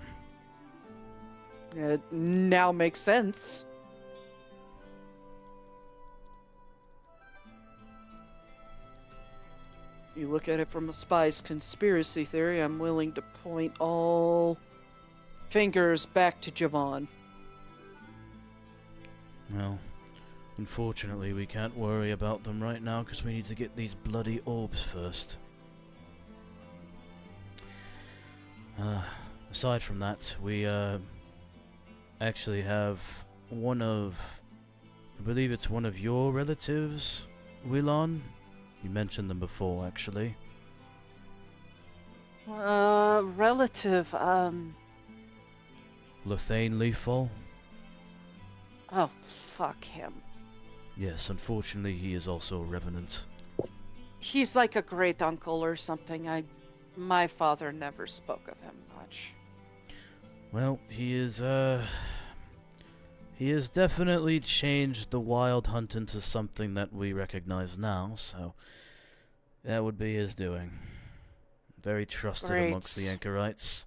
It now makes sense. You look at it from a spy's conspiracy theory, I'm willing to point all fingers back to Javon. Well, unfortunately we can't worry about them right now because we need to get these bloody orbs first. Aside from that, we actually have one of, I believe it's one of your relatives, Willon. You mentioned them before, actually. Relative, Lethane Leafall? oh, fuck him. Yes, unfortunately he is also a revenant. He's like a great uncle or something. My father never spoke of him much. Well, he has definitely changed the wild hunt into something that we recognize now, so that would be his doing. Very trusted amongst the anchorites.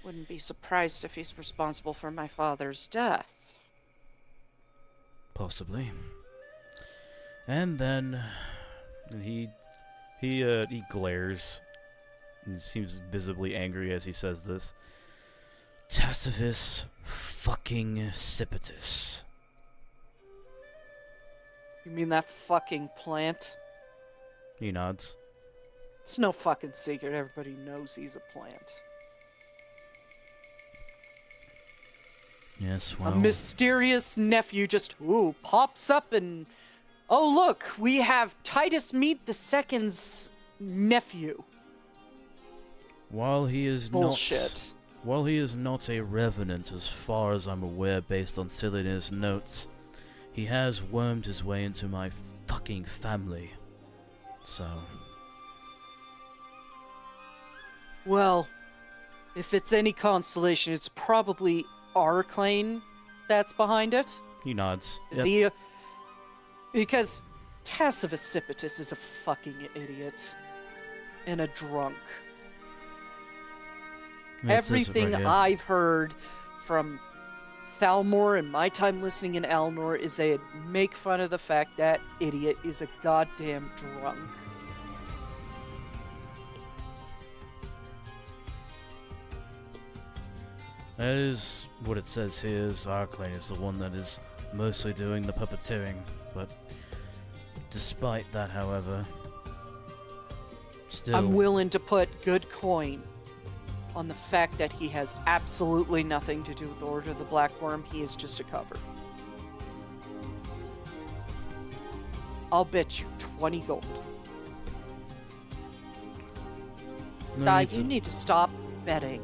Wouldn't be surprised if he's responsible for my father's death. Possibly. And then he glares. He seems visibly angry as he says this. Tacitus fucking Cipitus. You mean that fucking plant? He nods. It's no fucking secret. Everybody knows he's a plant. Yes, well... A mysterious nephew just, pops up and... Oh, look, we have Titus Mead II's nephew. While he is Bullshit. While he is not a revenant, as far as I'm aware, based on Sillin's notes, he has wormed his way into my fucking family. So... Well, if it's any consolation, it's probably Arclane that's behind it. He nods. Is he? Because Tacitus Cipitus is a fucking idiot. And a drunk. Everything I've heard from Thalmor and my time listening in Elnor is they'd make fun of the fact that idiot is a goddamn drunk. That is what it says here, is Arclane is the one that is mostly doing the puppeteering, but despite that, however, still... I'm willing to put good coin on the fact that he has absolutely nothing to do with the Order of the Black Worm. He is just a cover. I'll bet you 20 gold. You need to stop betting.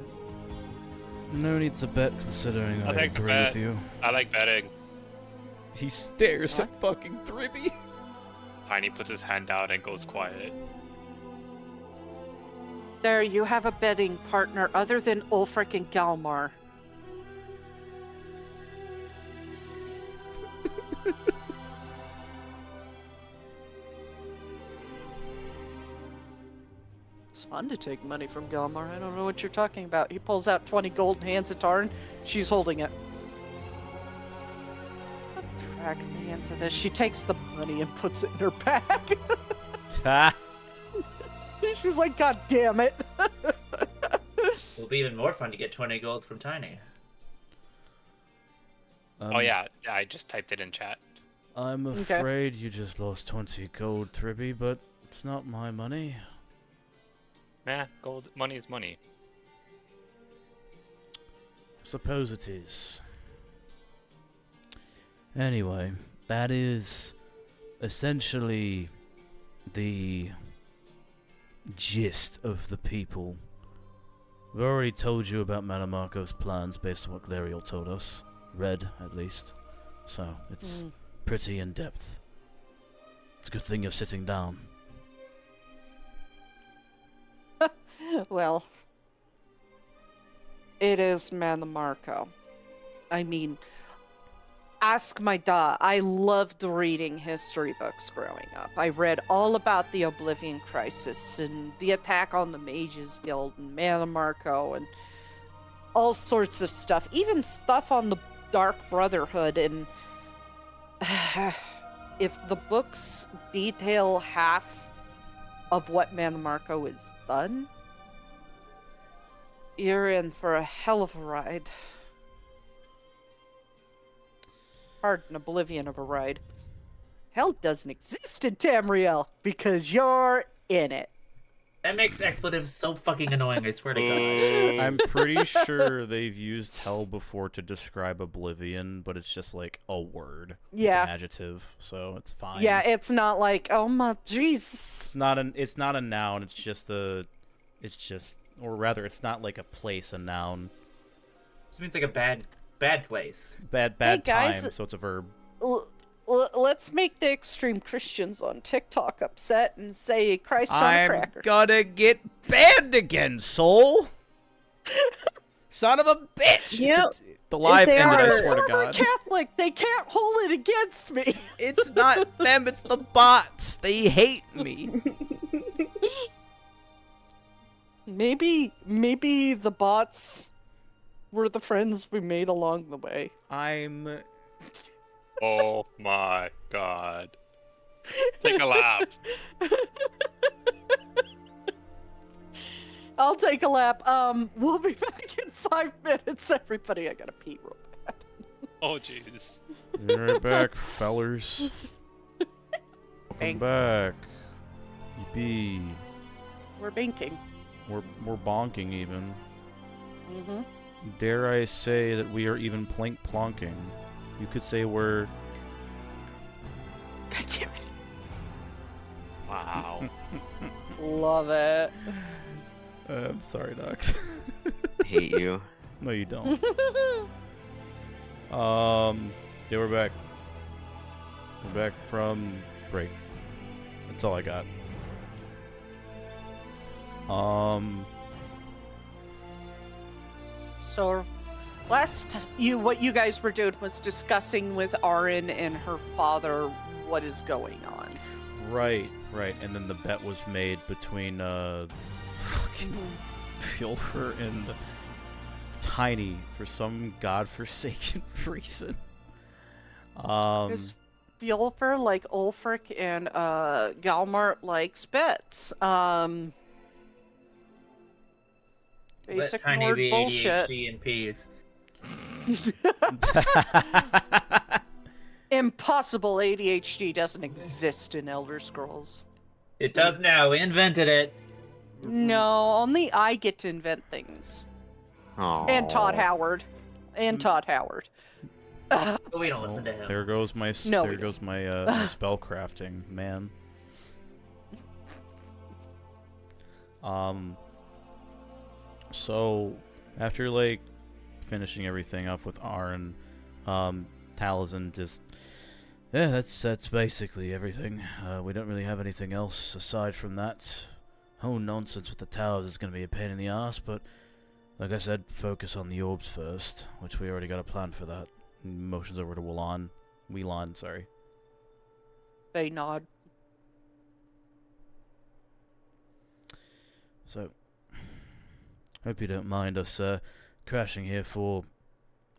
No need to bet, considering I agree with you. I like betting. He stares at fucking Thribby. Tiny puts his hand out and goes quiet. There, you have a betting partner other than Ulfric and Galmar. It's fun to take money from Galmar. I don't know what you're talking about. He pulls out 20 gold and hands it to Tarn. She's holding it. Drag me into this. She takes the money and puts it in her bag. She's like, God damn it. It'll be even more fun to get 20 gold from Tiny. Oh yeah, I just typed it in chat. I'm afraid you just lost 20 gold, Thribby, but it's not my money. Nah, gold money is money. Suppose it is. Anyway, that is essentially the gist of the people. We've already told you about Manamarco's plans based on what Glariel told us. Read, at least. So, it's pretty in-depth. It's a good thing you're sitting down. Well, it is Manamarco. I mean, ask my da. I loved reading history books growing up. I read all about the Oblivion Crisis and the attack on the Mages Guild and Manamarco and all sorts of stuff. Even stuff on the Dark Brotherhood. And if the books detail half of what Manamarco has done, you're in for a hell of a ride. Pardon, Oblivion of a ride. Hell doesn't exist in Tamriel because you're in it. That makes expletives so fucking annoying, I swear to God. Ooh. I'm pretty sure they've used hell before to describe oblivion, but it's just like a word, like Yeah. an adjective, so it's fine. Yeah, it's not like, oh my Jesus. It's not a noun. It's just, or rather, it's not like a place, a noun. This means like a bad place. Bad guys. time. So it's a verb. Let's make the extreme Christians on TikTok upset and say Christ on a I'm cracker. gonna get banned again, soul. Son of a bitch. Yep. The live they ended. I are- swear to Former God. Catholic, they can't hold it against me. It's not them. It's the bots. They hate me. Maybe the bots were the friends we made along the way. I'm. Oh my god. Take a lap. I'll take a lap. We'll be back in 5 minutes, everybody. I gotta pee real bad. Oh jeez. Be right back, fellers. Welcome Bank. back. Yippee. We're banking. We're bonking even. Mm-hmm. Dare I say that we are even plink plonking? You could say we're. God damn it. Wow. Love it. I'm sorry, Nox. Hate you. No, you don't. Yeah, we're back. We're back from break. That's all I got. So, what you guys were doing was discussing with Arin and her father what is going on. Right. And then the bet was made between fucking Pilfer and Tiny for some godforsaken reason. Because Fjolfer like Ulfric and Galmart likes bets. Let Basic Tiny nerd be bullshit. ADHD in peace. Impossible. ADHD doesn't exist in Elder Scrolls. It does now. We invented it. No, only I get to invent things. And Todd Howard. And Todd Howard. But we don't listen to him. There goes my No, there we goes my spell crafting, man. So after like finishing everything up with Arin, Taliesin just that's basically everything. We don't really have anything else aside from that. Whole nonsense with the towers is gonna be a pain in the ass, but like I said, focus on the orbs first, which we already got a plan for that. Motions over to Whelan, sorry. They nod. So, hope you don't mind us crashing here for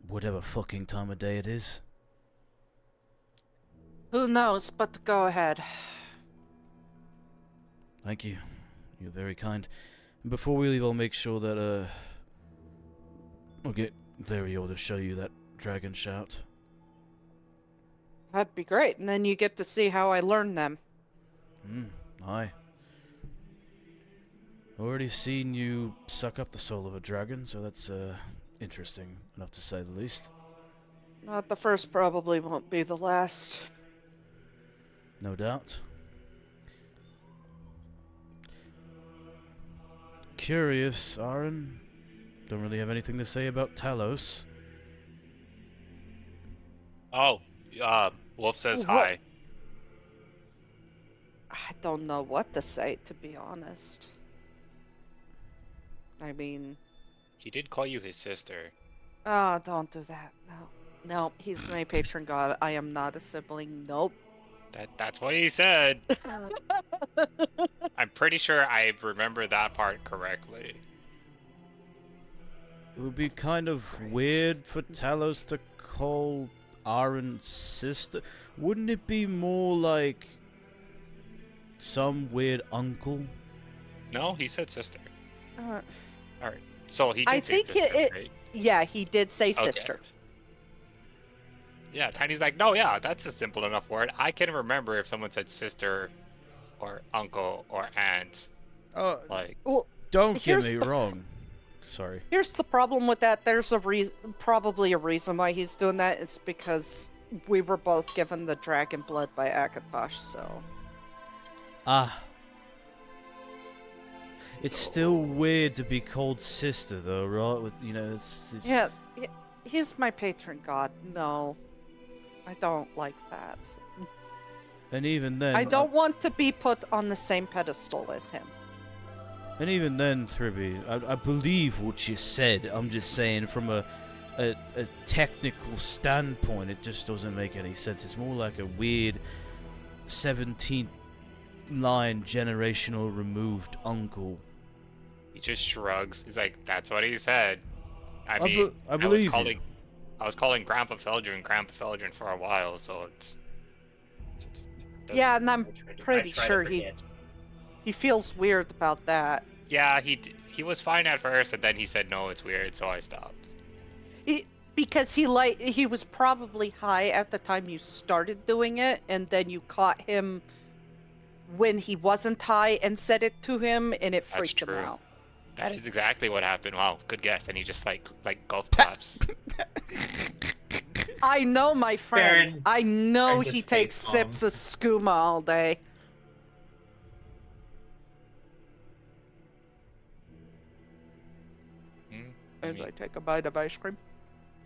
whatever fucking time of day it is. Who knows, but go ahead. Thank you. You're very kind. And before we leave, I'll make sure that I'll get Clariol to show you that dragon shout. That'd be great, and then you get to see how I learn them. Aye. Already seen you suck up the soul of a dragon, so that's interesting enough to say the least. Not the first, probably won't be the last. No doubt. Curious, Arin. Don't really have anything to say about Talos. Oh, Wolf says What? hi. I don't know what to say, to be honest. I mean... He did call you his sister. Oh, don't do that. No, he's my patron god. I am not a sibling. Nope. That's what he said. I'm pretty sure I remember that part correctly. It would be kind of weird for Talos to call Arin sister. Wouldn't it be more like some weird uncle? No, he said sister. Uh, Alright, so he did I say think sister, it- right? yeah, he did say Okay. sister. Yeah, Tiny's like, no, yeah, that's a simple enough word. I can remember if someone said sister or uncle or aunt. Like, Well, Don't get here's me the- wrong. Sorry. Here's the problem with that. There's probably a reason why he's doing that. It's because we were both given the dragon blood by Akatosh, so... Ah. It's still weird to be called sister, though, right? With it's Yeah, he's my patron god. No, I don't like that. And even then, I don't want to be put on the same pedestal as him. And even then, Thribby, I believe what you said. I'm just saying, from a technical standpoint, it just doesn't make any sense. It's more like a weird 17th line generational removed uncle. he just shrugs. He's like, "That's what he said." I I mean, believe I was calling Grandpa Feldrin for a while, so it's Yeah, and I'm I pretty try to sure forget. he feels weird about that. Yeah, he was fine at first, and then he said, "No, it's weird," so I stopped. Because he was probably high at the time you started doing it, and then you caught him when he wasn't high and said it to him, and it freaked him true. out. That is exactly what happened. Wow, good guess. And he just like golf claps. I know, my friend. Baron, I know Baron he just takes face sips of skooma all day. I As mean, I take a bite of ice cream.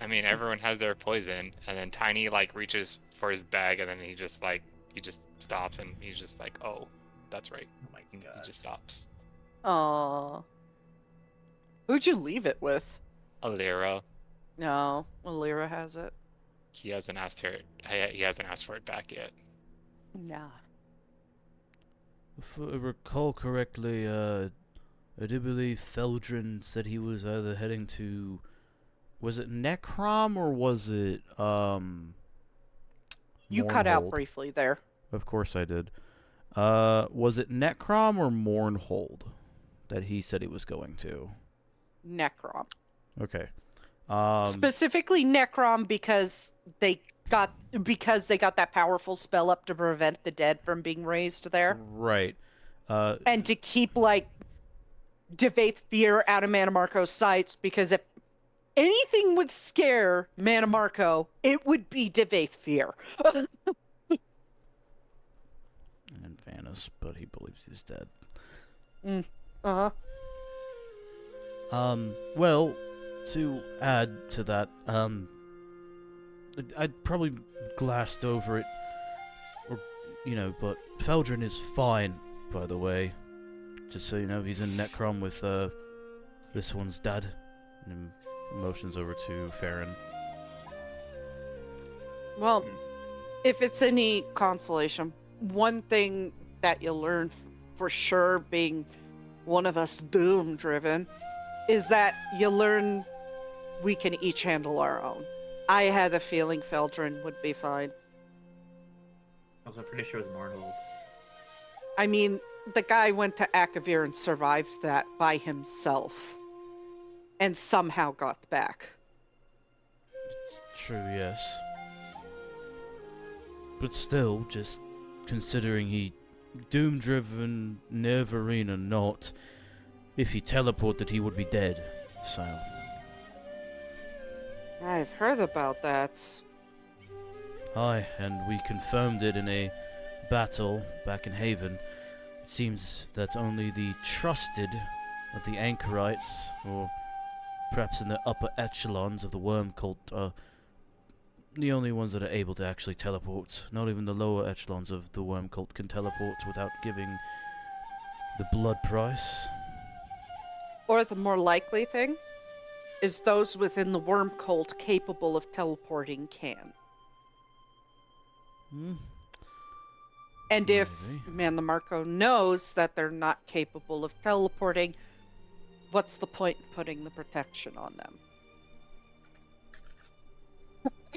everyone has their poison, and then Tiny like reaches for his bag, and then he just stops, and he's just like, "Oh, that's right." Oh my And god. he just stops. Aww. Who'd you leave it with? Alira, No, Alira has it. he hasn't asked her. He hasn't asked for it back yet. Nah. If I recall correctly, I do believe Feldrin said he was either heading to... Was it Necrom or was it, You cut out Mournhold? briefly there. Of course I did. Was it Necrom or Mournhold that he said he was going to? Necrom. Okay. Specifically Necrom because they got that powerful spell up to prevent the dead from being raised there. Right. And to keep, Devaith fear out of Manamarco's sights, because if anything would scare Manamarco, it would be Devaith fear. And Vanis, but he believes he's dead. Uh-huh. Well, to add to that, I'd probably glassed over it, or, but Feldrin is fine, by the way. Just so you know, he's in Necrom with, this one's dad. And motions over to Farron. Well, if it's any consolation, one thing that you'll learn for sure, being one of us doom-driven, is that you learn we can each handle our own. I had a feeling Feldrin would be fine. Also, I'm pretty sure it was Mournhold. I mean, the guy went to Akavir and survived that by himself. And somehow got back. It's true, yes. But still, just considering he doom-driven, nerve-arena not, if he teleported he would be dead, so... I've heard about that. Aye, and we confirmed it in a battle back in Haven. It seems that only the trusted of the Anchorites, or perhaps in the upper echelons of the Worm Cult, are the only ones that are able to actually teleport. Not even the lower echelons of the Worm Cult can teleport without giving the blood price. Or the more likely thing is those within the Worm Cult capable of teleporting can. And if Manamarco knows that they're not capable of teleporting, what's the point in putting the protection on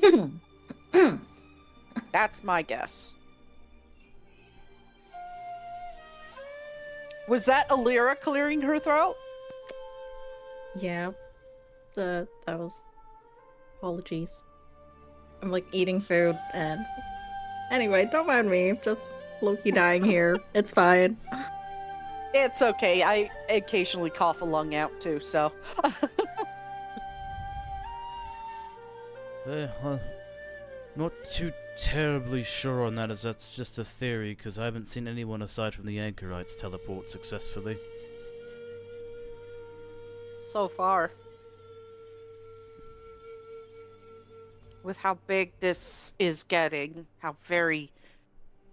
them? That's my guess. Was that Alira clearing her throat? Yeah. That was... Apologies. I'm eating food and... Anyway, don't mind me. Just Loki dying here. It's fine. It's okay. I occasionally cough a lung out too, so. Well, not too terribly sure on that, as that's just a theory, because I haven't seen anyone aside from the anchorites teleport successfully. So far. With how big this is getting,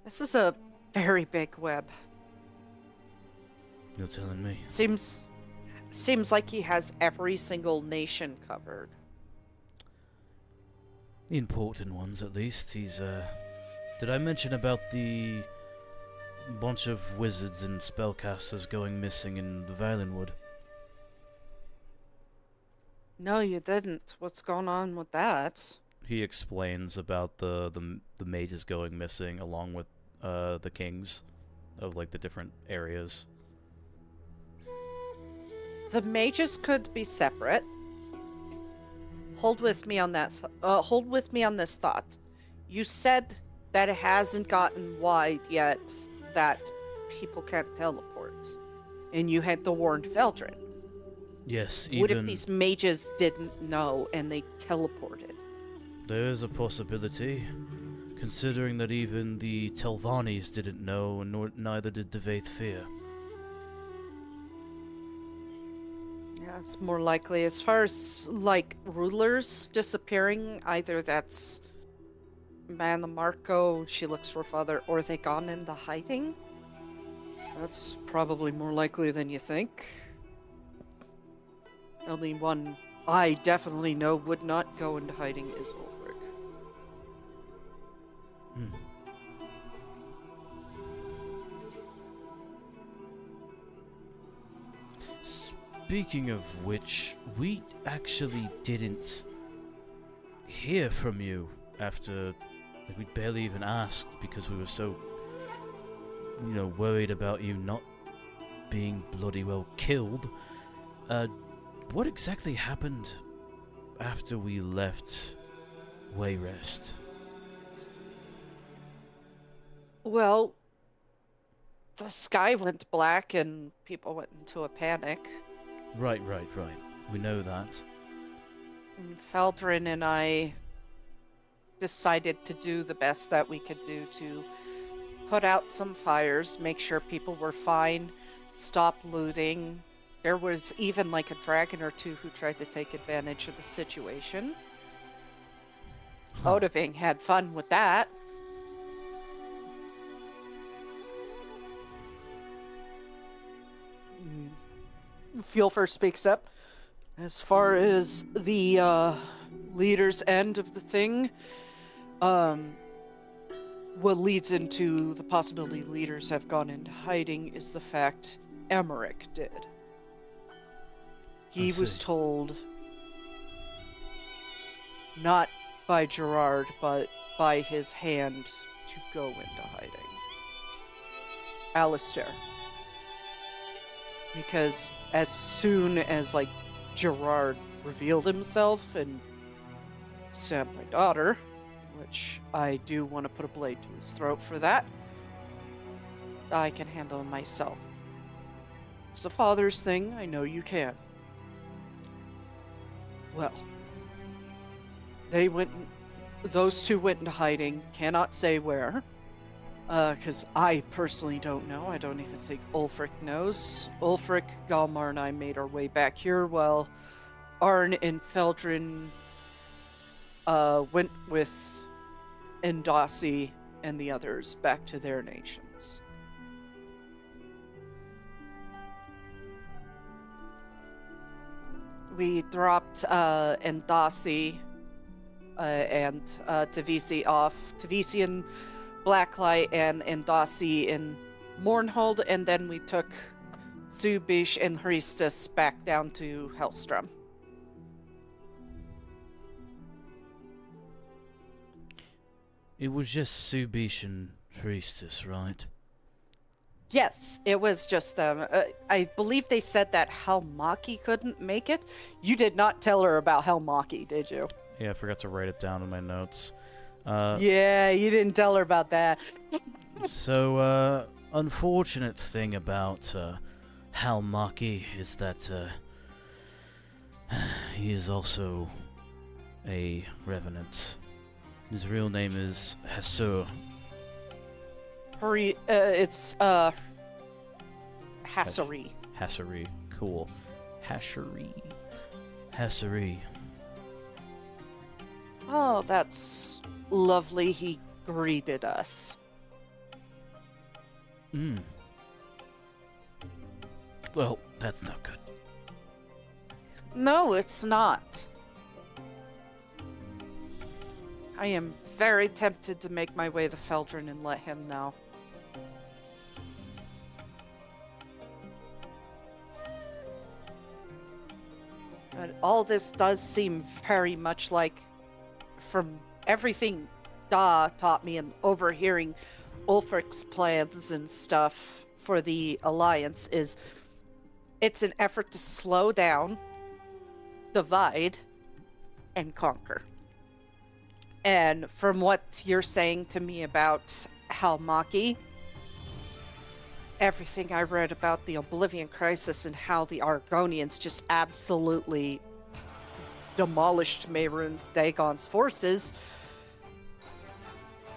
this is a very big web. You're telling me. Seems like he has every single nation covered. The important ones, at least. He's, Did I mention about the bunch of wizards and spellcasters going missing in the Valenwood? No, you didn't. What's going on with that? He explains about the mages going missing, along with the kings of like the different areas. The mages could be separate. Hold with me on that. Hold with me on this thought. You said that it hasn't gotten wide yet that people can't teleport, and you had to warn Feldrin. Yes, What if these mages didn't know and they teleported? There is a possibility, considering that even the Telvannis didn't know, and neither did Devaith Fear. Yeah, it's more likely. As far as, like, rulers disappearing, either that's Manna Marco, she looks for father, or they gone into hiding. That's probably more likely than you think. The only one I definitely know would not go into hiding is Ulfric. Speaking of which, we actually didn't hear from you after, like, we barely even asked because we were so, worried about you not being bloody well killed. What exactly happened after we left Wayrest? Well, the sky went black and people went into a panic. Right. We know that. And Feldrin and I decided to do the best that we could do to put out some fires, make sure people were fine, stop looting. There was even like a dragon or two who tried to take advantage of the situation. Odoving had fun with that. Fjolfer speaks up. As far as the leader's end of the thing, what leads into the possibility leaders have gone into hiding is the fact Emmerich did. He was told, not by Gerard, but by his hand, to go into hiding. Alistair. Because as soon as, like, Gerard revealed himself and stabbed my daughter, which I do want to put a blade to his throat for that, I can handle him myself. It's a father's thing, I know you can. Well, those two went into hiding, cannot say where. Because I personally don't know. I don't even think Ulfric knows. Ulfric, Galmar, and I made our way back here while Arn and Feldrin went with Endossi and the others back to their nations. We dropped Endossi and Tavisi off. Tavisi and Blacklight and Endossi in Mournhold, and then we took Subish and Hristus back down to Hellstrom. It was just Subish and Hristus, right? Yes, it was just them. I believe they said that Helmaki couldn't make it. You did not tell her about Helmaki, did you? Yeah, I forgot to write it down in my notes. Yeah, you didn't tell her about that. So, unfortunate thing about Hal Maki is that he is also a revenant. His real name is Hasur. It's Hassery. Hassery. Cool. Hassery. Oh, that's lovely. He greeted us. Well, that's not good. No, it's not. I am very tempted to make my way to Feldrin and let him know. But all this does seem very much like, from everything Da taught me and overhearing Ulfric's plans and stuff for the Alliance, it's an effort to slow down, divide, and conquer. And from what you're saying to me about Halmaki, everything I read about the Oblivion Crisis and how the Argonians just absolutely demolished Mehrunes Dagon's forces,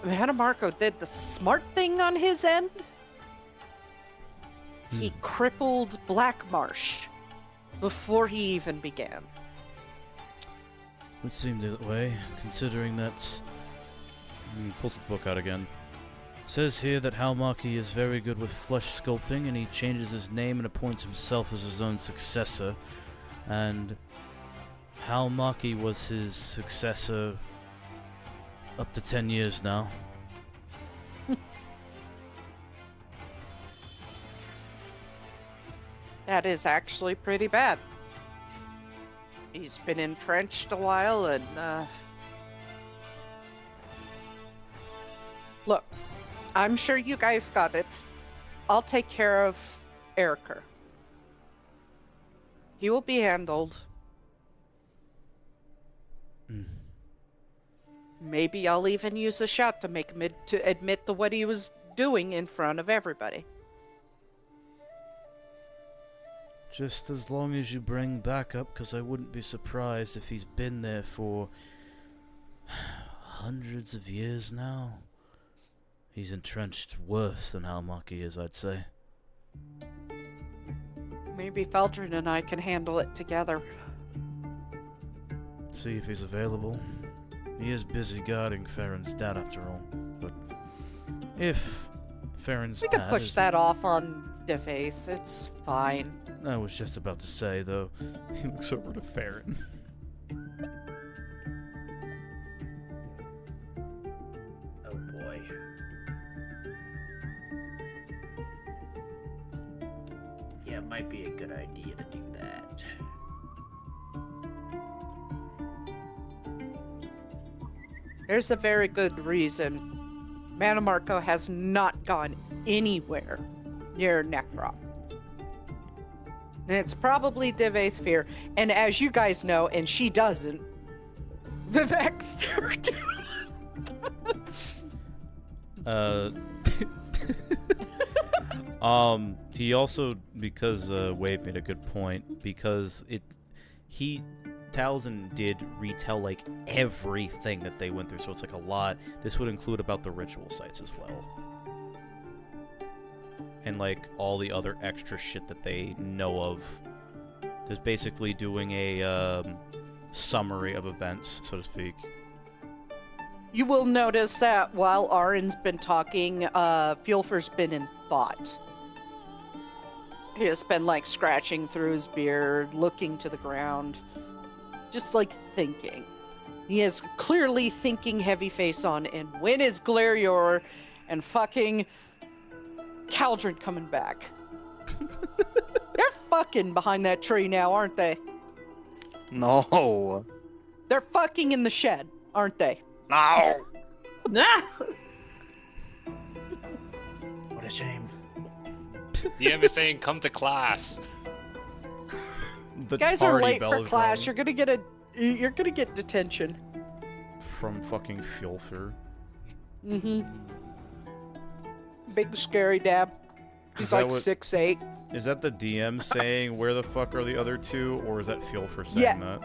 Hanamarco did the smart thing on his end. He crippled Black Marsh before he even began. Would seem that way, considering that... He pulls the book out again. Says here that Halmaki is very good with flesh sculpting, and he changes his name and appoints himself as his own successor. And Halmaki was his successor up to 10 years now. That is actually pretty bad. He's been entrenched a while, and look, I'm sure you guys got it. I'll take care of Eriker. He will be handled. Maybe I'll even use a shot to make him admit to what he was doing in front of everybody. Just as long as you bring backup, because I wouldn't be surprised if he's been there for hundreds of years now. He's entrenched worse than Halmaki is, I'd say. Maybe Feldrin and I can handle it together. See if he's available. He is busy guarding Farron's dad after all, but if Farron's We dad can push that off on DeFaith. It's fine. I was just about to say, though. He looks over to Farron. Oh boy. Yeah, it might be a good idea to do that. There's a very good reason Manamarco has not gone anywhere near Necrom. And it's probably Divaith Fear. And as you guys know, and she doesn't, Vivek's there too. He also, because Wade made a good point, because Talzin did retell like everything that they went through, so it's like a lot. This would include about the ritual sites as well. And like all the other extra shit that they know of. There's basically doing a summary of events, so to speak. You will notice that while Arin's been talking, Fjolfer's been in thought. He has been like scratching through his beard, looking to the ground, just like thinking. He is clearly thinking heavy face on, and when is Glarior and fucking Caldron coming back? They're fucking behind that tree now, aren't they? No. They're fucking in the shed, aren't they? No. Nah. What a shame. DM is saying, "Come to class." The You guys are tardy late bell for is class. rung You're gonna get detention. from fucking Filther. Mm-hmm. Big scary dab. He's that like what- 6'8". Is that the DM saying where the fuck are the other two, or is that Filfer saying Yeah. that?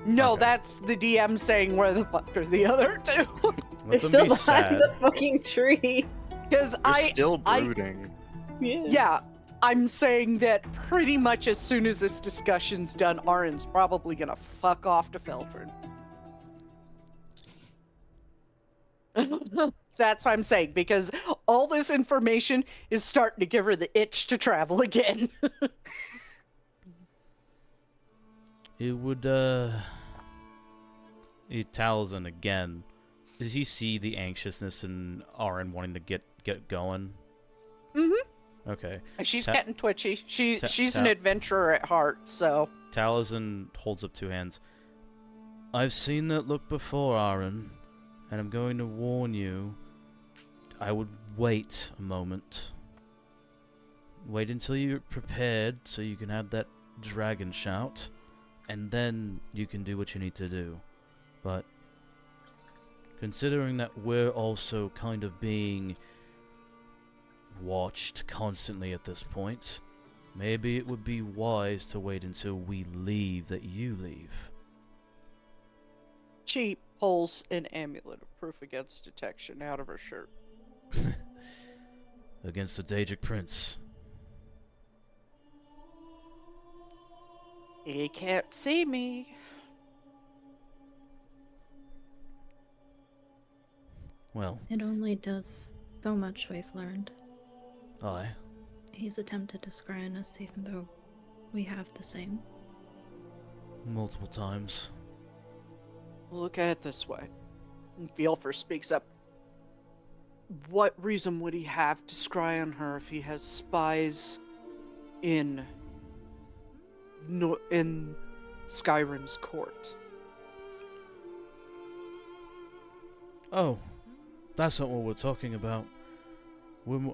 No, Okay. that's the DM saying where the fuck are the other two? Let They're them still be behind sad. the fucking tree. Because They're still brooding. yeah, I'm saying that pretty much as soon as this discussion's done, Arin's probably gonna fuck off to Feltrin. That's what I'm saying, because all this information is starting to give her the itch to travel again. It would, Talzin again. Does he see the anxiousness in Arin wanting to get going? Mm-hmm. Okay. She's Ta- getting twitchy. She's ta- an adventurer at heart, so. Talzin holds up 2 hands. I've seen that look before, Arin, and I'm going to warn you. I would wait a moment. Wait until you're prepared so you can have that dragon shout, and then you can do what you need to do. But considering that we're also kind of being watched constantly at this point, maybe it would be wise to wait until we leave, that you leave. She pulls an amulet of proof against detection out of her shirt. Against the Daedric Prince. He can't see me. Well, It only does so much, we've learned. aye. He's attempted to scry on us even though we have the same. Multiple times. Look at it this way. And Fielfer speaks up. What reason would he have to scry on her if he has spies in Skyrim's court? Oh, that's not what we're talking about.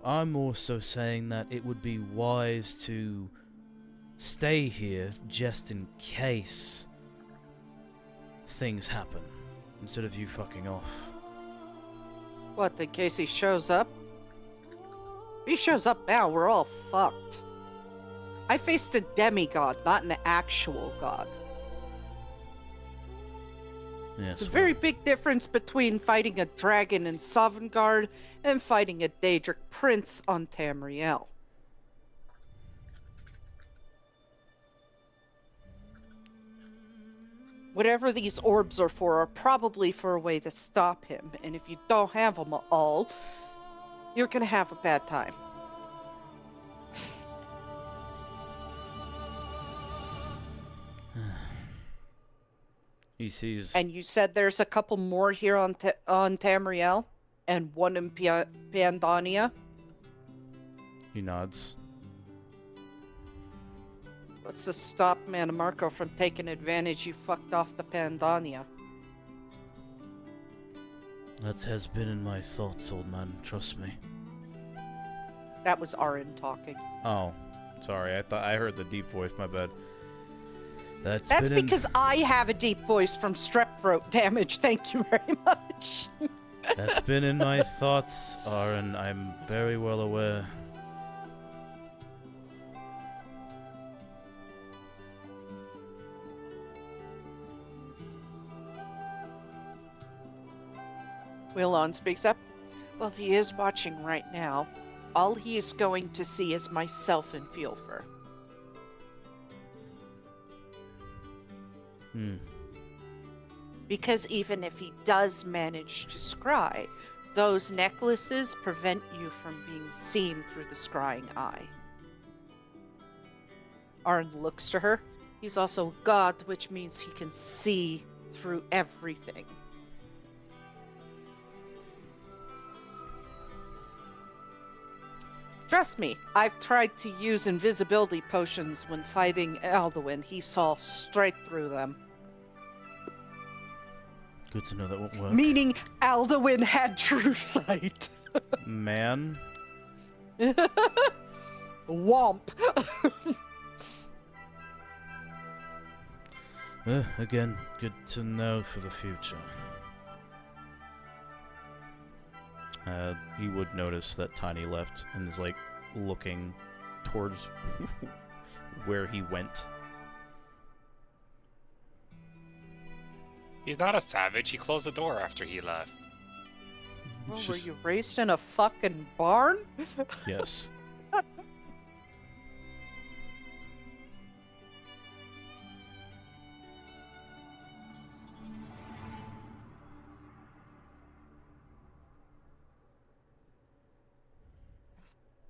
I'm more so saying that it would be wise to stay here just in case things happen, instead of you fucking off. What, in case he shows up? If he shows up now, we're all fucked. I faced a demigod, not an actual god. Yes, It's a very big difference between fighting a dragon in Sovngarde and fighting a Daedric prince on Tamriel. Whatever these orbs are probably for a way to stop him, and if you don't have them all, you're gonna have a bad time. He sees. And you said there's a couple more here on Tamriel, and one in Pandonia. He nods. What's to stop Manmarco from taking advantage you fucked off the Pandonia? That has been in my thoughts, old man. Trust me. That was Arin talking. Oh, sorry. I heard the deep voice. My bad. That's been in- because I have a deep voice from strep throat damage. Thank you very much. That's been in my thoughts, Aaron. I'm very well aware. Willon speaks up. Well, if he is watching right now, all he is going to see is myself and Fielfer. Because even if he does manage to scry, those necklaces prevent you from being seen through the scrying eye. Arn looks to her. He's also a god, which means he can see through everything. Trust me, I've tried to use invisibility potions when fighting Alduin. He saw straight through them. Good to know that won't work. Meaning Alduin had true sight. Man. Womp. Again, good to know for the future. He would notice that Tiny left and is like, looking towards where he went. He's not a savage. He closed the door after he left. Well, were you raised in a fucking barn? Yes.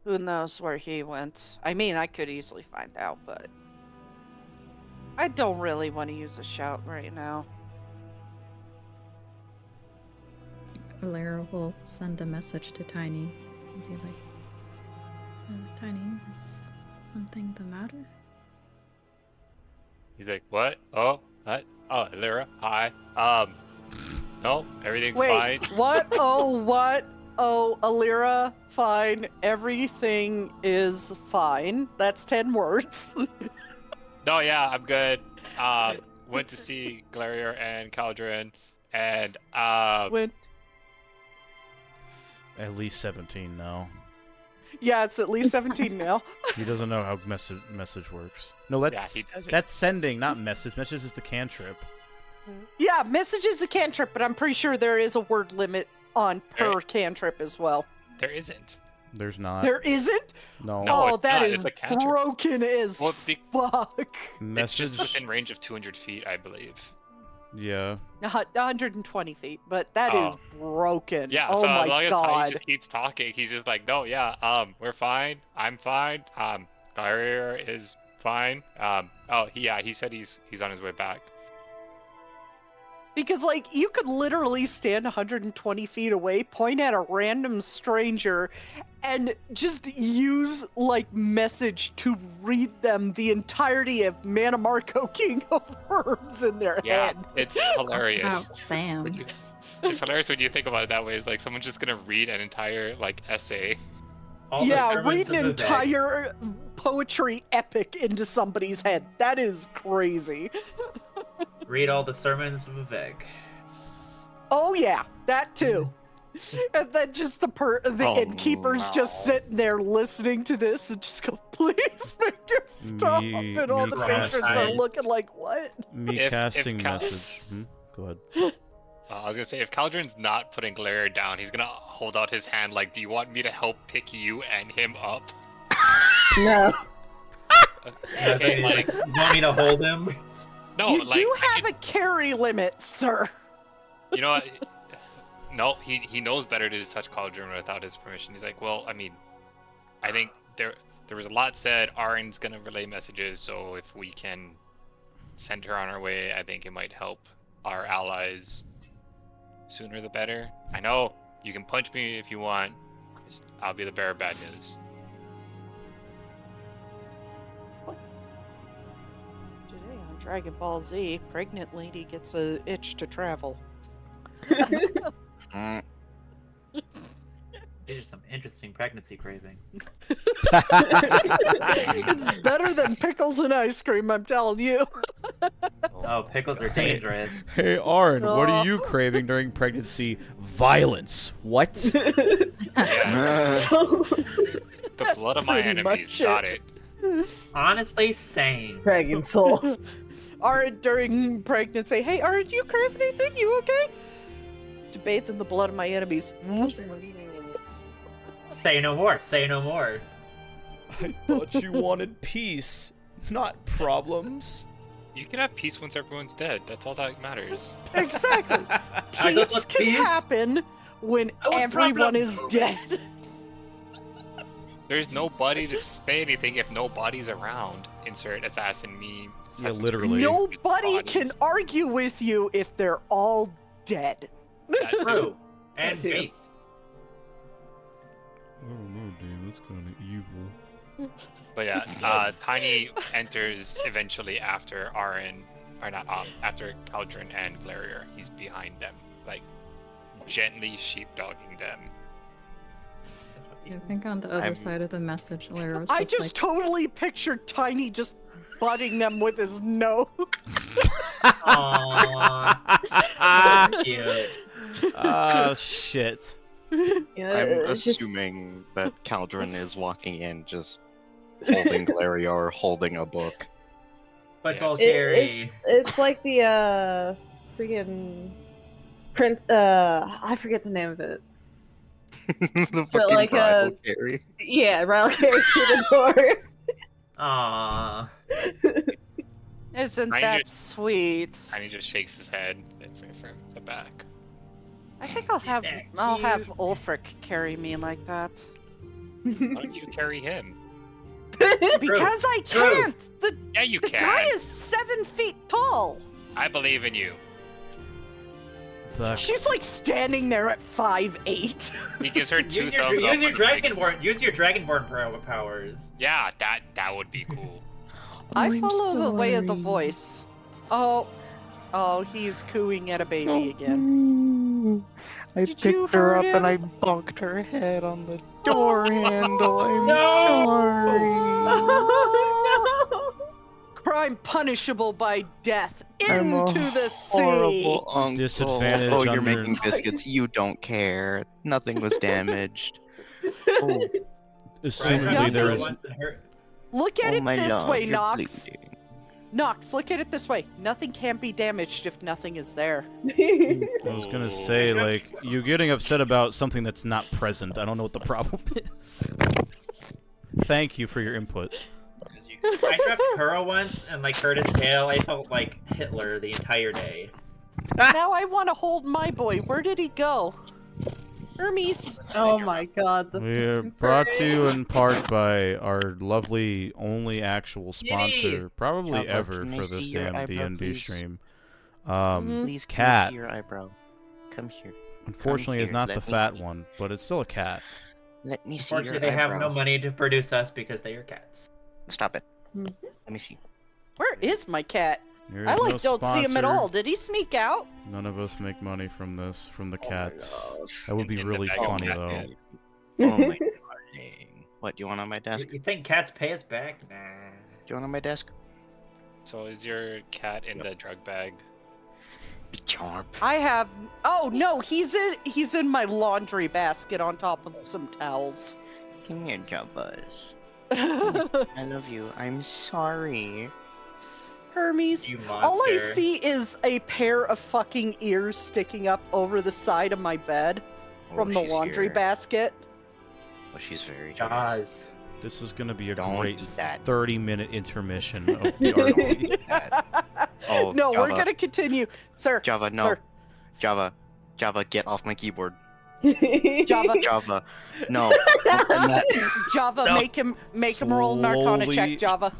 Who knows where he went? I mean, I could easily find out, but I don't really want to use a shout right now. Alera will send a message to Tiny and be like, Tiny, is something the matter? He's like, what? Oh, what? Oh, Lyra, hi. No, everything's Wait, fine. what? Oh, what? Oh, Alira, fine. Everything is fine. That's 10 words. No, yeah, I'm good. Went to see Glarier and Caldron, and Went. At least 17 now. Yeah, it's at least 17 now. He doesn't know how message works. No, that's he doesn't. that's sending, not message. Message is the cantrip. Yeah, message is a cantrip, but I'm pretty sure there is a word limit on per Right. cantrip as well. There isn't. There's not. There isn't? No. No. Oh, it's that not. is It's a cantrip. broken as Well, fuck. It's Message. just within range of 200 feet, I believe. Yeah. 120 feet, but that is broken. Yeah, Oh so my as long as god. Tiny just keeps talking, he's just like, no, yeah, we're fine. I'm fine. Glarier is fine. He said he's on his way back. Because, like, you could literally stand 120 feet away, point at a random stranger, and just use, like, message to read them the entirety of Manamarco, King of Worms in their Yeah, head. it's hilarious. Oh, fam. It's hilarious when you think about it that way. It's like someone's just gonna read an entire, like, essay. All the Yeah, sermons read of an Vivek. entire poetry epic into somebody's head. That is crazy. Read all the sermons of Vivek. Oh yeah, that too. And then just the innkeeper's just no. sitting there listening to this and just go, please make it stop. And all the me patrons are casting- looking like, what? Me If casting Cal- message. Go ahead. I was gonna say, if Caldron's not putting Glarier down, he's gonna hold out his hand like, do you want me to help pick you and him up? No. Okay, like, You want me to hold him? no, You like, do I have could- a carry limit, sir. You know what? No, he knows better to touch Cauldron without his permission. He's like, well, I mean, I think there was a lot said. Arin's gonna relay messages, so if we can send her on her way, I think it might help our allies sooner the better. I know you can punch me if you want. I'll be the bearer of bad news. Today on Dragon Ball Z, pregnant lady gets a itch to travel. These are some interesting pregnancy craving. It's better than pickles and ice cream, I'm telling you. Oh, pickles are dangerous. Hey, Aaron, what are you craving during pregnancy? Violence. What? Yeah, the blood of my Pretty enemies much got it. Honestly, same. Dragon Soul. Arid during pregnancy. Hey, Arid, do you crave anything? You okay? To bathe in the blood of my enemies. Say no more. Say no more. I thought you wanted peace, not problems. You can have peace once everyone's dead. That's all that matters. Exactly. I just Peace want can peace. happen when I want everyone problems. is dead. There's nobody to say anything if nobody's around. Insert assassin meme. Yeah, Assassin's literally. Creed. Nobody Bodies. can argue with you if they're all dead. That too. True. And Too. faith. I don't know, damn, that's kind of evil. But yeah, Tiny enters eventually after Arin, or not, after Caldron and Glarier. He's behind them, like gently sheepdogging them. I think on the other I'm- side of the message, Alera was I just just like, totally pictured Tiny just butting them with his nose. Aww. Cute. Oh, shit. Yeah, I'm it's just- assuming that Caldron is walking in just holding Glarior, holding a book. Football It- Terry. it's like the freaking Prince. I forget the name of it. The But fucking like, bridal carry. Yeah, Riley carries through the door. Aww. Isn't I that need- sweet? And he just shakes his head from the back. I think I'll have that I'll have cute? Ulfric carry me like that. Why don't you carry him? Because I can't. Yeah, you The can. guy is 7 feet tall. I believe in you. She's like standing there at 5'8". He gives her two Use your, thumbs up. use your with a big- Dragonborn. Use your Dragonborn powers. Yeah, that would be cool. I follow the way of the voice. Oh, he's cooing at a baby again. I Did you picked her hurt up and him? I bunked her head on the door handle. I'm No! Oh, Crime punishable by death I'm a into the sea. horrible uncle. Disadvantage Oh, you're under- making biscuits. You don't care. Nothing was damaged. Oh, Assumedly, there is. Look at oh it my this love, way, you're Nox. bleeding. Nox, look at it this way. Nothing can be damaged if nothing is there. I was gonna say, like, you're getting upset about something that's not present. I don't know what the problem is. Thank you for your input. I dropped Kuro once and like hurt his tail. I felt like Hitler the entire day. Now I want to hold my boy. Where did he go? Hermes. Oh my god. The We're freaking brought to you parade. in part by our lovely only actual sponsor, Kitties! probably Java, ever can I for see this your damn eyebrow, D&D please? stream. Please, can I Cat. see your eyebrow? Come here. Unfortunately, is here, not let the me fat see. one, but it's still a cat. Let me see your Unfortunately, they have eyebrow. no money to produce us because they are cats. Stop it. Mhm. Let me see. Where is my cat? There I is like no don't see him at sponsor. all. Did he sneak out? None of us make money from this, from the Oh my cats. gosh. That would be In the really bag of funny, cat though. food. Oh my darling. What, do you want on my desk? You think cats pay us back? Nah. Do you want on my desk? So is your cat in the drug bag? Chomp. I have. Oh no, he's in my laundry basket on top of some towels. Come here, Jubbas. I love you. I'm sorry. Hermes. You All I monster. see is a pair of fucking ears sticking up over the side of my bed from the she's laundry here. basket. Oh, she's very here. Jaws. This is gonna be a Don't great eat that. 30-minute intermission of the RP. Oh, No, we're Java. gonna continue, sir. Java, no. Sir. Java, get off my keyboard. Java, Java, no. Don't send that. Java, No. make him roll an Arcana Slowly- check, Java.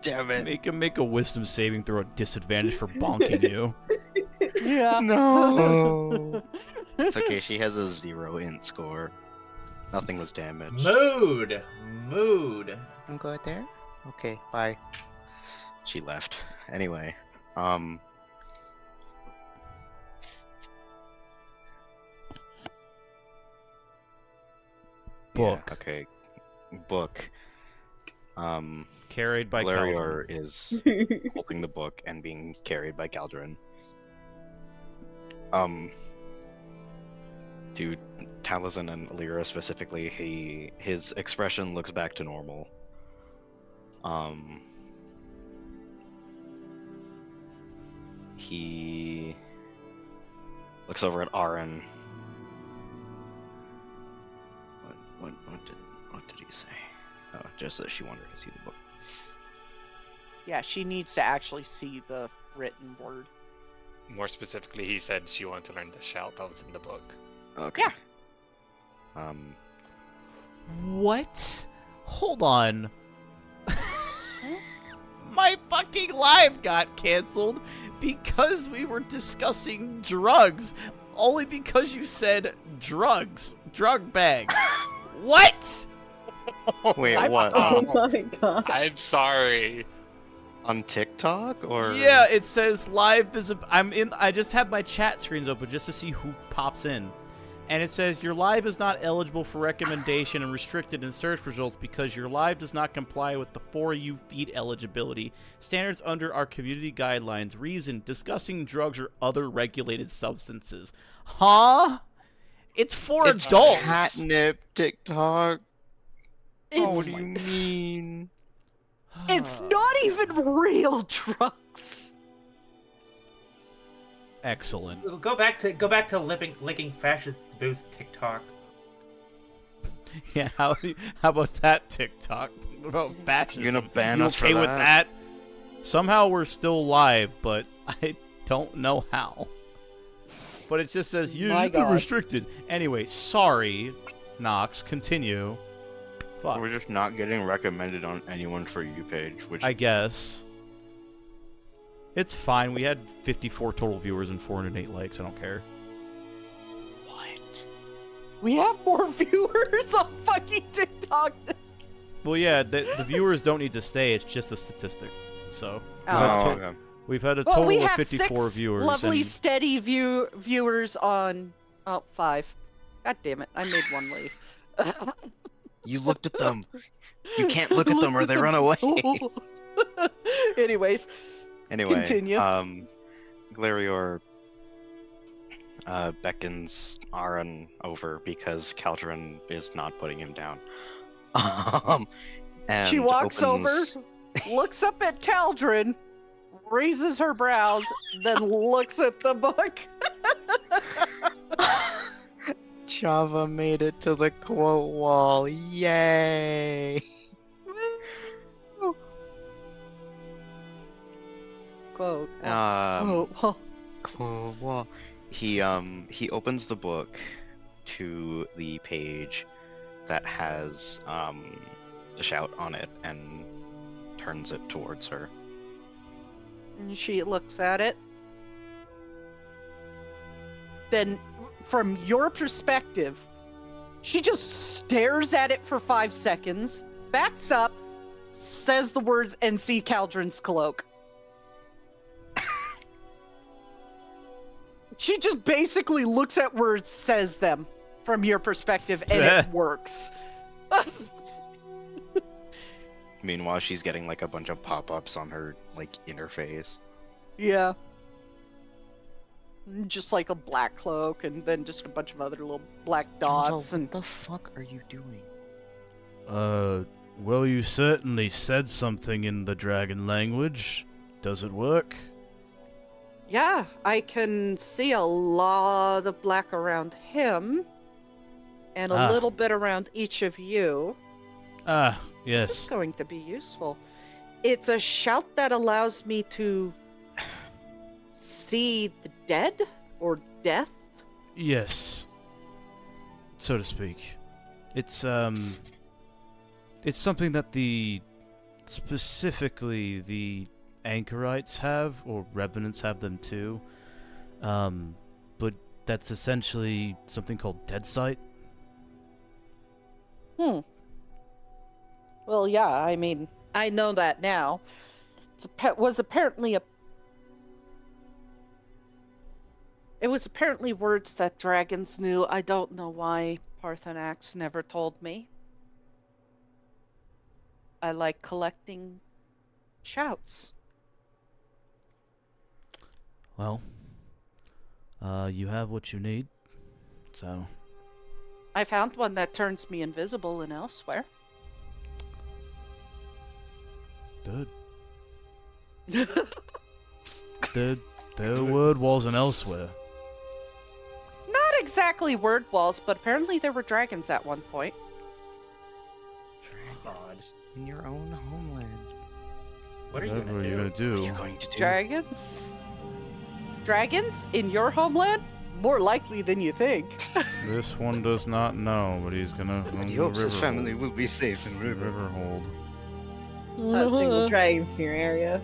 Damn it. Make him make a wisdom saving throw at disadvantage for bonking you. Yeah. No. It's okay, she has a 0 int score. Nothing was damaged. Mood. Mood. I'm good there? Okay, bye. She left. Anyway, Book. Yeah, okay. Book. Carried by Valerior Calvin. is holding the book and being carried by Caldron. Dude, Taliesin and Lyra specifically, his expression looks back to normal. He looks over at Aaron. What did he say? Oh, just that she wanted to see the book. Yeah, she needs to actually see the written word. More specifically, he said she wanted to learn the shout that was in the book. Okay. Yeah. What? Hold on. My fucking live got canceled because we were discussing drugs. Only because you said drugs. Drug bag. What? Wait, I- what? Oh my god. I'm sorry. On TikTok or? Yeah, it says live visible. I just have my chat screens open just to see who pops in. And it says your live is not eligible for recommendation and restricted in search results because your live does not comply with the 4U feed eligibility standards under our community guidelines. Reason: discussing drugs or other regulated substances. Huh? It's for It's adults. catnip TikTok. Oh, what It's, do you mean? it's not even real drugs. Excellent. Go back to licking fascists boost TikTok. Yeah, how about that TikTok? What about fascism? You're gonna ban You us for okay with that? that? Somehow we're still live, but I don't know how. But it just says My you've God. been restricted. Anyway, sorry, Nox. Continue. Fuck. We're just not getting recommended on anyone's For You page, which I guess. It's fine. We had 54 total viewers and 408 likes. I don't care. what? We have more viewers on fucking TikTok. Well, yeah, the viewers don't need to stay. It's just a statistic. So Oh. okay. we've had a Well, total we of have 54 six viewers. lovely, and steady viewers on. Oh, 5. God damn it! I made one leave. You looked at them. You can't look at them or they run away. Anyways, Anyway, Continue. Glarior beckons Aran over because Caldron is not putting him down. And she walks opens- over, looks up at Caldron, raises her brows, then looks at the book. Java made it to the quote wall. Yay! Quote. Quote wall. He opens the book to the page that has a shout on it and turns it towards her. And she looks at it. Then, from your perspective, she just stares at it for 5 seconds, backs up, says the words, and see Caldron's cloak. She just basically looks at words, says them from your perspective, and it works. Meanwhile, she's getting like a bunch of pop-ups on her like interface. Yeah. Just like a black cloak, and then just a bunch of other little black dots. And What the fuck are you doing? Well, you certainly said something in the dragon language. Does it work? yeah, I can see a lot of black around him, and a little bit around each of you. Ah, yes. This is going to be useful. It's a shout that allows me to see the dead or death. Yes. So to speak. It's something that specifically the anchorites have, or revenants have them too. But that's essentially something called dead sight. Well, yeah, I mean, I know that now. It was apparently words that dragons knew. I don't know why Parthenax never told me. I like collecting shouts. Well, you have what you need. So, I found one that turns me invisible in elsewhere. good. There are word walls and elsewhere. Not exactly word walls, but apparently there were dragons at one point. Dragons in your own homeland. What are you Whatever gonna you're do? gonna do. What are you going to do? Dragons? Dragons in your homeland? More likely than you think. This one does not know, but he's gonna. But he hopes his family will be safe in River. Riverhold. Not single dragons in your area.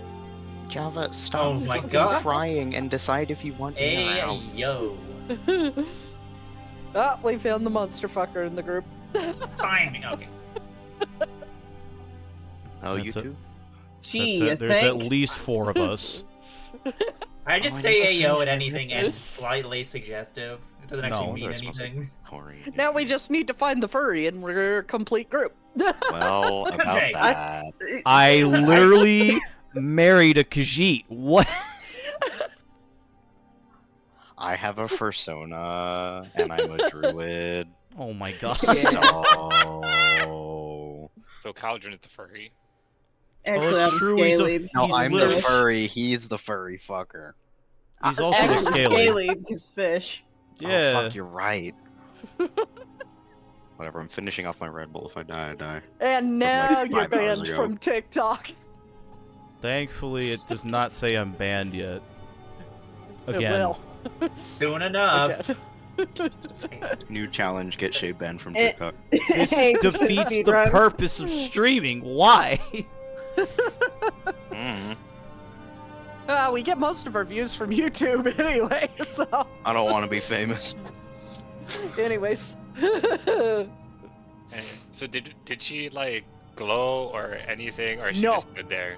Java, stop Oh my fucking God. crying and decide if you want me Hey, around. yo. Ah, we found the monster fucker in the group. Fine. Okay. Oh, you That's it. too? Gee, That's you it. There's at think? least 4 of us. I just Oh, I say never ayo finished at my anything food. and it's slightly suggestive. It doesn't actually No, mean They're supposed to- anything. Corey. Now we just need to find the furry and we're a complete group. Well, about Okay. that. I literally married a Khajiit. What? I have a persona, and I'm a druid. Oh my god. So So Caldron is the furry. Actually, it's I'm true, he's a- scaly. no, He's I'm the literally- furry. He's the furry fucker. He's also a Actually, scaly. scaly is fish. Oh Yeah. fuck, you're right. Whatever. I'm finishing off my Red Bull. If I die, I die. And like now 5 you're hours banned ago. from TikTok. Thankfully, it does not say I'm banned yet. Again. It will. Doing enough. Again. New challenge: get shade banned from Eh. TikTok. This Hey, defeats the speedrun. purpose of streaming. Why? We get most of our views from YouTube anyway, so. I don't want to be famous. Anyways. And so did she like glow or anything, or she No. just stood there?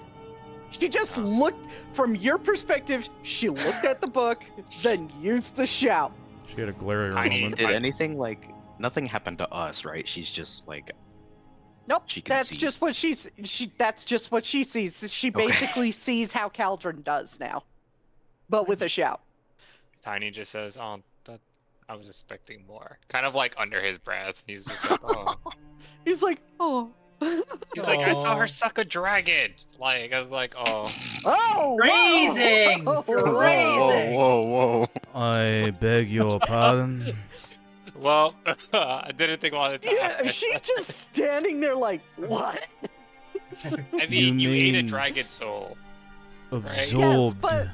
She just looked, from your perspective, she looked at the book, then used the shout. She had a glaring I need- moment. Did anything like nothing happened to us, right? She's just like Nope, She can that's see. just what that's just what she sees. She Okay. basically sees how Caldron does now, but with a shout. Tiny just says, "Oh, that I was expecting more." Kind of like under his breath. He's just like, "Oh." He's like, oh. He's like, "I saw Aw. her suck a dragon." Like I was like, "Oh." Oh! Phrasing! whoa! Phrasing! whoa. I beg your pardon. Well, I didn't think about it. Yeah, she's just standing there like, what? I mean, you ate a mean- dragon soul. Absorbed. but-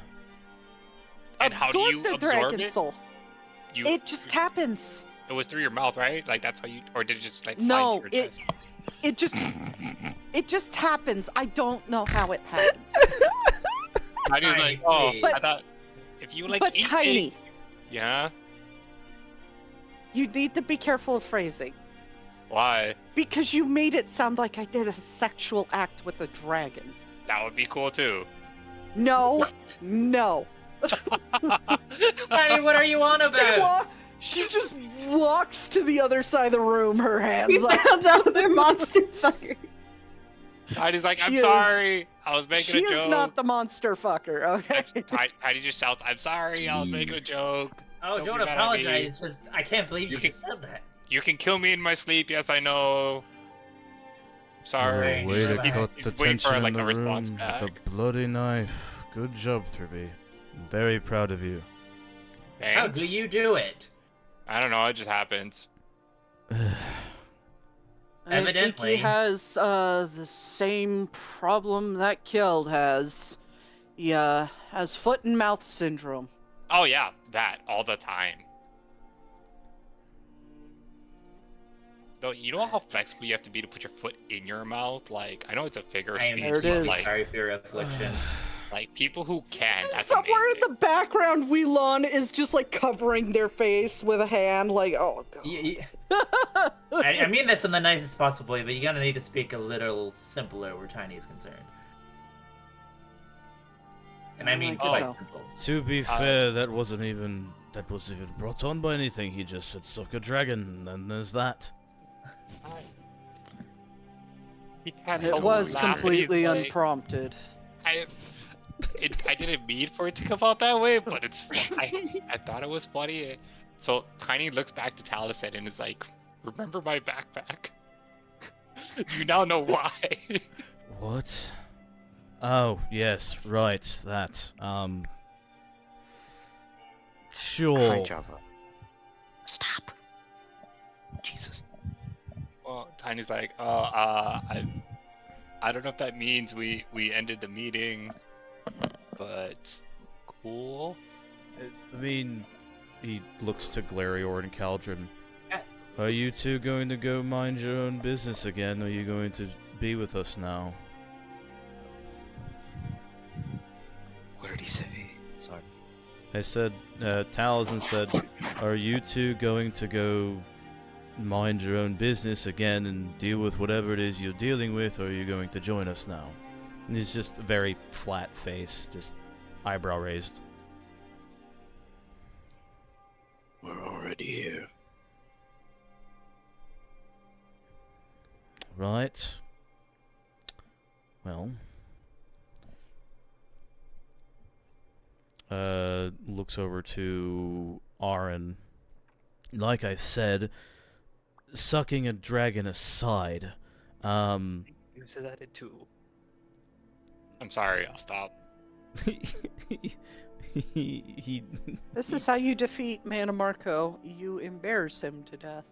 And how do you Absorb the absorb dragon it? soul. You, It just happens. It was through your mouth, right? Like that's how you, or did it just like No, fly to your it- chest? It just happens. I don't know how it happens. I was Tiny, like, oh, please. I thought if you like but eat Tiny, it, yeah. you need to be careful of phrasing. Why? Because you made it sound like I did a sexual act with a dragon. That would be cool too. No, no. Tiny, what are you on about? She just walks to the other side of the room, her We hands like, found the other monster fucker. Tiny's like, She I'm is- sorry, I was making she a joke. is not the monster fucker, okay? Tiny just shouts, I'm sorry, I was making a joke. Oh, Don't don't be mad at me. apologize. Just I can't believe You you can- just said that. You can kill me in my sleep, yes I know. Sorry. Oh, Way to He's- cut he's the waiting for, tension like, in a the response room back. with a bloody knife. Good job, Thurby. I'm very proud of you. How Thanks. do you do it? I don't know, it just happens. I think Evidently. he has the same problem that Killed has. He has foot and mouth syndrome. Oh yeah, that, all the time. Though, you know how flexible you have to be to put your foot in your mouth? Like, I know it's a figure of I am speech, There it but is. like, sorry for your affliction. like people who can, that's Somewhere amazing. in the background, Wheelon is just like covering their face with a hand, like, oh god. I mean this in the nicest possible way, but you're gonna need to speak a little simpler where Tiny is concerned. And I mean I can quite tell. simple. To be fair, that wasn't even brought on by anything. He just said suck a dragon, and there's that. He had It a was laugh, and he's completely like, unprompted. I didn't mean for it to come out that way, but it's I thought it was funny. So Tiny looks back to Taliesin and is like, "Remember my backpack? You now know why." What? Oh, yes, right, that. Sure. Hi, Java. Stop. Jesus. Well, Tiny's like, I don't know if that means we ended the meeting, but cool. I mean, he looks to Glarior and Caldron. Yeah. Are you two going to go mind your own business again, or are you going to be with us now? What did he say? Sorry. I said, Taliesin said, are you two going to go mind your own business again and deal with whatever it is you're dealing with, or are you going to join us now? And he's just a very flat face, just eyebrow raised. We're already here. Right. Well, looks over to Aaron. Like I said, sucking a dragon aside, You said that it too. I'm sorry, I'll stop. he This is how you defeat Mana Marco. You embarrass him to death.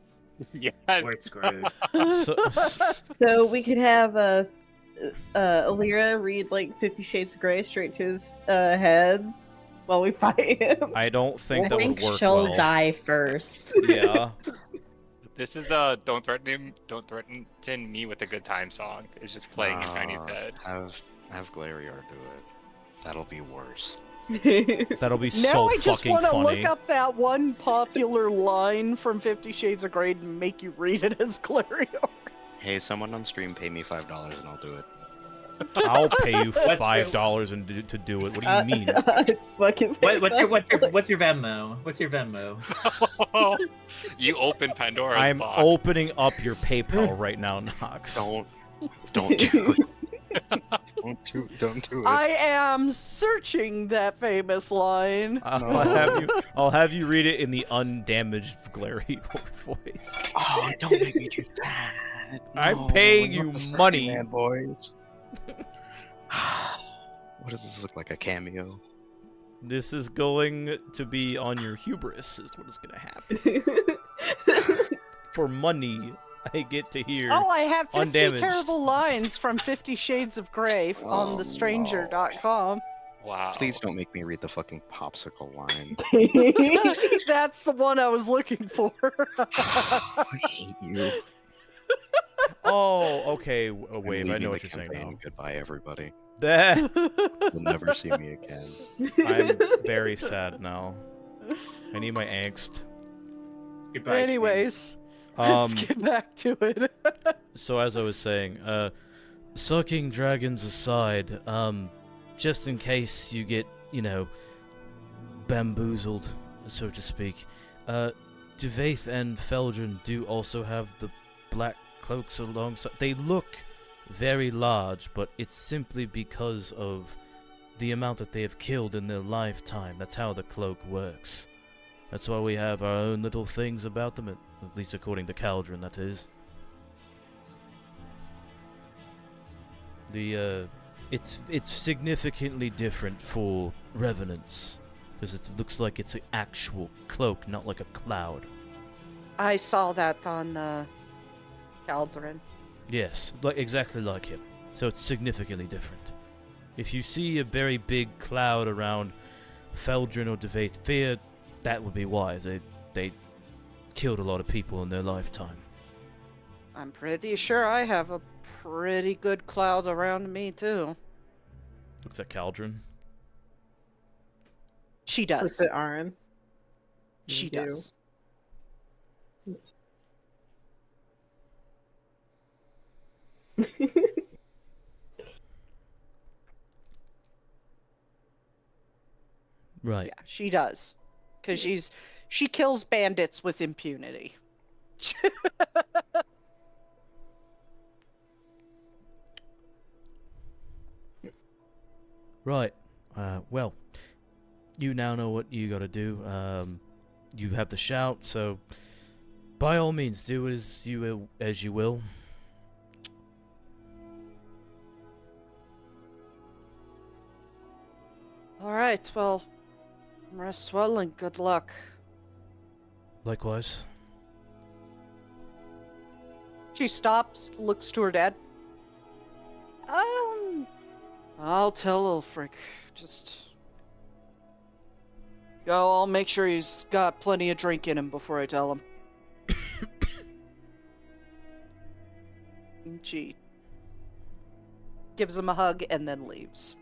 Yeah. We're screwed. So we could have Alira read like 50 Shades of Grey straight to his head while we fight him. I don't think I that think would work she'll well. die first. Yeah. This is don't threaten me with a good time song. It's just playing in Tiny's head. Have Glariar do it. That'll be worse. That'll be Now so I just fucking want to funny. look up that one popular line from 50 Shades of Grey and make you read it as Clarion. Hey, someone on stream, pay me $5 and I'll do it. I'll pay you $5 to do it. What do you mean? What's your Venmo? What's your Venmo? You open Pandora's I'm box. opening up your PayPal right now, Nox. Don't do it. Don't do it. I am searching that famous line. I'll have you read it in the undamaged Glarior voice. Oh, don't make me do that. I'm paying not you the sexy money. man boys. What does this look like? A cameo? This is going to be on your hubris, is what is going to happen. For money, I get to hear. Oh, I have 50 undamaged. terrible lines from 50 Shades of Grey on thestranger.com. Wow. Please don't make me read the fucking popsicle line. That's the one I was looking for. I hate you. Oh, okay, Wave, I leaving know the what you're saying campaign. now. Goodbye, everybody. That You'll never see me again. I'm very sad now. I need my angst. Goodbye, Anyways, let's get back to it. So as I was saying, sucking dragons aside, just in case you get, bamboozled, so to speak, Duvaith and Feldrin do also have the black cloaks alongside. They look very large, but it's simply because of the amount that they have killed in their lifetime. That's how the cloak works. That's why we have our own little things about them, at least according to Caldron, that is. It's significantly different for revenants, because it looks like it's an actual cloak, not like a cloud. I saw that on the Caldron. Yes, exactly like him. So it's significantly different. If you see a very big cloud around Feldrin or Duvaith Fear, that would be why. They killed a lot of people in their lifetime. I'm pretty sure I have a pretty good cloud around me, too. Looks at Caldron. She does. Looks at Aaron. She does. Right. Yeah, she does. Because she kills bandits with impunity. Right. Well, you now know what you gotta do. You have the shout, so by all means, do as you will. All right, well, rest well and good luck. Likewise. She stops, looks to her dad. I'll tell Ulfric. Just go. I'll make sure he's got plenty of drink in him before I tell him. And she gives him a hug and then leaves.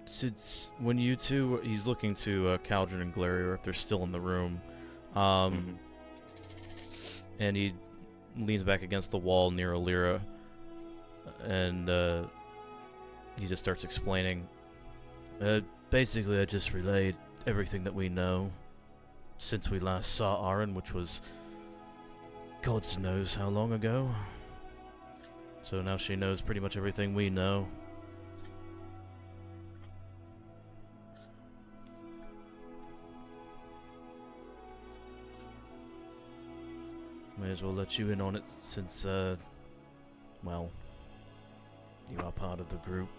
Since when you two, he's looking to Caldron and Glarior if they're still in the room, and he leans back against the wall near Alira, and he just starts explaining. Basically, I just relayed everything that we know since we last saw Aaron, which was God knows how long ago. So now she knows pretty much everything we know. May as well let you in on it since, well, you are part of the group.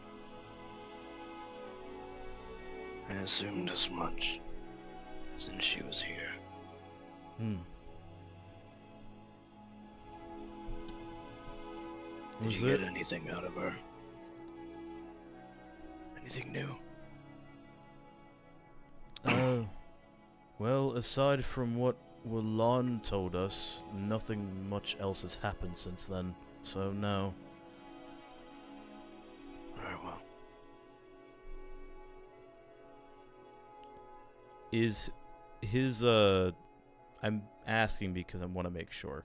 I assumed as much since she was here. Did you get anything out of her? Anything new? Well, aside from what Wallon told us, nothing much else has happened since then, so no. Very well. Is his, I'm asking because I want to make sure.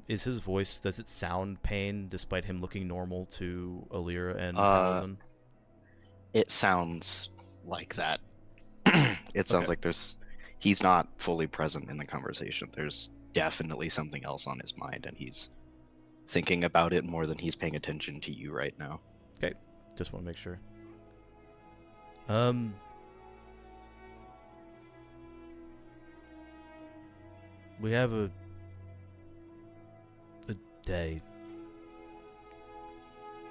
Is his voice, does it sound pain despite him looking normal to Alira and Taliesin? It sounds like that. It sounds like he's not fully present in the conversation. There's definitely something else on his mind, and he's thinking about it more than he's paying attention to you right now. Okay, just want to make sure. We have a day.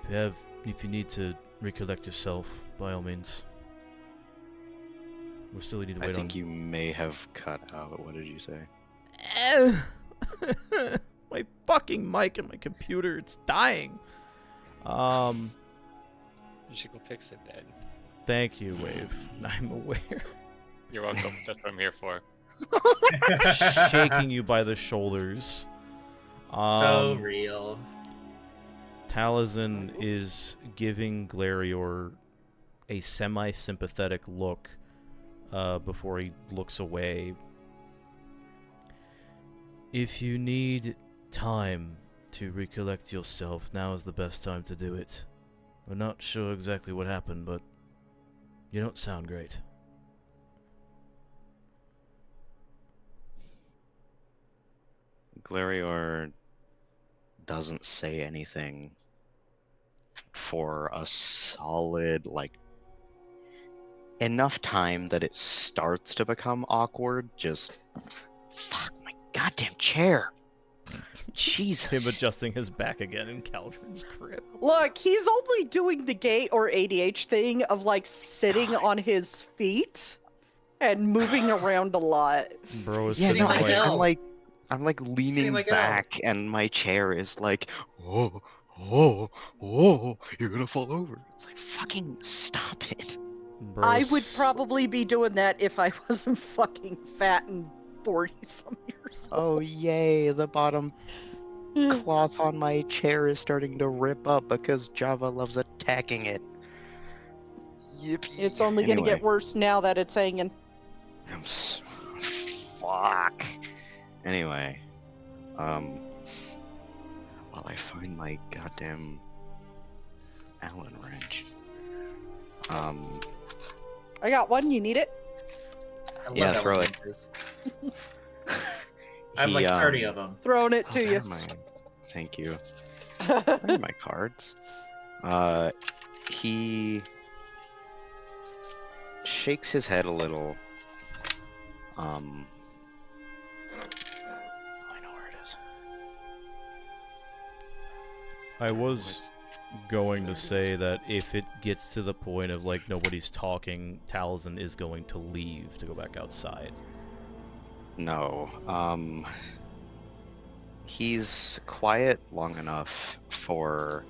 If you need to recollect yourself, by all means. We still need to wait on... I think you may have cut out. What did you say? My fucking mic and my computer, it's dying. You should go fix it then. Thank you, Wave. I'm aware. You're welcome. That's what I'm here for. Shaking you by the shoulders. So real. Taliesin is giving Glarior a semi-sympathetic look before he looks away. If you need time to recollect yourself, now is the best time to do it. We're not sure exactly what happened, but you don't sound great. Glarior doesn't say anything for a solid, enough time that it starts to become awkward. Just, fuck, my goddamn chair. Jesus. Him adjusting his back again in Caldron's crib. Look, he's only doing the gait or ADH thing of sitting on his feet and moving around a lot. Bro is sitting I'm like leaning like back, and my chair is like, oh, you're gonna fall over. It's like, fucking stop it. I would probably be doing that if I wasn't fucking fat and 40-some years old. Oh, yay, the bottom cloth on my chair is starting to rip up because Java loves attacking it. Yippee. It's only gonna get worse now that it's hanging. Fuck. Anyway, while I find my goddamn Allen wrench. I got one, you need it? Yeah, throw it. I have like 30 of them. Throwing it to you. Thank you. Where are my cards? He shakes his head a little. I know where it is. I was going to say that if it gets to the point of nobody's talking, Taliesin is going to leave to go back outside. No. He's quiet long enough for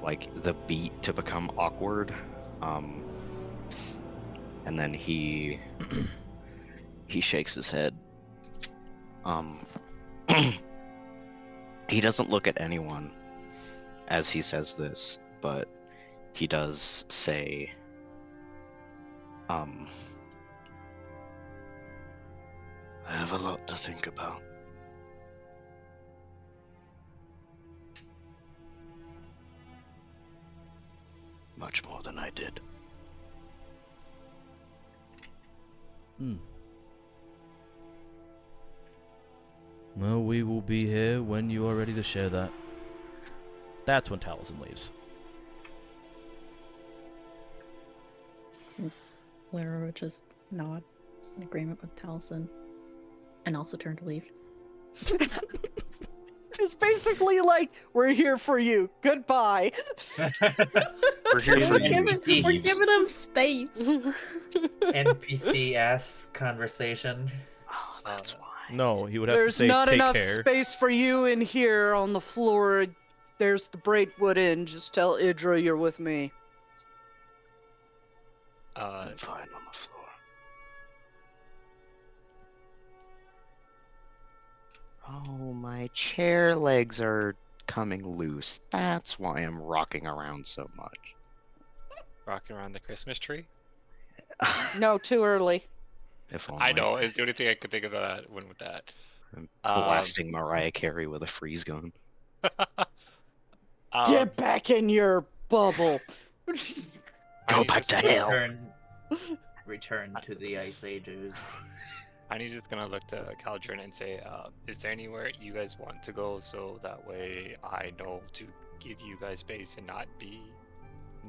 the beat to become awkward. And then he shakes his head. He doesn't look at anyone as he says this, but he does say, I have a lot to think about. Much more than I did. Well, we will be here when you are ready to share that. That's when Taliesin leaves. Lara would just nod in agreement with Taliesin and also turn to leave. It's basically like, we're here for you. Goodbye. We're here for you. We're giving him space. NPC-esque conversation. Oh, that's why. No, he would have to There's say, not take enough care. space for you in here on the floor. There's the Braidwood Inn. Just tell Idra you're with me. I'm fine on the floor. Oh, my chair legs are coming loose. That's why I'm rocking around so much. Rocking around the Christmas tree. No, too early. If I only. know, it's the only thing I could think of that went with that. I'm blasting Mariah Carey with a freeze gun. Get back in your bubble. Go back to hell. Return to the Ice Ages. Honey's just gonna look to Caldron and say, is there anywhere you guys want to go so that way I know to give you guys space and not be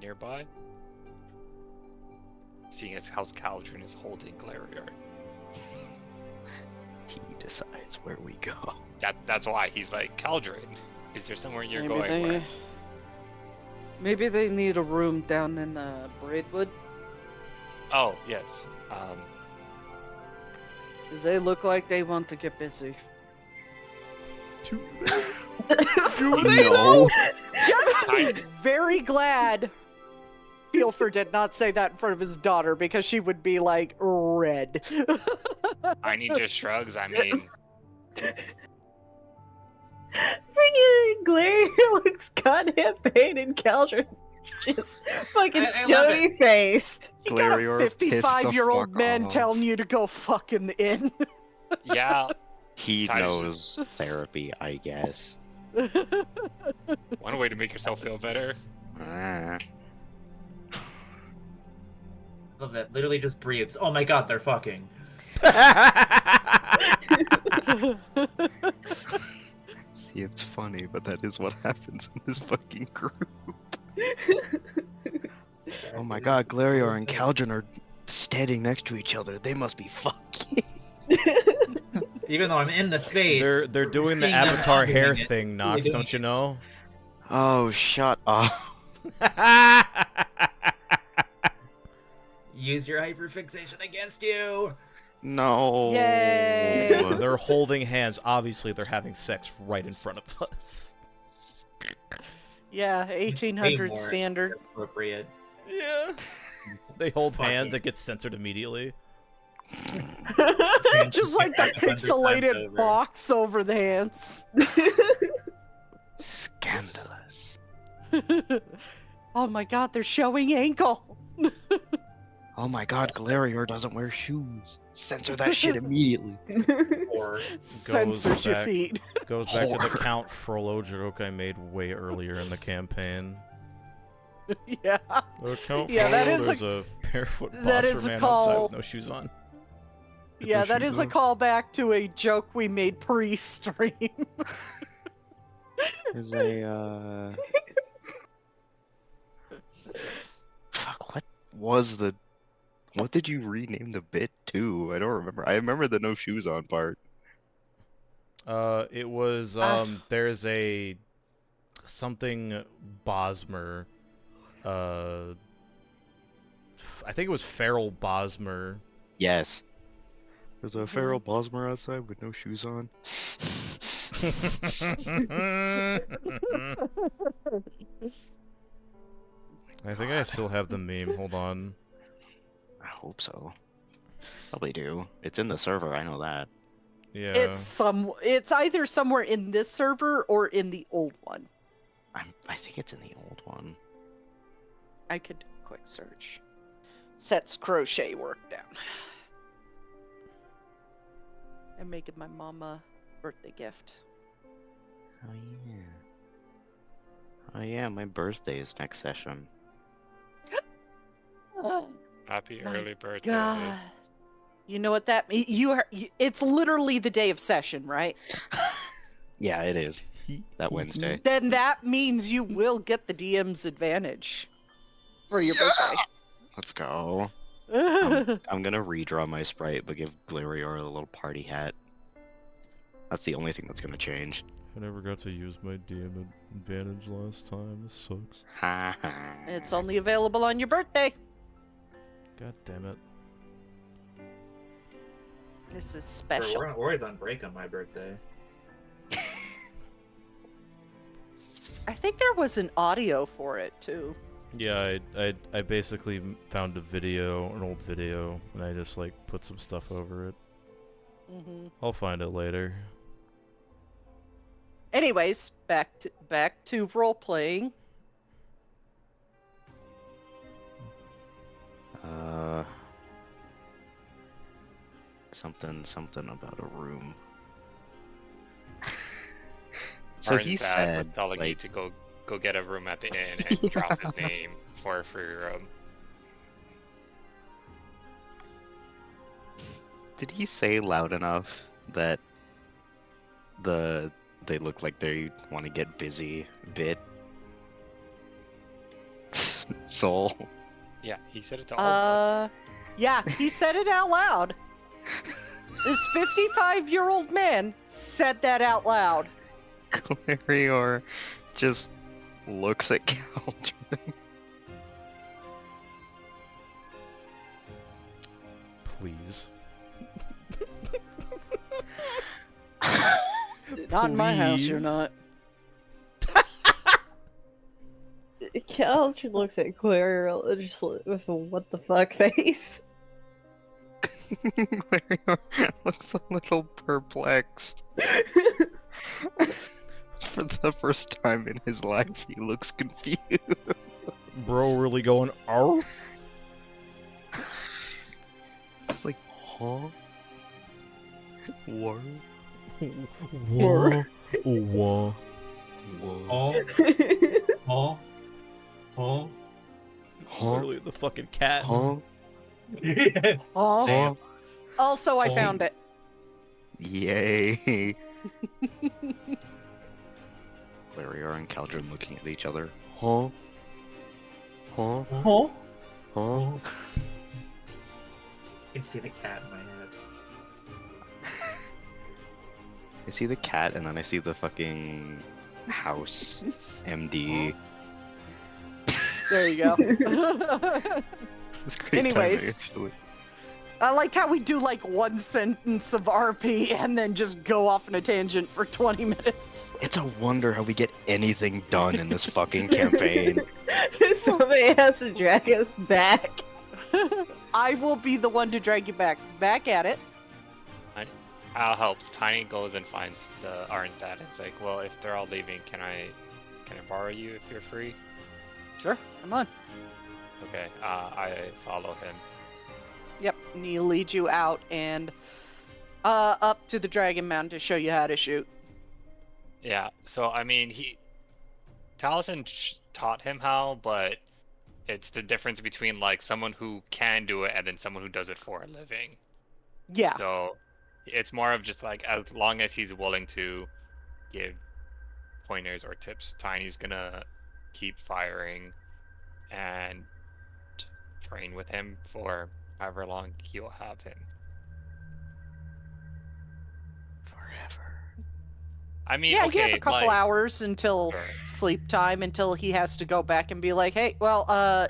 nearby? Seeing as how Caldron is holding Glarior. He decides where we go. That's why he's like, Caldron, is there somewhere you're going where? Maybe they need a room down in the Braidwood. Oh, yes. Because they look like they want to get busy. Do they though? Just to be very glad Feelford did not say that in front of his daughter, because she would be like red. Tiny just shrugs, I mean. Freaking Glarior looks goddamn pain and Caldron just fucking I love stony faced. You got a Glarior, piss the 55-year-old fuck man off. telling you to go fucking in. Yeah. He Ty's knows therapy, I guess. One way to make yourself feel better. Love that. Literally just breathes. Oh my god, they're fucking. See, it's funny, but that is what happens in this fucking group. Oh my god, Glarior and Caldron are standing next to each other. They must be fucking. Even though I'm in the space. They're doing the seeing them Avatar doing hair it. thing, Nox, Doing don't you it. know? Oh, shut up. Use your hyperfixation against you. No. Yay. They're holding hands. Obviously, they're having sex right in front of us. Yeah, Way 1800 more standard. Appropriate. Yeah. They hold hands. Fucking- It gets censored immediately. Just like the 100 times pixelated over. box over the hands. Scandalous. Oh my god, they're showing ankle. Oh my god, Glarior doesn't wear shoes. Censor that shit immediately. Or Censors your back. feet. Goes back to the Count Frollo joke I made way earlier in the campaign. Yeah. Count Yeah, that Frollo, is there's a barefoot that boss is for a man call. outside with no shoes on. Yeah, that shoes is a on. callback to a joke we made pre-stream. There's a, Fuck, what did you rename the bit to? I don't remember. I remember the no shoes on part. It was there's a something Bosmer. I think it was Feral Bosmer. Yes. There's a feral Bosmer outside with no shoes on. I think I still have the meme. Hold on. I hope so. Probably do. It's in the server, I know that. Yeah. It's either somewhere in this server or in the old one. I think it's in the old one. I could do a quick search. Sets crochet work down. I'm making my mom a birthday gift. Oh yeah. Oh yeah, my birthday is next session. Happy My early birthday. God. You know what that means? It's literally the day of session, right? Yeah, it is. That Wednesday. Then that means you will get the DM's advantage for your birthday. Let's go. I'm gonna redraw my sprite, but give Glarior a little party hat. That's the only thing that's gonna change. I never got to use my DM advantage last time. This sucks. It's only available on your birthday. God damn it. This is special. We're always on break on my birthday. I think there was an audio for it too. Yeah, I basically found an old video, and I just like put some stuff over it. I'll find it later. Anyways, back to role playing. Something about a room. So Arn's he dad said, was telling me like, to go get a room at the inn and drop his name for a free room. did he say loud enough that they look like they want to get busy bit? Soul. Yeah, he said it to all of us. Yeah, he said it out loud. This 55-year-old man said that out loud. Clarior just looks at Caldron. Please. Not in my house, you're Please. not. Cal looks at Claire just with a what the fuck face. Clarior looks a little perplexed. For the first time in his life, he looks confused. Bro really going, oh? Just like, huh? What? Whoa. Whoa. Oh, oh, oh, Literally the fucking cat. Huh? Oh. Huh? Also, I found it. Yay. Clarior and Caldron looking at each other. Huh? Huh? Huh? Huh? I can see the cat in my head. I see the cat, and then I see the fucking house MD. There you go. It's great Anyways. timing, actually. I like how we do like one sentence of RP and then just go off on a tangent for 20 minutes. It's a wonder how we get anything done in this fucking campaign. Somebody has to drag us back. I will be the one to drag you back at it. I'll help. Tiny goes and finds the Arn's dad. It's like, well, if they're all leaving, can I borrow you if you're free? Sure, come on. Okay, I follow him. Yep, and he'll lead you out and up to the Dragon Mountain to show you how to shoot. Yeah, so I mean, Taliesin taught him how, but it's the difference between like someone who can do it and then someone who does it for a living. Yeah. So it's more of just like, as long as he's willing to give pointers or tips, Tiny's gonna keep firing and train with him for however long he'll have him. Forever. I mean, Yeah, okay, you have a couple like, hours until Sure. sleep time, until he has to go back and be like, hey, well,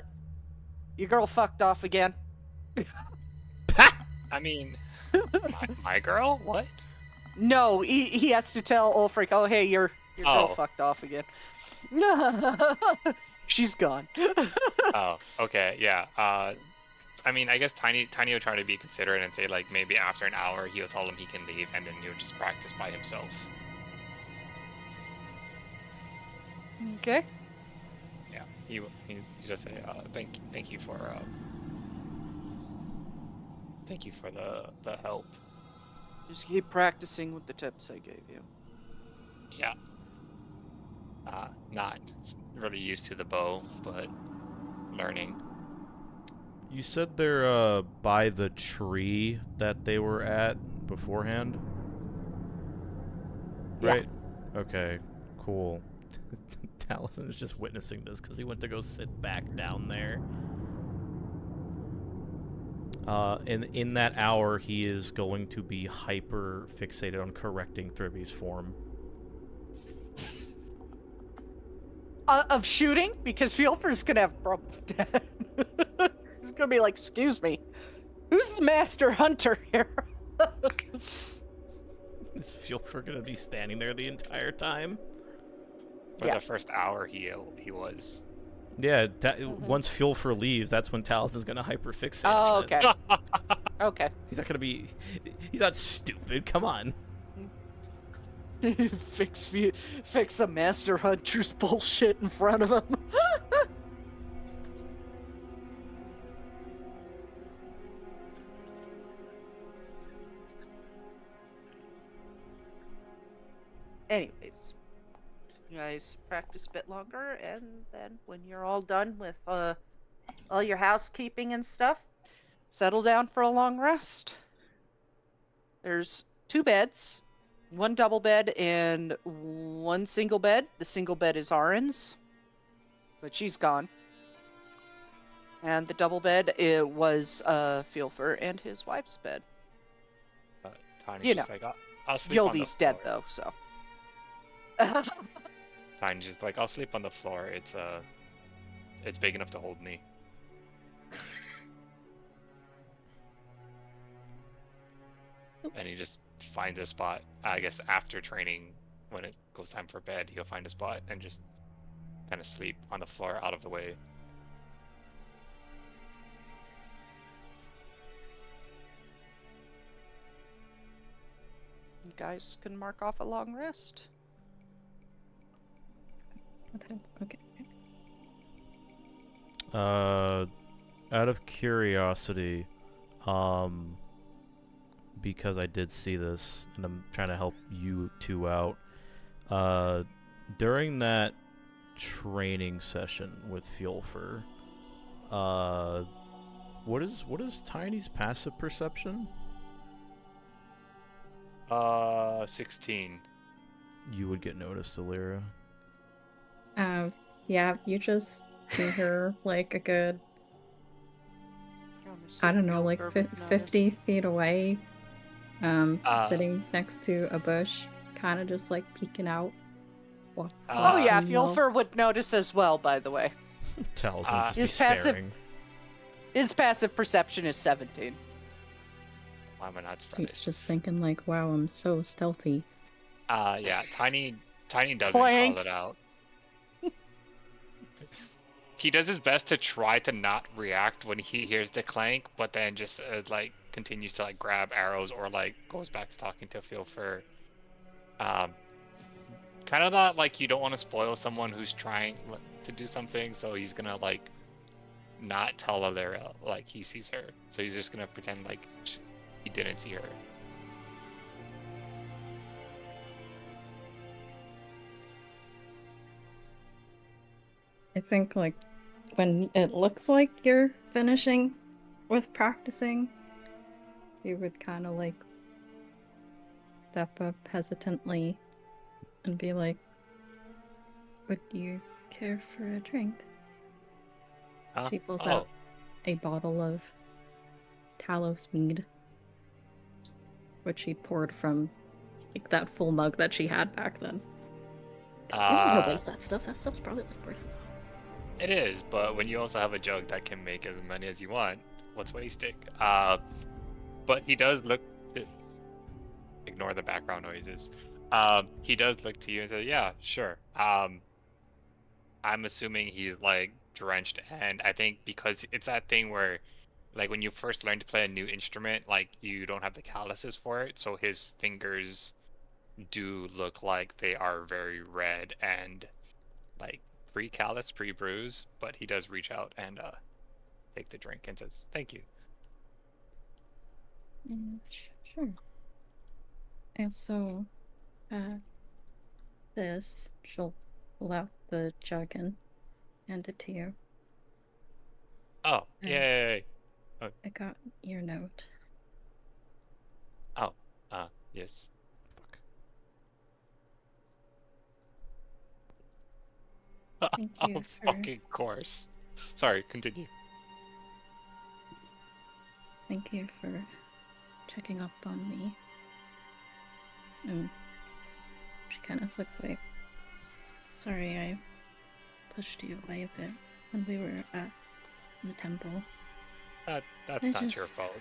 your girl fucked off again. I mean, my girl? What? No, he has to tell Ulfric, oh, hey, your girl Oh. fucked off again. She's gone. Oh, okay, yeah. I mean, I guess Tiny will try to be considerate and say, like, maybe after an hour he'll tell him he can leave, and then he'll just practice by himself. Okay. Yeah, he just say, thank you for the help. Just keep practicing with the tips I gave you. Yeah. Not really used to the bow, but learning. You said they're by the tree that they were at beforehand? Yeah. Right? Okay, cool. Taliesin is just witnessing this because he went to go sit back down there. In that hour, he is going to be hyper fixated on correcting Thribby's form. Of shooting? Because Fielfer's gonna have problems with that. He's gonna be like, excuse me, who's the master hunter here? Is Fielfer gonna be standing there the entire time? For Yeah. the first hour, he was. Yeah, once Fielfer leaves, that's when Taliesin's gonna hyper fixate Oh, on it. okay. Okay. He's not gonna be... He's not stupid, come on. Fix the master hunter's bullshit in front of him. Anyways, you guys practice a bit longer, and then when you're all done with all your housekeeping and stuff, settle down for a long rest. There's 2 beds, 1 double bed and 1 single bed. The single bed is Arin's, but she's gone. And the double bed, it was Fielfer and his wife's bed. Tiny's You just know, like, I'll sleep on the Yoldi's dead floor." though, so. Tiny's just like, I'll sleep on the floor. It's big enough to hold me. And he just finds a spot. I guess after training, when it goes time for bed, he'll find a spot and just kind of sleep on the floor out of the way. You guys can mark off a long rest. Okay. Out of curiosity, because I did see this, and I'm trying to help you two out. During that training session with Fielfer, what is Tiny's passive perception? 16. You would get noticed, Illyria. Yeah, you just see her like a good, I don't know, like 50 feet away, sitting next to a bush, kind of just like peeking out. Oh yeah, watching y'all. Fielfer would notice as well, by the way. Taliesin His just passive- staring. His passive perception is 17. Why am I not She's surprised? just thinking like, wow, I'm so stealthy. Yeah, Tiny doesn't Clank. call it out. He does his best to try to not react when he hears the clank, but then just like continues to like grab arrows or like goes back to talking to Fielfer. Kind of not like you don't want to spoil someone who's trying to do something, so he's gonna like not tell Illyria like he sees her. So he's just gonna pretend like he didn't see her. I think like when it looks like you're finishing with practicing, you would kind of like step up hesitantly and be like, would you care for a drink? She pulls out a bottle of Talos mead, which she'd poured from like that full mug that she had back then. 'Cause you don't want to waste that stuff. That stuff's probably like worth it. It is, but when you also have a jug that can make as many as you want, what's wasting? But he does look. Ignore the background noises. He does look to you and says, "Yeah, sure." I'm assuming he's like drenched, and I think because it's that thing where, like, when you first learn to play a new instrument, like you don't have the calluses for it, so his fingers do look like they are very red and like pre-callus, pre-bruise, but he does reach out and take the drink and says, "Thank you." Sure. And so, she'll pull out the jug and hand it to you. Oh, And- yay! I got your note. Oh, yes. Thank Oh, you for fucking course. Sorry, continue. thank you for checking up on me. She kind of looks away. Sorry, I pushed you away a bit when we were at the temple. That's I not your just fault.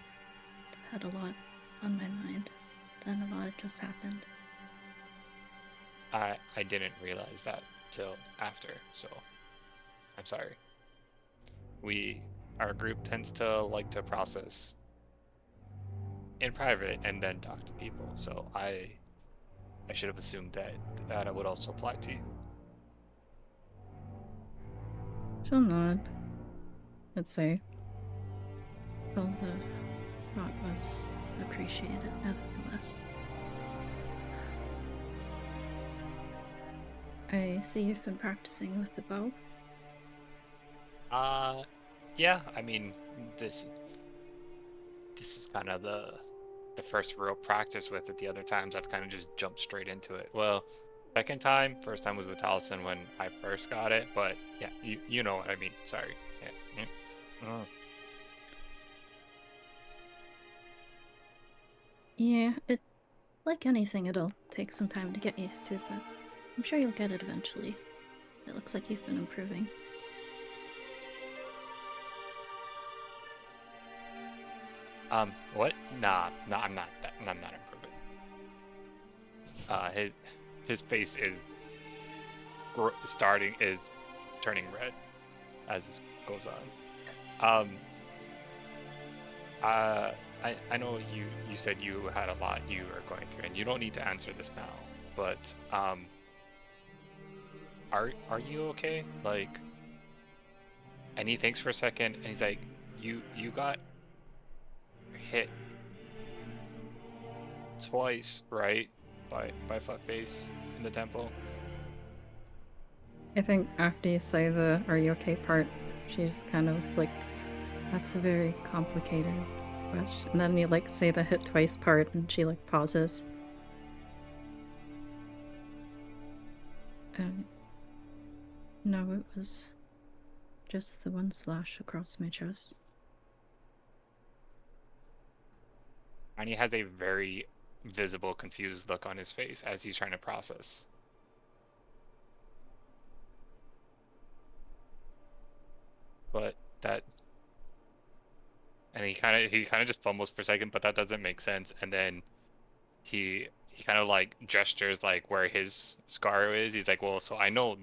had a lot on my mind. Then a lot just happened. I didn't realize that till after, so I'm sorry. Our group tends to like to process in private and then talk to people, so I should have assumed that it would also apply to you. She'll nod. I'd say. All the thought was appreciated, nevertheless. I see you've been practicing with the bow. Yeah, I mean, this is kind of the first real practice with it. The other times I've kind of just jumped straight into it. Well, first time was with Allison when I first got it, but yeah, you know what I mean. Sorry. Yeah. Yeah, like anything, it'll take some time to get used to, but I'm sure you'll get it eventually. It looks like you've been improving. What? Nah, I'm not. I'm not improving. His face is turning red as it goes on. I know you said you had a lot you were going through, and you don't need to answer this now, but are you okay? Like, and he thinks for a second, and he's like, you got hit twice, right? By fuckface in the temple. I think after you say the "are you okay" part, she just kind of was like, "That's a very complicated question." And then you like say the "hit twice" part, and she like pauses. No, it was just the one slash across my chest. And he has a very visible, confused look on his face as he's trying to process. But that, and he kind of just fumbles for a second, but that doesn't make sense. And then he kind of like gestures like where his scar is. He's like, well, so I know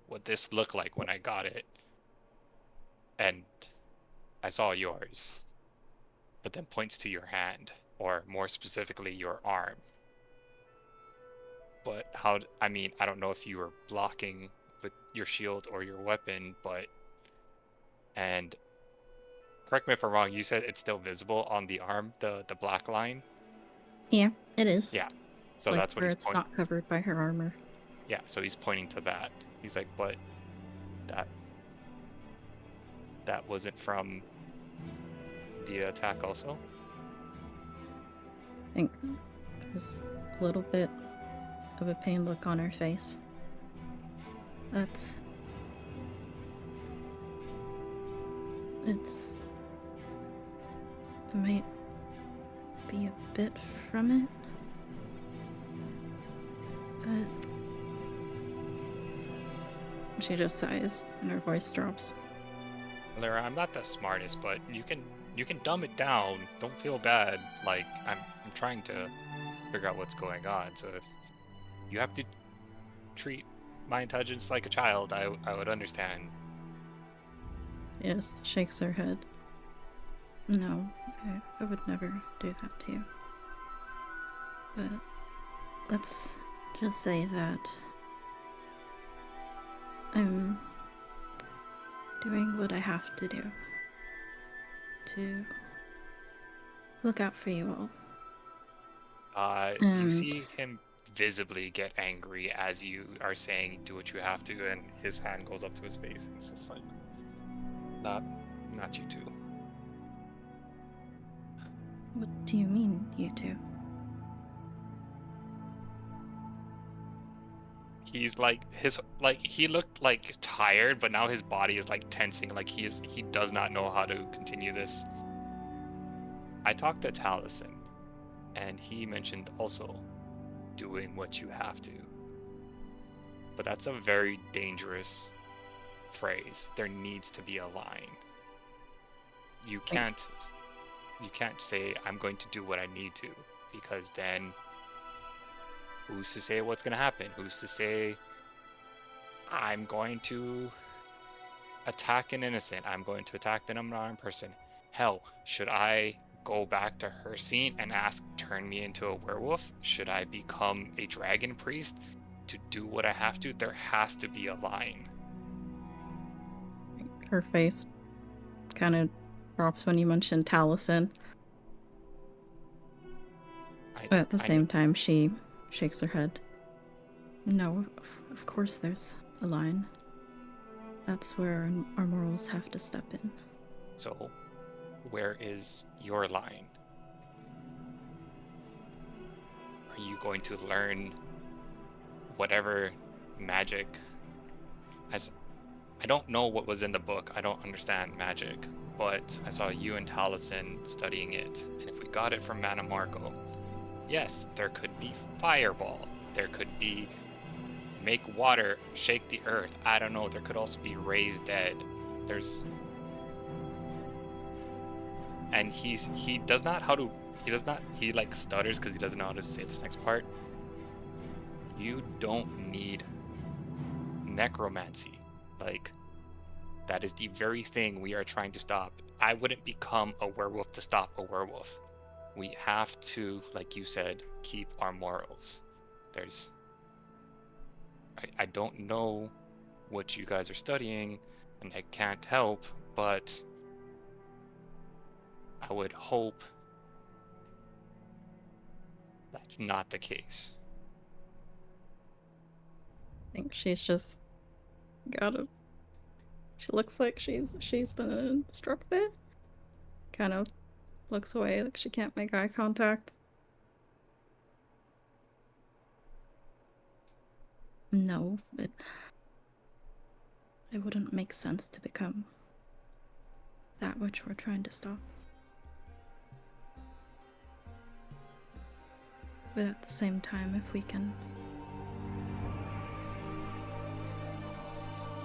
what this looked like when I got it, and I saw yours. But then points to your hand, or more specifically, your arm. But I mean, I don't know if you were blocking with your shield or your weapon, and correct me if I'm wrong, you said it's still visible on the arm, the black line? Yeah, it is. Yeah. So like that's what where he's it's not covered by her armor. Yeah, so he's pointing to that. He's like, but that wasn't from the attack also? I think there's a little bit of a pained look on her face. It might be a bit from it, but she just sighs and her voice drops. Lyra, I'm not the smartest, but you can dumb it down. Don't feel bad. Like I'm trying to figure out what's going on. So if you have to treat my intelligence like a child, I would understand. She just shakes her head. No, I would never do that to you. But let's just say that I'm doing what I have to do to look out for you all. You see him visibly get angry as you are saying do what you have to, and his hand goes up to his face. It's just like, not you two. What do you mean, you two? He's he looked like tired, but now his body is like tensing, like he does not know how to continue this. I talked to Taliesin, and he mentioned also doing what you have to. But that's a very dangerous phrase. There needs to be a line. You can't say I'm going to do what I need to, because then who's to say what's going to happen? Who's to say I'm going to attack an innocent? I'm going to attack an unarmed person. Hell, should I go back to her scene and ask, turn me into a werewolf? Should I become a dragon priest to do what I have to? There has to be a line. Her face kind of drops when you mention Taliesin. But at the same time, she shakes her head. No, of course there's a line. That's where our morals have to step in. So, where is your line? Are you going to learn whatever magic? I don't know what was in the book. I don't understand magic, but I saw you and Taliesin studying it. And if we got it from Mana Marco, yes, there could be fireball. There could be make water shake the earth. I don't know. There could also be raise dead. And he like stutters because he doesn't know how to say this next part. You don't need necromancy. Like, that is the very thing we are trying to stop. I wouldn't become a werewolf to stop a werewolf. We have to, like you said, keep our morals. I don't know what you guys are studying, and I can't help, but I would hope that's not the case. I think she's just she looks like she's been struck a bit. Kind of looks away, like she can't make eye contact. No, it wouldn't make sense to become that which we're trying to stop. But at the same time, if we can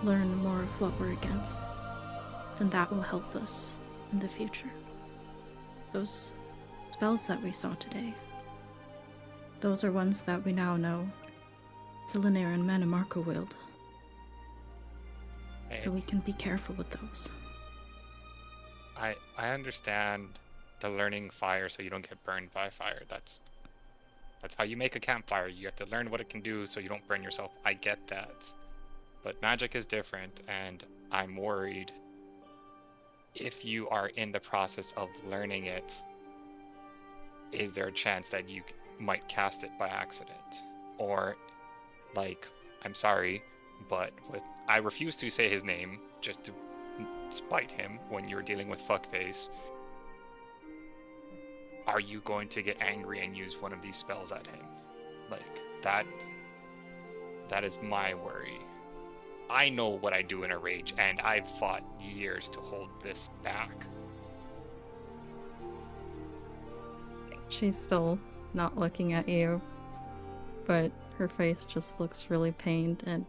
learn more of what we're against, then that will help us in the future. Those spells that we saw today, those are ones that we now know Selenir and Mana Marco wield. So we can be careful with those. I understand the learning fire so you don't get burned by fire. That's how you make a campfire. You have to learn what it can do so you don't burn yourself. I get that. But magic is different, and I'm worried if you are in the process of learning it, is there a chance that you might cast it by accident? Or, like, I'm sorry, but I refuse to say his name just to spite him when you're dealing with fuckface. Are you going to get angry and use one of these spells at him? Like, that is my worry. I know what I do in a rage, and I've fought years to hold this back. She's still not looking at you, but her face just looks really pained, and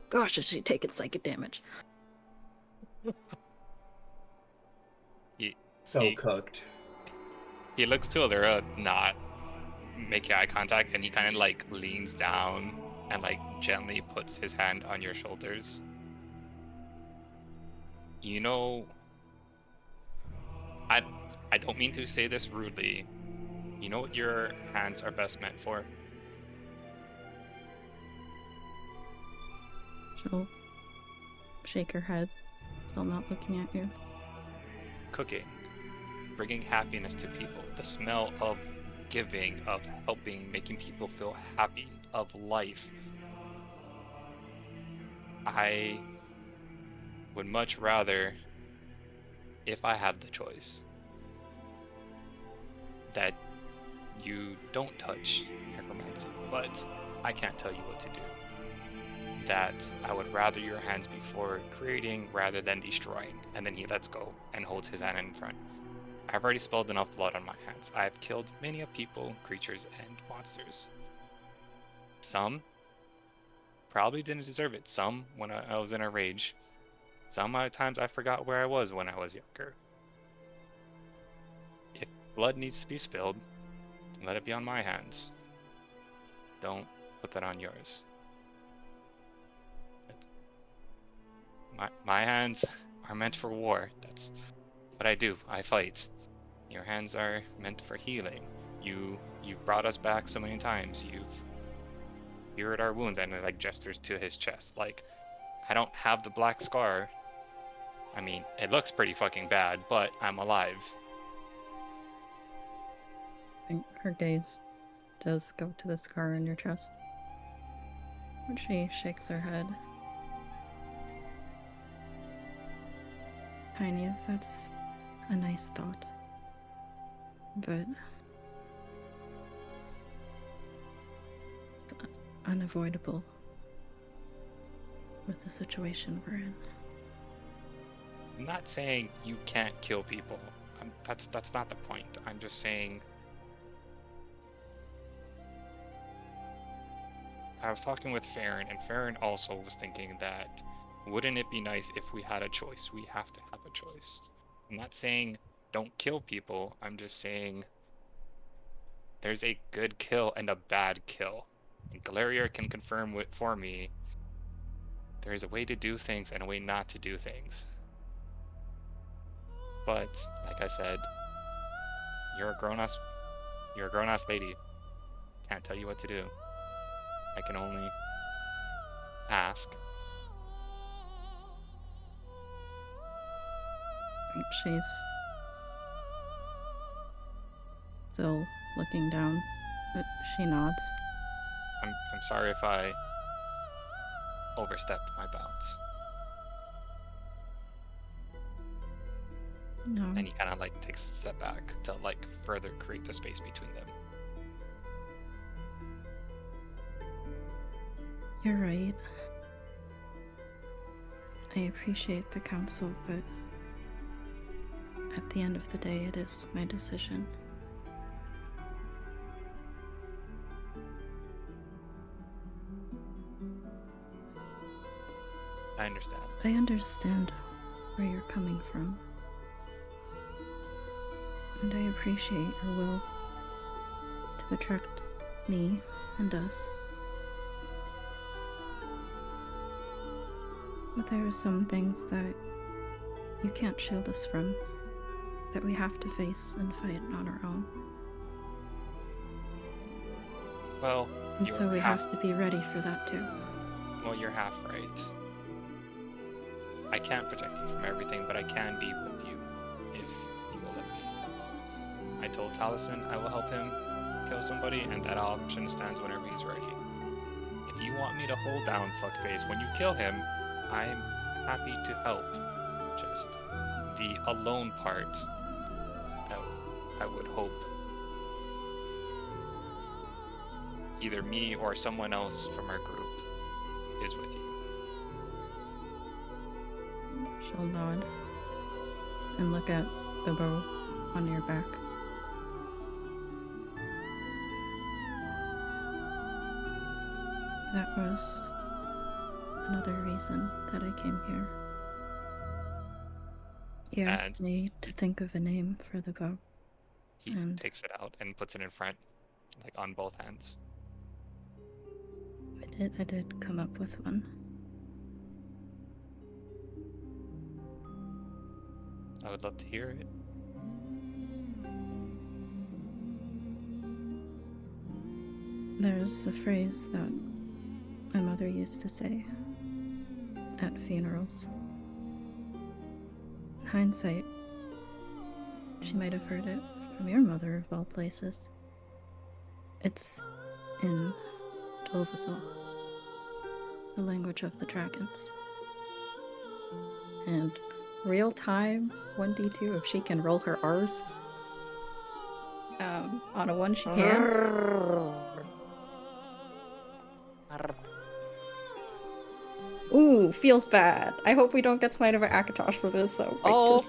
gosh, is she taking psychic damage. So cooked. He looks to Alira, not making eye contact, and he kind of like leans down and like gently puts his hand on your shoulders. You know, I don't mean to say this rudely. You know what your hands are best meant for? She'll shake her head, still not looking at you. Cooking. Bringing happiness to people. The smell of giving, of helping, making people feel happy, of life. I would much rather, if I had the choice, that you don't touch necromancy, but I can't tell you what to do. That I would rather your hands be for creating rather than destroying. And then he lets go and holds his hand in front. I've already spilled enough blood on my hands. I have killed many of people, creatures, and monsters. Some probably didn't deserve it. Some when I was in a rage. Some times I forgot where I was when I was younger. If blood needs to be spilled, let it be on my hands. Don't put that on yours. My hands are meant for war. That's what I do. I fight. Your hands are meant for healing. You've brought us back so many times. You've cured our wounds, and it like gestures to his chest. Like, I don't have the black scar. I mean, it looks pretty fucking bad, but I'm alive. And her gaze does go to the scar on your chest. But she shakes her head. Tiny, that's a nice thought. But it's unavoidable with the situation we're in. I'm not saying you can't kill people. That's not the point. I'm just saying I was talking with Farron, and Farron also was thinking that wouldn't it be nice if we had a choice? We have to have a choice. I'm not saying don't kill people. I'm just saying there's a good kill and a bad kill. And Galerier can confirm for me there's a way to do things and a way not to do things. But like I said, you're a grown-ass lady. Can't tell you what to do. I can only ask. She's still looking down, but she nods. I'm sorry if I overstepped my bounds. No. And he kind of like takes a step back to like further create the space between them. You're right. I appreciate the counsel, but at the end of the day, it is my decision. I understand. I understand where you're coming from. And I appreciate your will to protect me and us. But there are some things that you can't shield us from, that we have to face and fight on our own. Well, And so we have to be ready for that too. Well, you're half right. I can't protect you from everything, but I can be with you if you will let me. I told Taliesin I will help him kill somebody, and that option stands whenever he's ready. If you want me to hold down Fuckface when you kill him, I'm happy to help. Just the alone part, I would hope either me or someone else from our group is with you. She'll nod and look at the bow on your back. That was another reason that I came here. You asked me to think of a name for the bow. He takes it out and puts it in front, like on both hands. I did come up with one. I would love to hear it. There's a phrase that my mother used to say at funerals. In hindsight, she might have heard it from your mother of all places. It's in Dovazal, the language of the dragons. And real time 1d2 if she can roll her R's. On a one she can. Ooh, feels bad. I hope we don't get smited by Akatosh for this, though. Oh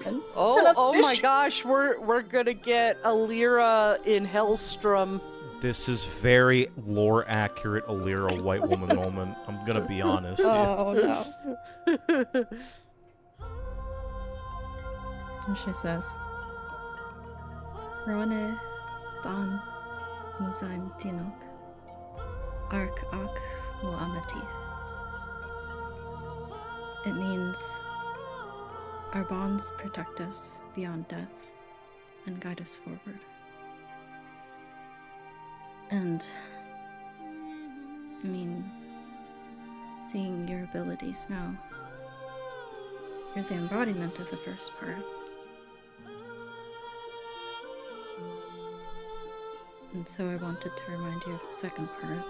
my gosh, we're gonna get Alira in Hellstrom. This is very lore accurate Alira white woman moment. I'm gonna be honest. Oh no. And she says, Rone ban muzaim tinok ark ak muamatif. It means our bonds protect us beyond death and guide us forward. And I mean, seeing your abilities now, you're the embodiment of the first part. And so I wanted to remind you of the second part.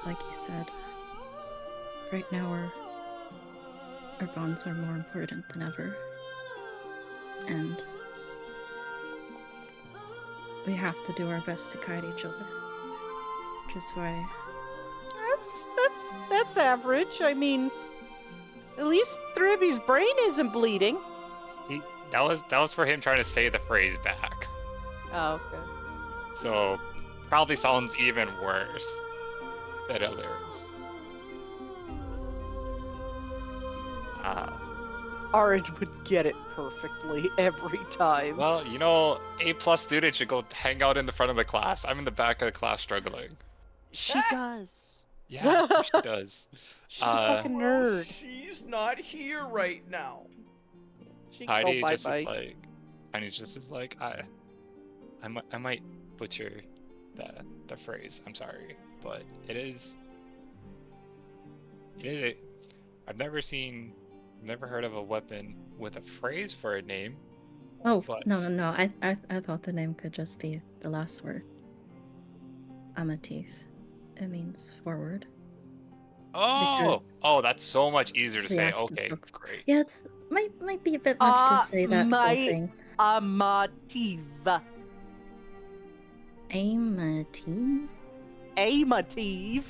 Like you said, right now our bonds are more important than ever. And we have to do our best to guide each other. Which is why... That's average. I mean, at least Thribby's brain isn't bleeding. That was for him trying to say the phrase back. Oh, okay. So, probably sounds even worse than Alira's. Orange would get it perfectly every time. Well, you know, A+ student should go hang out in the front of the class. I'm in the back of the class struggling. She does. Yeah, she does. She's a fucking nerd. She's not here right now. She Heidi go just bye-bye. is like, Heidi just is like, I might butcher the phrase. I'm sorry, but it is a. I've never heard of a weapon with a phrase for a name. Oh, but... no. I thought the name could just be the last word. Amatif. It means forward. Oh! Because Oh, that's so much easier to say. reactive Okay, book- great. Yeah, it might be a bit much to say that whole thing. Amativ. Amatif? Amativ.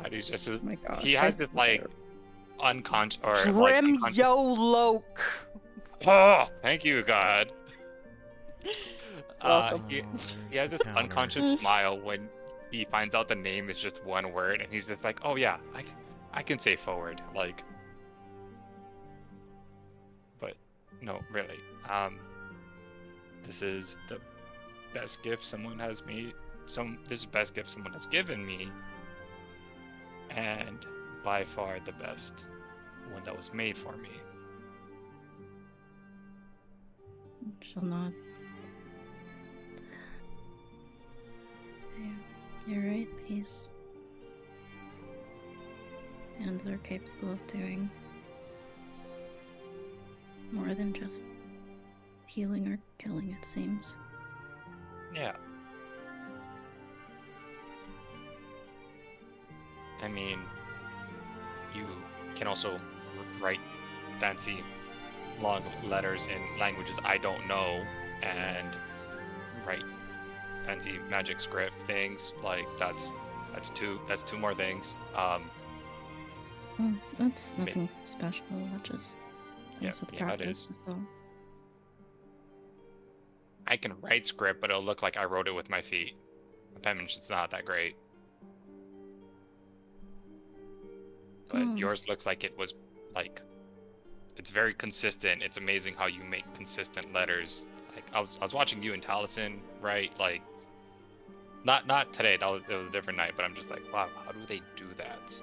Heidi's just Oh my gosh. he has this like unconscious or Drem like yo loke. Oh, thank you, God. Welcome. He has this unconscious smile when he finds out the name is just one word, and he's just like, "Oh yeah, I can say forward." Like, but no, really. This is the best gift someone has made. This is the best gift someone has given me, and by far the best one that was made for me. Shall not. Yeah, you're right, these hands are capable of doing more than just healing or killing, it seems. Yeah. I mean, you can also write fancy long letters in languages I don't know and write fancy magic script things. Like that's two more things. That's nothing special. That just comes with it practice. is. So. I can write script, but it'll look like I wrote it with my feet. My penmanship's not that great. But yours looks like it was like it's very consistent. It's amazing how you make consistent letters. Like I was watching you and Taliesin, right? Like not today. It was a different night. But I'm just like, wow, how do they do that?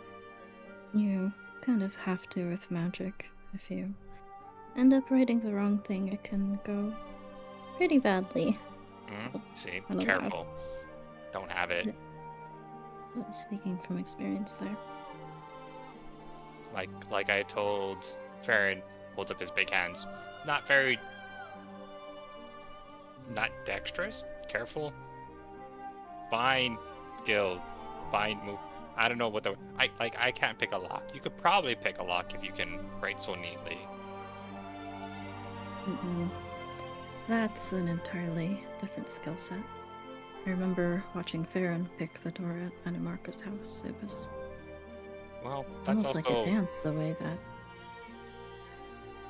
You kind of have to with magic. If you end up writing the wrong thing, it can go pretty badly. See, careful. Don't have it. Speaking from experience there. Like I told Farron, holds up his big hands. Not dexterous. Careful. Fine skill. Fine move. I don't know what I can't pick a lock. You could probably pick a lock if you can write so neatly. That's an entirely different skill set. I remember watching Farron pick the door at Anamarka's house. It was Well, that's almost also like a dance, the way that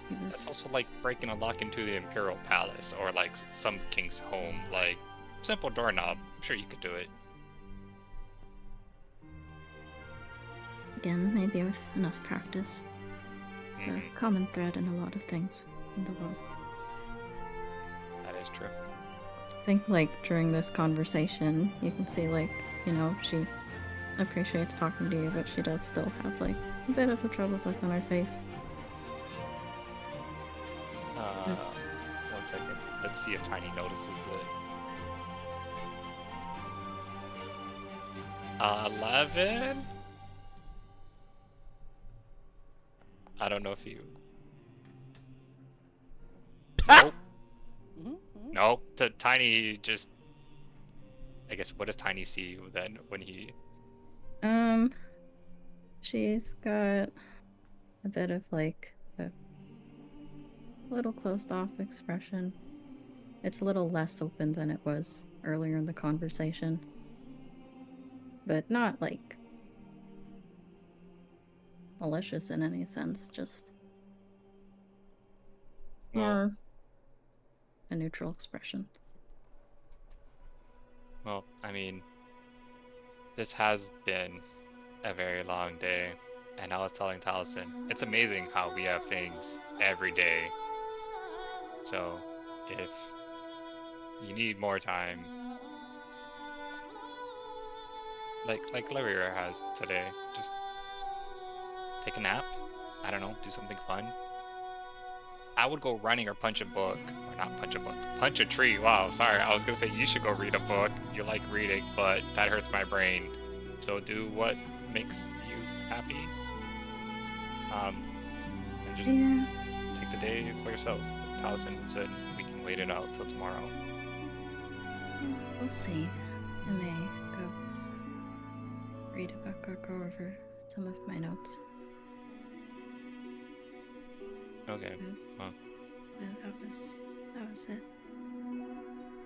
he that's was. also like breaking a lock into the Imperial Palace or like some king's home. Like simple doorknob. I'm sure you could do it. Again, maybe with enough practice. It's a common thread in a lot of things in the world. That is true. I think, like, during this conversation, you can see, like, she appreciates talking to you, but she does still have, like, a bit of a troubled look on her face. 1 second. Let's see if Tiny notices it. 11? I don't know if you... Nope. Nope. Tiny just... I guess, what does Tiny see then when he... She's got a bit of, like, a little closed off expression. It's a little less open than it was earlier in the conversation. But not, like, malicious in any sense, just more a neutral expression. Well, I mean, this has been a very long day, and I was telling Taliesin, it's amazing how we have things every day. So, if you need more time, like Lyria has today, just take a nap. I don't know, do something fun. I would go running or punch a book, or not punch a book, punch a tree. Wow, sorry, I was gonna say you should go read a book. You like reading, but that hurts my brain. So do what makes you happy. And just take the day for yourself. Taliesin said we can wait it out till tomorrow. We'll see. I may go read a book or go over some of my notes. Okay. Well. That was it.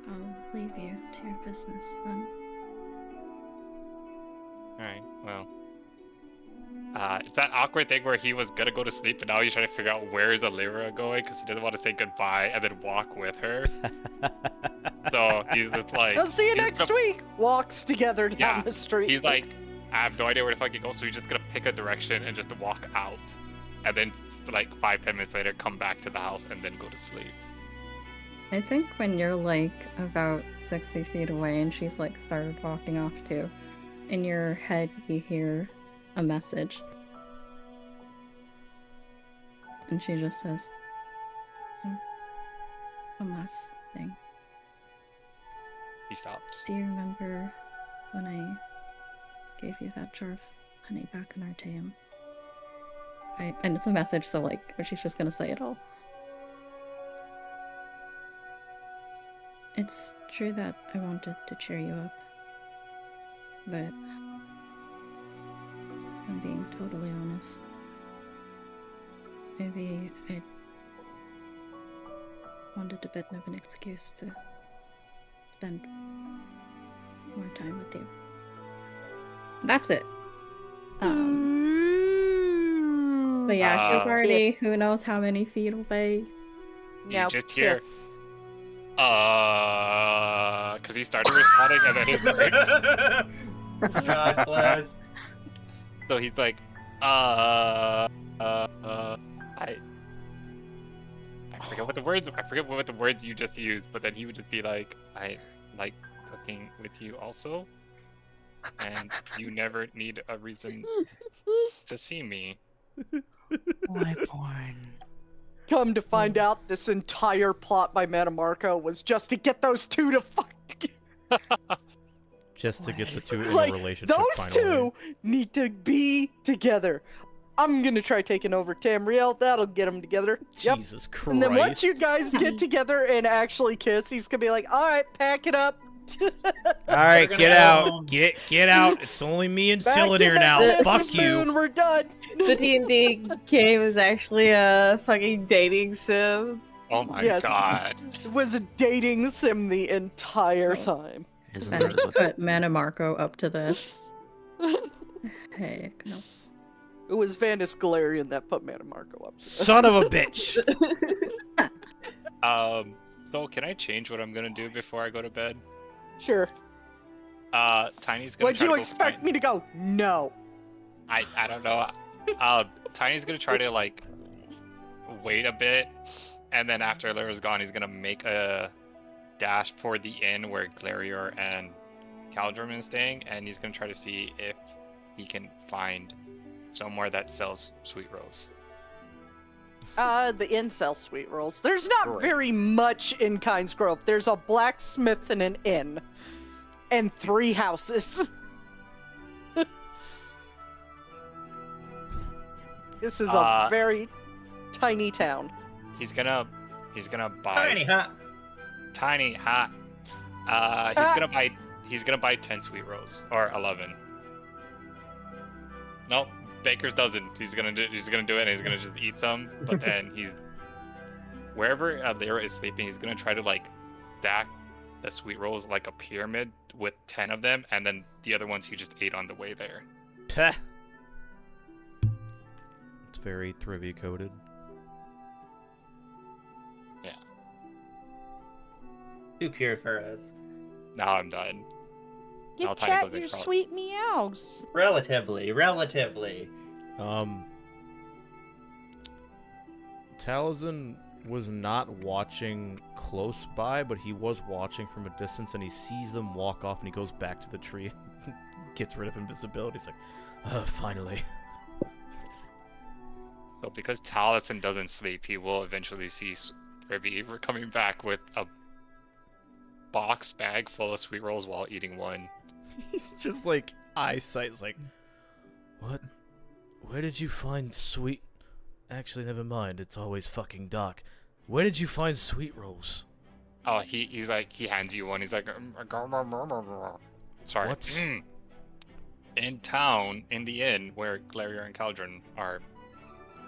I'll leave you to your business then. Alright, well. It's that awkward thing where he was gonna go to sleep and now he's trying to figure out where's Alira going because he doesn't want to say goodbye and then walk with her. So he's just like... I'll see you next week! Walks together down the street. He's like, I have no idea where the fuck he goes, so he's just gonna pick a direction and just walk out. And then, like, 5-10 minutes later, come back to the house and then go to sleep. I think when you're, like, about 60 feet away and she's, like, started walking off too, in your head you hear a message. And she just says, one last thing. He stops. Do you remember when I gave you that jar of honey back in Artaeum? And it's a message, so, like, she's just gonna say it all. It's true that I wanted to cheer you up, but if I'm being totally honest, maybe I wanted a bit of an excuse to spend more time with you. That's it. But yeah, she was already who knows how many feet away. You just hear, because he started responding and then his brain. God bless. So he's like, I forget what the words. I forget what the words you just used. But then he would just be like, I like cooking with you also, and you never need a reason to see me. Why porn? Come to find out, this entire plot by Metamarco was just to get those two to fuck. Just to get the two in Like, a relationship. those finally. two need to be together. I'm gonna try taking over Tamriel. That'll get them together. Yep. Jesus Christ. And then once you guys get together and actually kiss, he's gonna be like, "All right, pack it up." All right, get out. Get out. It's only me and Cylinder now. Fuck you. Moon, we're done. The D&D game is actually a fucking dating sim. Oh my Yes. god. Was dating Sim the entire time. Isn't And that what put Manimarco up to this. Heck no. It was Vandus Galarian that put Manimarco up to this. Son of a bitch! So can I change what I'm gonna do before I go to bed? Sure. Tiny's gonna Would try you to go expect find... me to go? No. I don't know. Tiny's gonna try to like wait a bit, and then after Lyra's gone, he's gonna make a dash toward the inn where Glarior and Caldrum is staying, and he's gonna try to see if he can find somewhere that sells sweet rolls. The inn sells sweet rolls. There's not Right. very much in Kynes Grove. There's a blacksmith and an inn. And 3 houses. This is a very tiny town. He's gonna buy Tiny hot. tiny hot. He's gonna buy 10 sweet rolls or 11. Nope, Baker's dozen. He's gonna do it. And he's gonna just eat some. But then wherever Lyra is sleeping, he's gonna try to like stack the sweet rolls like a pyramid with 10 of them, and then the other ones he just ate on the way there. Peh. It's very trivia coded. Yeah. Too pure for us. Now I'm done. Give Now Tiny Chat goes in your front. sweet meows. Relatively. Taliesin was not watching close by, but he was watching from a distance, and he sees them walk off, and he goes back to the tree and gets rid of invisibility. He's like, finally. So because Taliesin doesn't sleep, he will eventually see Ribby coming back with a box bag full of sweet rolls while eating one. He's just like, eyesight's like, what? Where did you find sweet... Actually, never mind. It's always fucking dark. Where did you find sweet rolls? Oh, he's like, he hands you one. He's like, sorry. What? In town, in the inn where Glarior and Caldron are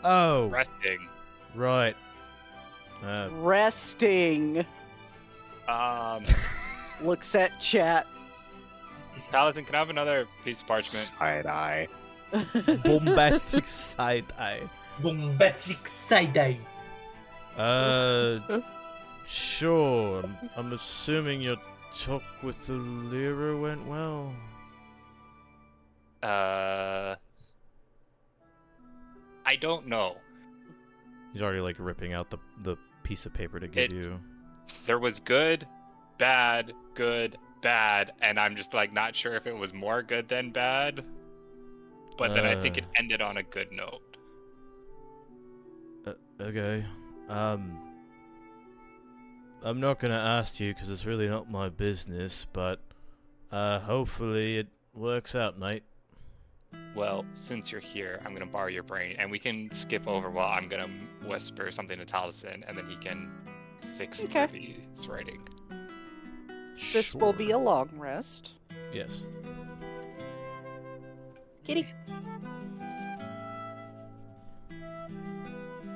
resting. Right. Resting. Looks at Chat. Taliesin, can I have another piece of parchment? Side eye. Bombastic side eye. Bombastic side-eye. Sure. I'm assuming your talk with the Lyra went well. I don't know. He's already like ripping out the piece of paper to give you. There was good, bad, and I'm just like not sure if it was more good than bad. But then I think it ended on a good note. Okay. I'm not gonna ask you because it's really not my business, but hopefully it works out, mate. Well, since you're here, I'm gonna borrow your brain, and we can skip over while I'm gonna whisper something to Taliesin, and then he can fix Ribby's writing. This will be a long rest. Yes. Kitty.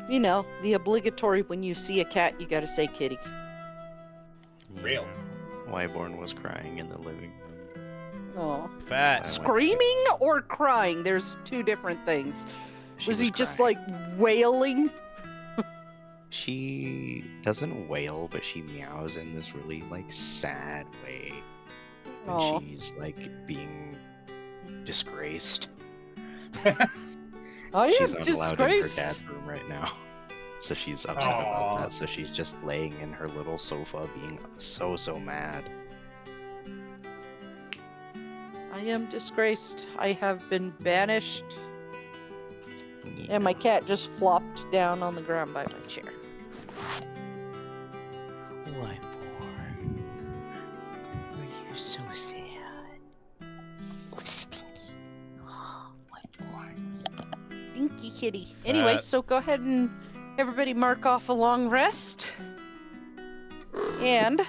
You know, the obligatory when you see a cat, you gotta say kitty. Real. Wyborn was crying in the living room. Oh. Fat. Screaming or crying? There's 2 different things. Was he just like wailing? She doesn't wail, but she meows in this really like sad way. Aw. And she's like being disgraced. I She's am unallowed disgraced. in her dad's room right now. So she's upset about that. So she's just laying in her little sofa being so mad. I am disgraced. I have been banished. Yeah. And my cat just flopped down on the ground by my chair. Wyborn? Are you so sad? Stinky. Wyborn. Dinky kitty. Anyway, so go ahead and everybody mark off a long rest. And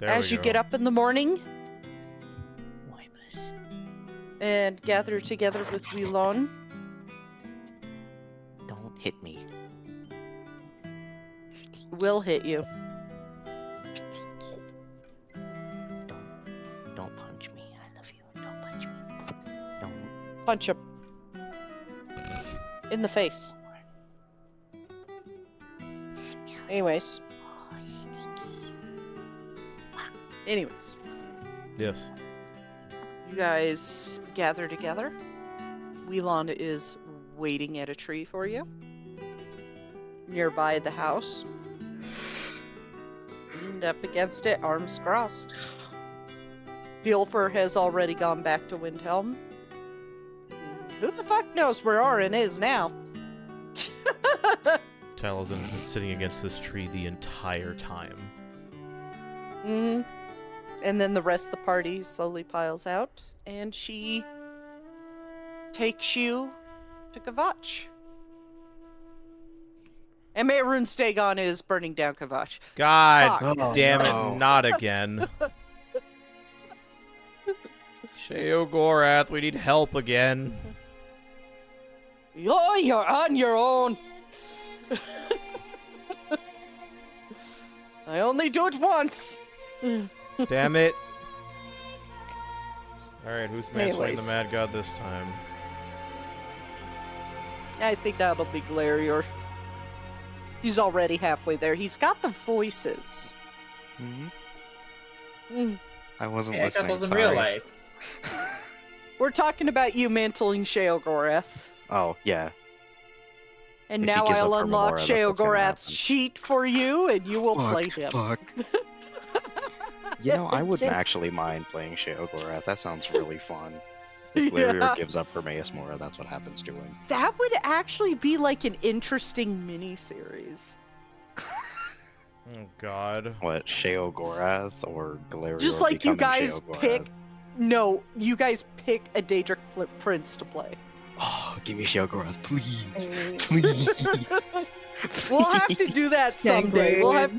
as you get up in the morning and gather together with Wheelon, Don't hit me. will hit you. Don't punch me. I love you. Don't punch me. Don't. Punch him. In the face. Anyways. Anyways. Yes. You guys gather together. Wheelon is waiting at a tree for you. Nearby the house. Leaned up against it, arms crossed. Pilfer has already gone back to Windhelm. Who the fuck knows where Orin is now? Taliesin has been sitting against this tree the entire time. Mm-hmm. And then the rest of the party slowly piles out, and she takes you to Kavach. And Mehrunes Dagon is burning down Kavach. God Fuck. damn no. it, not again. Sheogorath, we need help again. Oh, you're on your own. I only do it once. Damn it. Alright, who's matching the Anyways. Mad God this time? I think that'll be Galarior. He's already halfway there. He's got the voices. Mm. I wasn't Yeah, I got listening. those in Sorry. real life. We're talking about you mantling Sheogorath. Oh yeah. And If he now gives I'll up for unlock Memora, that's what's gonna Sheogorath's happen. cheat for you, and you will play him. Fuck. You know, I wouldn't actually mind playing Sheogorath. That sounds really fun. If Galarior Yeah. gives up for Maesmora, that's what happens to him. That would actually be like an interesting mini-series. Oh god. What, Sheogorath or Galarior Just like you becoming guys Sheogorath? pick... No, you guys pick a Daedric Prince to play. Oh, give me Sheogorath, please. Hey. Please. We'll have to do that someday. We'll have...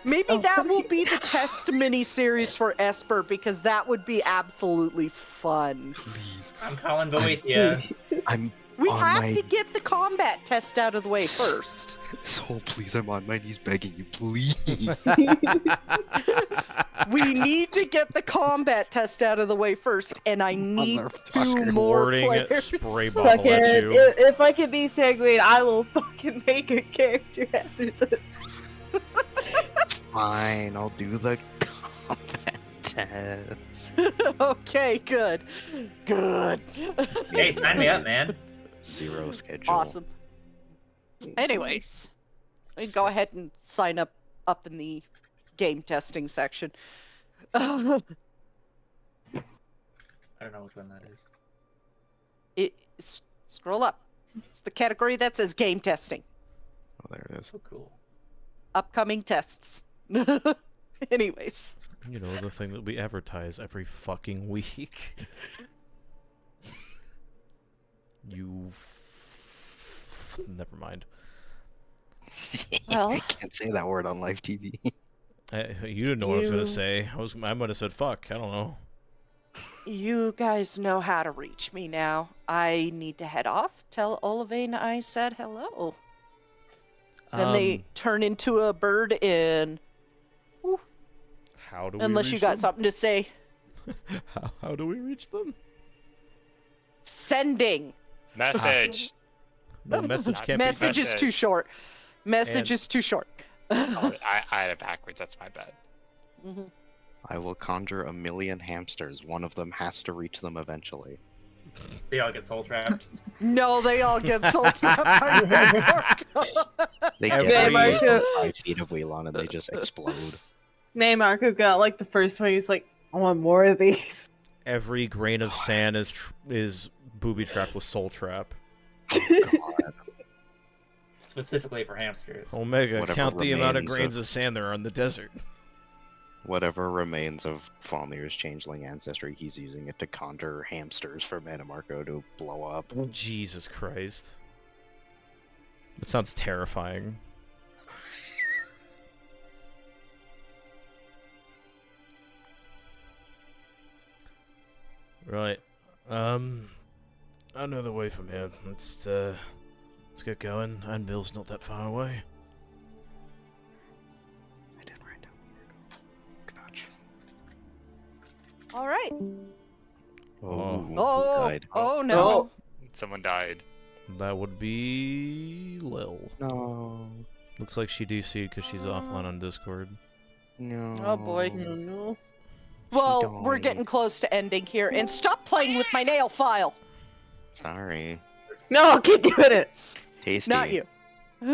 Maybe Oh, that will please. be the test mini-series for Esper, because that would be absolutely fun. Please. I'm calling Boethia. I'm We on have my... to get the combat test out of the way first. Soul, please, I'm on my knees begging you, please. We need to get the combat test out of the way first, and I need 2 Motherfucker. more Wording players. spray bottle at Fucking, you. if I could be segued, I will fucking make a character after this. Fine, I'll do the combat test. Okay, good. Good. Hey, sign me up, man. Zero schedule. Awesome. Anyways, go ahead and sign up in the game testing section. I don't know which one that is. Scroll up. It's the category that says game testing. Oh, there it is. So cool. Upcoming tests. Anyways. You know, the thing that we advertise every fucking week. Never mind. Well. I can't say that word on live TV. You didn't know what I was gonna You- say. I might have said fuck. I don't know. You guys know how to reach me now. I need to head off. Tell Olivine I said hello. Then they turn into a bird in... Oof. How do we Unless you reach got them? something to say. How do we reach them? Sending. Message. No, message can't Message be is message. too short. Message And- is too short. Oh, I had it backwards. That's my bad. Mhm. I will conjure 1,000,000 hamsters. One of them has to reach them eventually. They all get soul trapped. No, they all get sold trapped by Marco. They Every- get like, Marco- 5 feet of Wheelon and they just explode. May Marco got like the first one. He's like, I want more of these. Every grain of sand is booby trapped with soul trap. Specifically for hamsters. Omega, Whatever count the amount of remains grains of- of sand there are in the desert. Whatever remains of Falmir's changeling ancestry, he's using it to conjure hamsters for Mannimarco to blow up. Jesus Christ. That sounds terrifying. Right. Another way from here. Let's get going. Anvil's not that far away. All right. who Oh, died? oh no. Someone died. That would be Lil. No. Looks like she DC'd because she's offline on Discord. No. Oh boy. No. Well, we're died. getting close to ending here, and stop playing with my nail file. Sorry. No, keep doing it. Tasty. Not you. I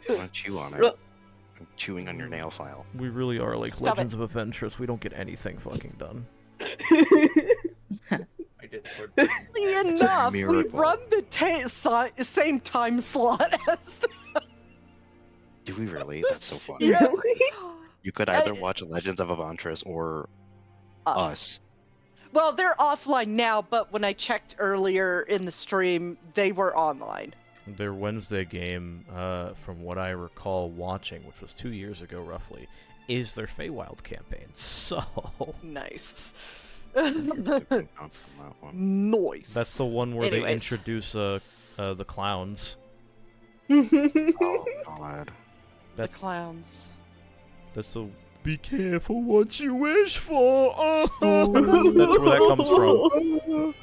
want to chew on it. I'm chewing on your nail file. We really are like Stop Legends of Adventurous. We don't get anything fucking done. My Discord. Oddly It's a enough, we miracle. run the same time slot as the Do we really? That's so funny. Yeah. You could either watch Legends of Avantris or us. Well, they're offline now, but when I checked earlier in the stream, they were online. Their Wednesday game, from what I recall watching, which was 2 years ago roughly, is their Feywild campaign. So Nice. Nice. Noise. that's the one where they Anyways. introduce the clowns. Oh god. That's Clowns. that's the be careful what you wish for. That's where that comes from.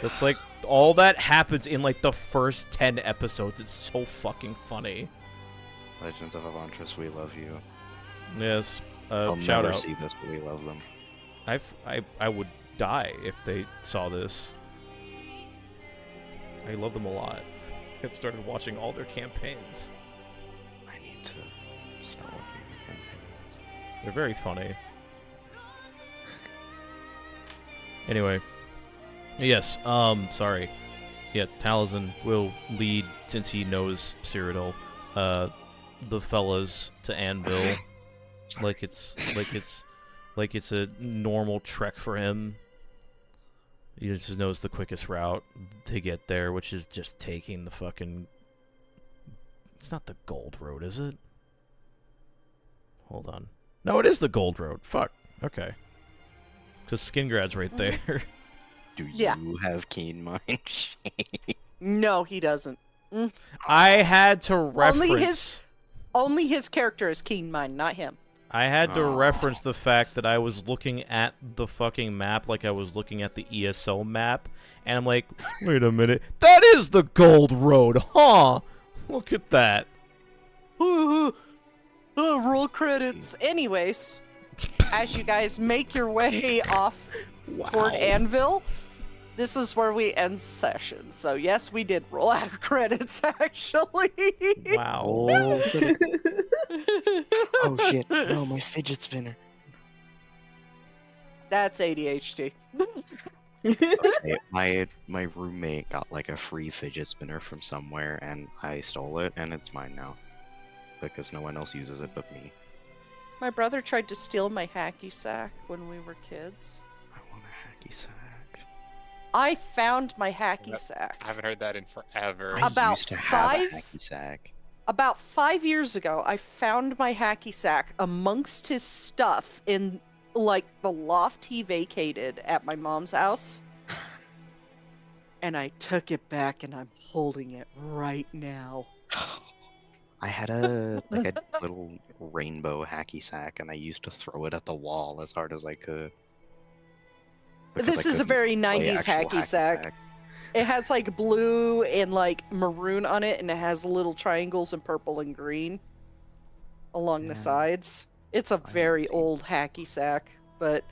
That's like all that happens in like the first 10 episodes. It's so fucking funny. Legends of Avantris, we love you. Yes. I'll Shout never out. see this, but we love them. I would die if they saw this. I love them a lot. I've started watching all their campaigns. I need to start looking at campaigns. They're very funny. Anyway. Yes, sorry. Yeah, Taliesin will lead, since he knows Cyrodiil, the fellas to Anvil. like it's a normal trek for him. He just knows the quickest route to get there, which is just taking the fucking... It's not the Gold Road, is it? Hold on. No, it is the Gold Road. Fuck. Okay. Because Skingrad's right there. Do Yeah. you have keen mind? No, he doesn't. I had to reference... Only his character is keen mind, not him. I had to Oh. reference the fact that I was looking at the fucking map like I was looking at the ESO map, and I'm like, wait a minute, that is the Gold Road, huh? Look at that. Roll credits. Anyways, as you guys make your way off toward Anvil, this is where we end session. So yes, we did roll out of credits, actually. Wow. Oh, oh shit. No, my fidget spinner. That's ADHD. Okay, my roommate got like a free fidget spinner from somewhere, and I stole it, and it's mine now. Because no one else uses it but me. My brother tried to steal my hacky sack when we were kids. I want a hacky sack. I found my hacky Yep. sack. I haven't heard that in forever. I About used to have five- a hacky sack. About 5 years ago, I found my hacky sack amongst his stuff in, like, the loft he vacated at my mom's house. And I took it back, and I'm holding it right now. I had a like a little rainbow hacky sack, and I used to throw it at the wall as hard as I could. Because This I is a couldn't very play 90s actual hacky sack. It has, like, blue and, like, maroon on it, and it has little triangles in purple and green along Yeah. the sides. It's a haven't very seen old hacky sack, but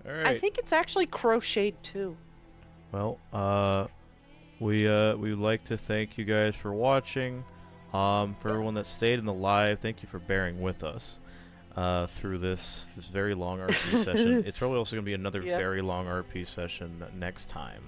All I right. think it's actually crocheted, too. Well, we would like to thank you guys for watching. For everyone that stayed in the live, thank you for bearing with us through this very long RP session. It's probably also going to be another Yeah. very long RP session next time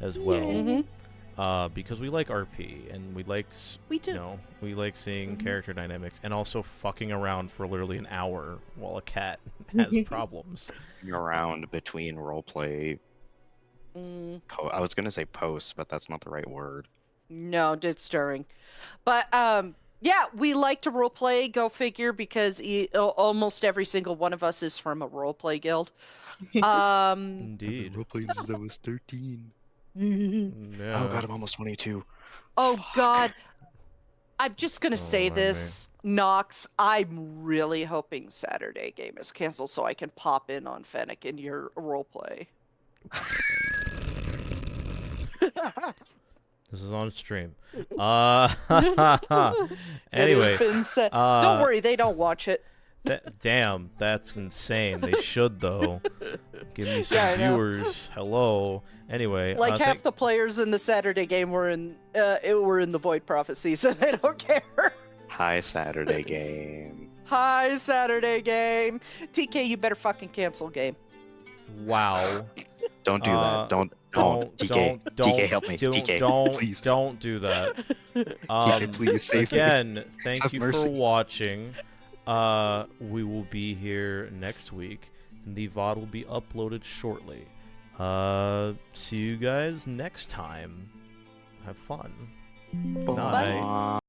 as well. Mhm. Because we like RP and we like We do. you know, we like seeing Mhm. character dynamics and also fucking around for literally an hour while a cat has problems. Around between roleplay. Mm, I was gonna say posts, but that's not the right word. no, it's during. But yeah, we like to roleplay. Go figure, because almost every single one of us is from a roleplay guild. Indeed. Roleplaying since I was 13. Yeah. Oh god, I'm almost 22. Oh Fuck. God, I'm just gonna say this, Nox. I'm really hoping Saturday game is canceled so I can pop in on Fennec in your roleplay. This is on stream. It Anyway, has been said. Don't worry, they don't watch it. Damn, that's insane. They should though. Give me some Yeah, I know. viewers. Hello. Anyway, Like half the players in the Saturday game were in the Void Prophecy, so they don't care. Hi, Saturday game. Hi, Saturday game. TK, you better fucking cancel game. Wow. Don't do that. Don't. TK, TK, help me. TK, please. Don't do that. TK, please save me. Again, thank Have you mercy. for watching. We will be here next week, and the VOD will be uploaded shortly. See you guys next time. Have fun. Bye. Night.